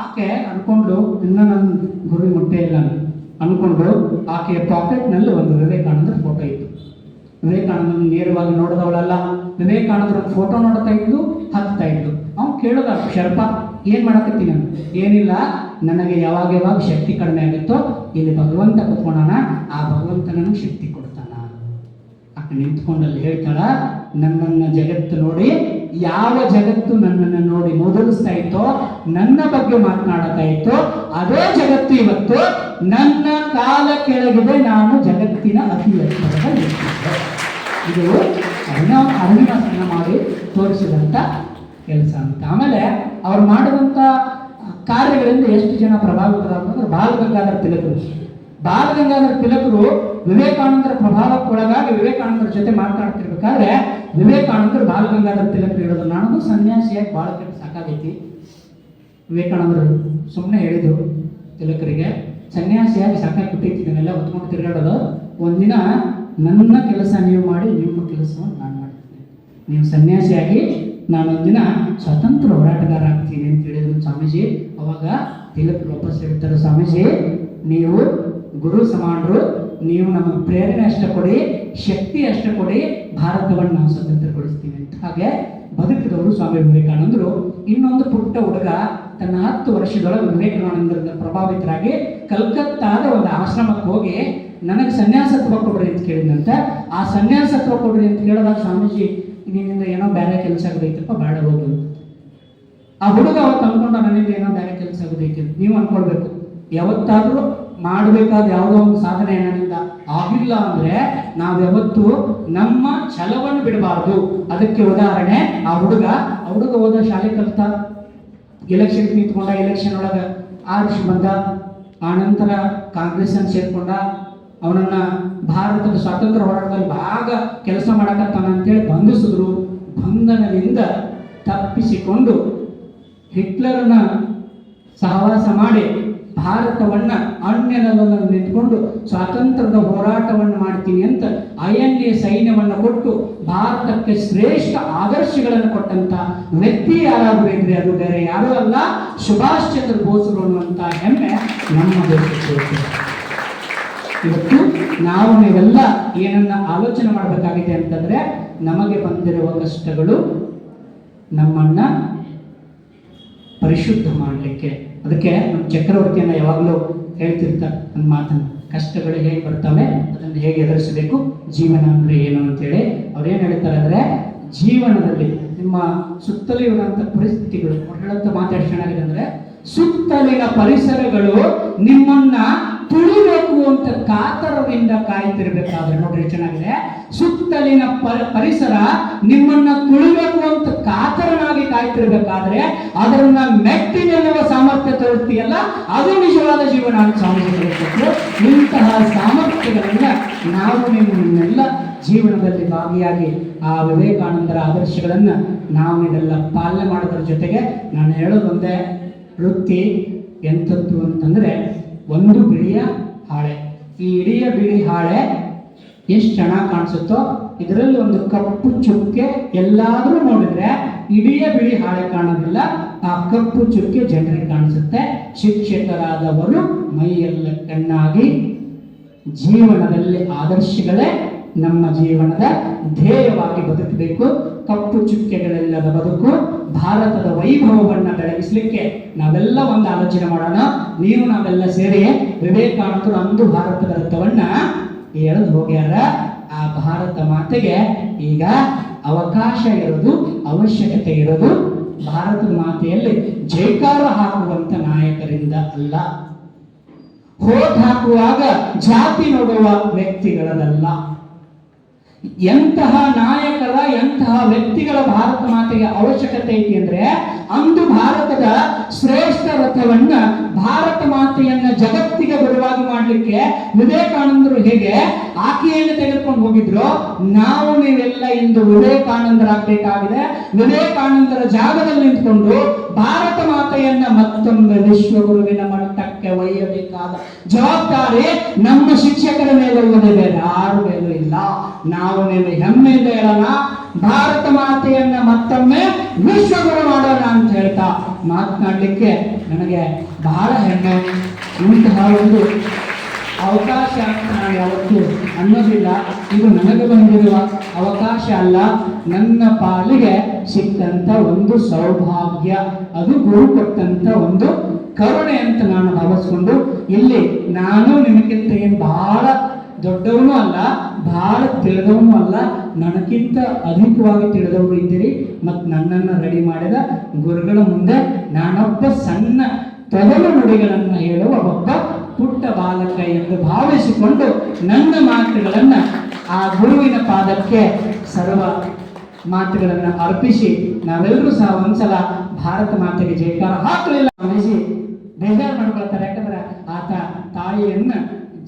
ಆಕೆ ಅನ್ಕೊಂಡು ಇನ್ನ ನನ್ನ ಗುರಿ ಮುಟ್ಟೆ ಇಲ್ಲ ಅನ್ಕೊಂಡು ಆಕೆಯ ಪಾಕೆಟ್ನಲ್ಲಿ ಒಂದು ವಿವೇಕಾನಂದರ ಫೋಟೋ ಇತ್ತು. ವಿವೇಕಾನಂದನ ನೇರವಾಗಿ ನೋಡಿದವಳಲ್ಲ, ವಿವೇಕಾನಂದರ ಫೋಟೋ ನೋಡ್ತಾ ಇದ್ದು ಹತ್ತಾ ಇದ್ದು. ಅವ್ನು ಕೇಳೋದ, ಶರ್ಪ ಏನ್ ಮಾಡಕತ್ತೀನಿ ನಾನು? ಏನಿಲ್ಲ, ನನಗೆ ಯಾವಾಗ ಶಕ್ತಿ ಕಡಿಮೆ ಆಗುತ್ತೋ ಇಲ್ಲಿ ಭಗವಂತ ಕುತ್ಕೊಳ್ಳೋಣ, ಆ ಭಗವಂತ ನನಗೆ ಶಕ್ತಿ ಕೊಡ್ತಾನ. ಆಕೆ ನಿಂತ್ಕೊಂಡಲ್ಲಿ ಹೇಳ್ತಾಳ, ನನ್ನನ್ನು ಜಗತ್ತು ನೋಡಿ, ಯಾವ ಜಗತ್ತು ನನ್ನನ್ನು ನೋಡಿ ಮೊದಲಿಸ್ತಾ ಇತ್ತೋ, ನನ್ನ ಬಗ್ಗೆ ಮಾತನಾಡ್ತಾ ಇತ್ತೋ, ಅದೇ ಜಗತ್ತು ಇವತ್ತು ನನ್ನ ಕಾಲ ಕೆಳಗಿದೆ. ನಾನು ಜಗತ್ತಿನ ಅತಿ ಎತ್ತರದ ಇದು ಅರಣ್ಯಾಸನ ಮಾಡಿ ತೋರಿಸಿದಂತ ಕೆಲಸ ಅಂತ. ಆಮೇಲೆ ಅವ್ರು ಮಾಡಿದಂತ ಕಾರ್ಯಗಳಿಂದ ಎಷ್ಟು ಜನ ಪ್ರಭಾವಿತರಾದಂದ್ರೆ ಬಾಲ ಗಂಗಾಧರ ತಿಲಕರು ವಿವೇಕಾನಂದರ ಪ್ರಭಾವಕ್ಕೊಳಗಾಗಿ ವಿವೇಕಾನಂದರ ಜೊತೆ ಮಾತನಾಡ್ತಿರ್ಬೇಕಾದ್ರೆ ವಿವೇಕಾನಂದರು ಬಾಲ ಗಂಗಾಧರ ತಿಲಕರು ಹೇಳೋದು, ನಾನು ಸನ್ಯಾಸಿಯಾಗಿ ಬಾಳ ಕೆಟ್ಟ ಸಾಕಾಗೈತಿ. ವಿವೇಕಾನಂದರು ಸುಮ್ಮನೆ ಹೇಳಿದ್ರು ತಿಲಕರಿಗೆ, ಸನ್ಯಾಸಿಯಾಗಿ ಸಾಕಾಗಿ ಬಿಟ್ಟೈತಿ, ಇದನ್ನೆಲ್ಲ ಹೊತ್ಕೊಂಡು ತಿರುಗಾಡೋದು. ಒಂದಿನ ನನ್ನ ಕೆಲಸ ನೀವು ಮಾಡಿ, ನಿಮ್ಮ ಕೆಲಸವನ್ನು ನಾನು ಮಾಡ್ತೀನಿ. ನೀವು ಸನ್ಯಾಸಿಯಾಗಿ ನಾನೊಂದಿನ ಸ್ವತಂತ್ರ ಹೋರಾಟಗಾರ ಆಗ್ತೀನಿ ಅಂತ ಹೇಳಿದ್ರು ಸ್ವಾಮೀಜಿ. ಅವಾಗ ತಿಲಕರು ವಾಪಸ್ ಹೇಳ್ತಾರೆ, ಸ್ವಾಮೀಜಿ ನೀವು ಗುರು ಸಮಾನರು, ನೀವು ನಮಗೆ ಪ್ರೇರಣೆ ಅಷ್ಟೇ ಕೊಡಿ, ಶಕ್ತಿ ಅಷ್ಟೇ ಕೊಡಿ, ಭಾರತವನ್ನು ನಾವು ಸ್ವತಂತ್ರಗೊಳಿಸ್ತೀವಿ ಅಂತ. ಹಾಗೆ ಬದುಕಿದವರು ಸ್ವಾಮಿ ವಿವೇಕಾನಂದರು. ಇನ್ನೊಂದು ಪುಟ್ಟ ಹುಡುಗ ತನ್ನ 10 ವರ್ಷದೊಳಗೆ ವಿವೇಕಾನಂದರಿಂದ ಪ್ರಭಾವಿತರಾಗಿ ಕಲ್ಕತ್ತಾದ ಒಂದು ಆಶ್ರಮಕ್ಕೆ ಹೋಗಿ ನನಗೆ ಸನ್ಯಾಸತ್ವ ಕೊಡ್ರಿ ಅಂತ ಕೇಳಿದಂತೆ. ಆ ಸನ್ಯಾಸತ್ವ ಕೊಡ್ರಿ ಅಂತ ಕೇಳಿದಾಗ ಸ್ವಾಮೀಜಿ ನಿನ್ನಿಂದ ಏನೋ ಬೇರೆ ಕೆಲಸ ಆಗೋದೈತಪ್ಪ, ಬೇಡ ಹೋಗು. ಆ ಹುಡುಗ ಅವತ್ತು ಅನ್ಕೊಂಡ, ನನ್ನಿಂದ ಏನೋ ಬೇರೆ ಕೆಲಸ ಆಗೋದೈತಿ. ನೀವು ಅನ್ಕೊಳ್ಬೇಕು, ಯಾವತ್ತಾದ್ರೂ ಮಾಡಬೇಕಾದ ಯಾವುದೋ ಒಂದು ಸಾಧನೆ ನನ್ನಿಂದ ಆಗಿಲ್ಲ ಅಂದ್ರೆ ನಾವು ಯಾವತ್ತು ನಮ್ಮ ಛಲವನ್ನು ಬಿಡಬಾರ್ದು. ಅದಕ್ಕೆ ಉದಾಹರಣೆ ಆ ಹುಡುಗ ಹೋದ ಶಾಲೆ ಕಲಿತ, ಎಲೆಕ್ಷನ್ ನಿಂತ್ಕೊಂಡ, ಎಲೆಕ್ಷನ್ ಒಳಗೆ ಆರಿಸಿ ಬಂದ, ಆನಂತರ ಕಾಂಗ್ರೆಸ್ ಅನ್ನು ಸೇರ್ಕೊಂಡ. ಅವನನ್ನ ಭಾರತದ ಸ್ವಾತಂತ್ರ್ಯ ಹೋರಾಟದಲ್ಲಿ ಭಾಗ ಕೆಲಸ ಮಾಡಕತ್ತಾನ ಅಂತೇಳಿ ಬಂಧಿಸಿದ್ರು. ಬಂಧನದಿಂದ ತಪ್ಪಿಸಿಕೊಂಡು ಹಿಟ್ಲರ್ನ ಸಹವಾಸ ಮಾಡಿ ಭಾರತವನ್ನ ಅನ್ಯದಲ್ಲಿ ನಿಂತ್ಕೊಂಡು ಸ್ವಾತಂತ್ರ್ಯದ ಹೋರಾಟವನ್ನು ಮಾಡ್ತೀನಿ ಅಂತ INA ಸೈನ್ಯವನ್ನು ಕೊಟ್ಟು ಭಾರತಕ್ಕೆ ಶ್ರೇಷ್ಠ ಆದರ್ಶಗಳನ್ನು ಕೊಟ್ಟಂತ ವ್ಯಕ್ತಿ ಯಾರಾದರೂ ಇದ್ರೆ ಅದು ಬೇರೆ ಯಾರೂ ಅಲ್ಲ, ಸುಭಾಷ್ ಚಂದ್ರ ಬೋಸ್ರು ಅನ್ನುವಂತ ಹೆಮ್ಮೆ ನಮ್ಮ ದೇಶಕ್ಕೆ. ಇವತ್ತು ನಾವು ನೀವೆಲ್ಲ ಏನನ್ನ ಆಲೋಚನೆ ಮಾಡಬೇಕಾಗಿದೆ ಅಂತಂದ್ರೆ, ನಮಗೆ ಬಂದಿರುವ ಕಷ್ಟಗಳು ನಮ್ಮನ್ನ ಪರಿಶುದ್ಧ ಮಾಡಲಿಕ್ಕೆ. ಅದಕ್ಕೆ ನಮ್ಮ ಚಕ್ರವರ್ತಿಯನ್ನ ಯಾವಾಗಲೂ ಹೇಳ್ತಿರ್ತಾರೆ ನನ್ನ ಮಾತನ್ನು, ಕಷ್ಟಗಳು ಹೇಗೆ ಬರ್ತವೆ, ಅದನ್ನು ಹೇಗೆ ಎದುರಿಸಬೇಕು, ಜೀವನ ಅಂದ್ರೆ ಏನು ಅಂತೇಳಿ ಅವ್ರೇನು ಹೇಳ್ತಾರೆ ಅಂದ್ರೆ, ಜೀವನದಲ್ಲಿ ನಿಮ್ಮ ಸುತ್ತಲೂ ಇರುವಂಥ ಪರಿಸ್ಥಿತಿಗಳು ಹೇಳಂತ ಮಾತಾಡಿ ಚೆನ್ನಾಗಿದೆ ಅಂದ್ರೆ, ಸುತ್ತಲಿನ ಪರಿಸರಗಳು ನಿಮ್ಮನ್ನ ತುಳಿಬೇಕು ಅಂತ ಕಾತರದಿಂದ ಕಾಯ್ತಿರ್ಬೇಕಾದ್ರೆ, ನೋಡ್ರಿ ಚೆನ್ನಾಗಿದೆ, ಸುತ್ತಲಿನ ಪರಿಸರ ನಿಮ್ಮನ್ನ ತುಳಿಬೇಕು ಅಂತ ಕಾತರನಾಗಿ ಕಾಯ್ತಿರ್ಬೇಕಾದ್ರೆ ಅದನ್ನ ಮೆಟ್ಟಿ ನಿಲ್ಲುವ ಸಾಮರ್ಥ್ಯ ತೋರಿಸ್ತೀಯಲ್ಲ, ಅದು ನಿಜವಾದ ಜೀವನ ಅಂತ ಸ್ವಾಮೀಜಿ. ಇಂತಹ ಸಾಮರ್ಥ್ಯಗಳನ್ನ ನಾವು ನಿಮ್ಮೆಲ್ಲ ಜೀವನದಲ್ಲಿ ಭಾಗಿಯಾಗಿ ಆ ವಿವೇಕಾನಂದರ ಆದರ್ಶಗಳನ್ನ ನಾವು ಇದೆಲ್ಲ ಪಾಲನೆ ಮಾಡೋದ್ರ ಜೊತೆಗೆ ನಾನು ಹೇಳೋದು ಒಂದೇ, ವೃತ್ತಿ ಎಂಥದ್ದು ಅಂತಂದ್ರೆ ಒಂದು ಬಿಳಿಯ ಹಾಳೆ. ಈ ಇಡೀ ಬಿಳಿ ಹಾಳೆ ಎಷ್ಟು ಚೆನ್ನಾಗಿ ಕಾಣಿಸುತ್ತೋ ಇದರಲ್ಲಿ ಒಂದು ಕಪ್ಪು ಚುಕ್ಕೆ ಎಲ್ಲಾದ್ರೂ ನೋಡಿದ್ರೆ ಇಡೀ ಬಿಳಿ ಹಾಳೆ ಕಾಣೋದಿಲ್ಲ, ಆ ಕಪ್ಪು ಚುಕ್ಕೆ ಜನರಿಗೆ ಕಾಣಿಸುತ್ತೆ. ಶಿಕ್ಷಕರಾದವರು ಮೈಯೆಲ್ಲ ಕಣ್ಣಾಗಿ ಜೀವನದಲ್ಲಿ ಆದರ್ಶಗಳೇ ನಮ್ಮ ಜೀವನದ ಧ್ಯೇಯವಾಗಿ ಬದುಕಬೇಕು. ಕಪ್ಪು ಚುಕ್ಕೆಗಳೆಲ್ಲದ ಬದುಕು ಭಾರತದ ವೈಭವವನ್ನು ಬೆಳಗಿಸಲಿಕ್ಕೆ ನಾವೆಲ್ಲ ಒಂದು ಆಲೋಚನೆ ಮಾಡೋಣ. ನೀವು ನಾವೆಲ್ಲ ಸೇರಿ ವಿವೇಕಾನಂದರು ಅಂದು ಭಾರತದ ರಥವನ್ನ ಎಳೆದು ಹೋಗ್ಯಾರ. ಆ ಭಾರತ ಮಾತೆಗೆ ಈಗ ಅವಕಾಶ ಇರೋದು, ಅವಶ್ಯಕತೆ ಇರೋದು ಭಾರತದ ಮಾತೆಯಲ್ಲಿ ಜೈಕಾರ ಹಾಕುವಂತ ನಾಯಕರಿಂದ ಅಲ್ಲ, ಹೋಟ್ ಹಾಕುವಾಗ ಜಾತಿ ನೋಡುವ ವ್ಯಕ್ತಿಗಳದಲ್ಲ. ಎಂತಹ ನಾಯಕರ, ಎಂತಹ ವ್ಯಕ್ತಿಗಳ ಭಾರತ ಮಾತೆಗೆ ಅವಶ್ಯಕತೆ ಐತಿ ಅಂದ್ರೆ, ಅಂದು ಭಾರತದ ಶ್ರೇಷ್ಠ ರಥವನ್ನ ಭಾರತ ಮಾತೆಯನ್ನ ಜಗತ್ತಿಗೆ ಬರುವಾಗಿ ಮಾಡಲಿಕ್ಕೆ ವಿವೇಕಾನಂದರು ಹೇಗೆ ಆಕೆಯನ್ನು ತೆಗೆದುಕೊಂಡು ಹೋಗಿದ್ರು, ನಾವು ನೀವೆಲ್ಲ ಇಂದು ವಿವೇಕಾನಂದರಾಗಬೇಕಾಗಿದೆ. ವಿವೇಕಾನಂದರ ಜಾಗದಲ್ಲಿ ನಿಂತ್ಕೊಂಡು ಭಾರತ ಮಾತೆಯನ್ನ ಮತ್ತೊಮ್ಮೆ ವಿಶ್ವಗುರುವಿನ ಮಟ್ಟಕ್ಕೆ ಒಯ್ಯಬೇಕಾದ ಜವಾಬ್ದಾರಿ ನಮ್ಮ ಶಿಕ್ಷಕರ ಮೇಲಿರುವುದೇ, ಬೇರೆ ಯಾರ ಮೇಲೂ ಇಲ್ಲ. ನಾವು ನೀವು ಹೆಮ್ಮೆಯಿಂದ ಹೇಳೋಣ, ಭಾರತ ಮಾತೆಯನ್ನ ಮತ್ತೊಮ್ಮೆ ವಿಶ್ವಗುರು ಮಾಡೋಣ ಅಂತ ಹೇಳ್ತಾ ಮಾತನಾಡಲಿಕ್ಕೆ ನನಗೆ ಬಹಳ ಹೆಮ್ಮೆ. ಇಂತಹ ಒಂದು ಅವಕಾಶ ಅಂತ ನಾನು ಯಾವತ್ತೂ ಅನ್ನೋದಿಲ್ಲ. ಇದು ನನಗೆ ಬಂದಿರುವ ಅವಕಾಶ ಅಲ್ಲ, ನನ್ನ ಪಾಲಿಗೆ ಸಿಕ್ಕಂತ ಒಂದು ಸೌಭಾಗ್ಯ, ಅದು ಗುರು ಕೊಟ್ಟಂತ ಒಂದು ಕರುಣೆ ಅಂತ ನಾನು ಭಾವಿಸ್ಕೊಂಡು ಇಲ್ಲಿ ನಾನು ನಿಮಗಿಂತ ಏನು ಬಹಳ ದೊಡ್ಡವನು ಅಲ್ಲ, ಬಹಳ ತಿಳಿದವನು ಅಲ್ಲ, ನನಗಿಂತ ಅಧಿಕವಾಗಿ ತಿಳಿದವರು ಇದ್ದೀರಿ. ಮತ್ತು ನನ್ನನ್ನು ರೆಡಿ ಮಾಡಿದ ಗುರುಗಳ ಮುಂದೆ ನಾನೊಬ್ಬ ಸಣ್ಣ ತೊದಲು ನುಡಿಗಳನ್ನು ಹೇಳುವ ಒಬ್ಬ ಪುಟ್ಟ ಬಾಲಕ ಎಂದು ಭಾವಿಸಿಕೊಂಡು ನನ್ನ ಮಾತುಗಳನ್ನ ಆ ಗುರುವಿನ ಪಾದಕ್ಕೆ ಸರ್ವ ಮಾತುಗಳನ್ನು ಅರ್ಪಿಸಿ ನಾವೆಲ್ಲರೂ ಸಹ ಒಂದ್ಸಲ ಭಾರತ ಮಾತೆಗೆ ಜೈಕಾರ ಹಾಕಲಿಲ್ಲ ಅನಿಸಿ ಬೇಜಾರು ಮಾಡ್ಕೊಳ್ತಾರೆ. ಯಾಕಂದ್ರೆ ಆತ ತಾಯಿಯನ್ನ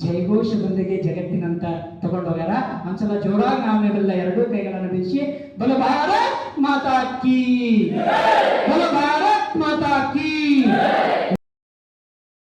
ಜಯಘೋಷದೊಂದಿಗೆ ಜಗತ್ತಿನಂತ ತಗೊಂಡೋಗ್ಯಾರ. ಒಂದ್ಸಲ ಜೋರಾಗಿ ನಾವೆಲ್ಲ ಎರಡೂ ಕೈಗಳನ್ನು ಬೀಸಿ ಬಲ ಭಾರತ್ ಮಾತಾ ಕೀ, ಬಲ ಭಾರತ್ ಮಾತಾ ಕೀ.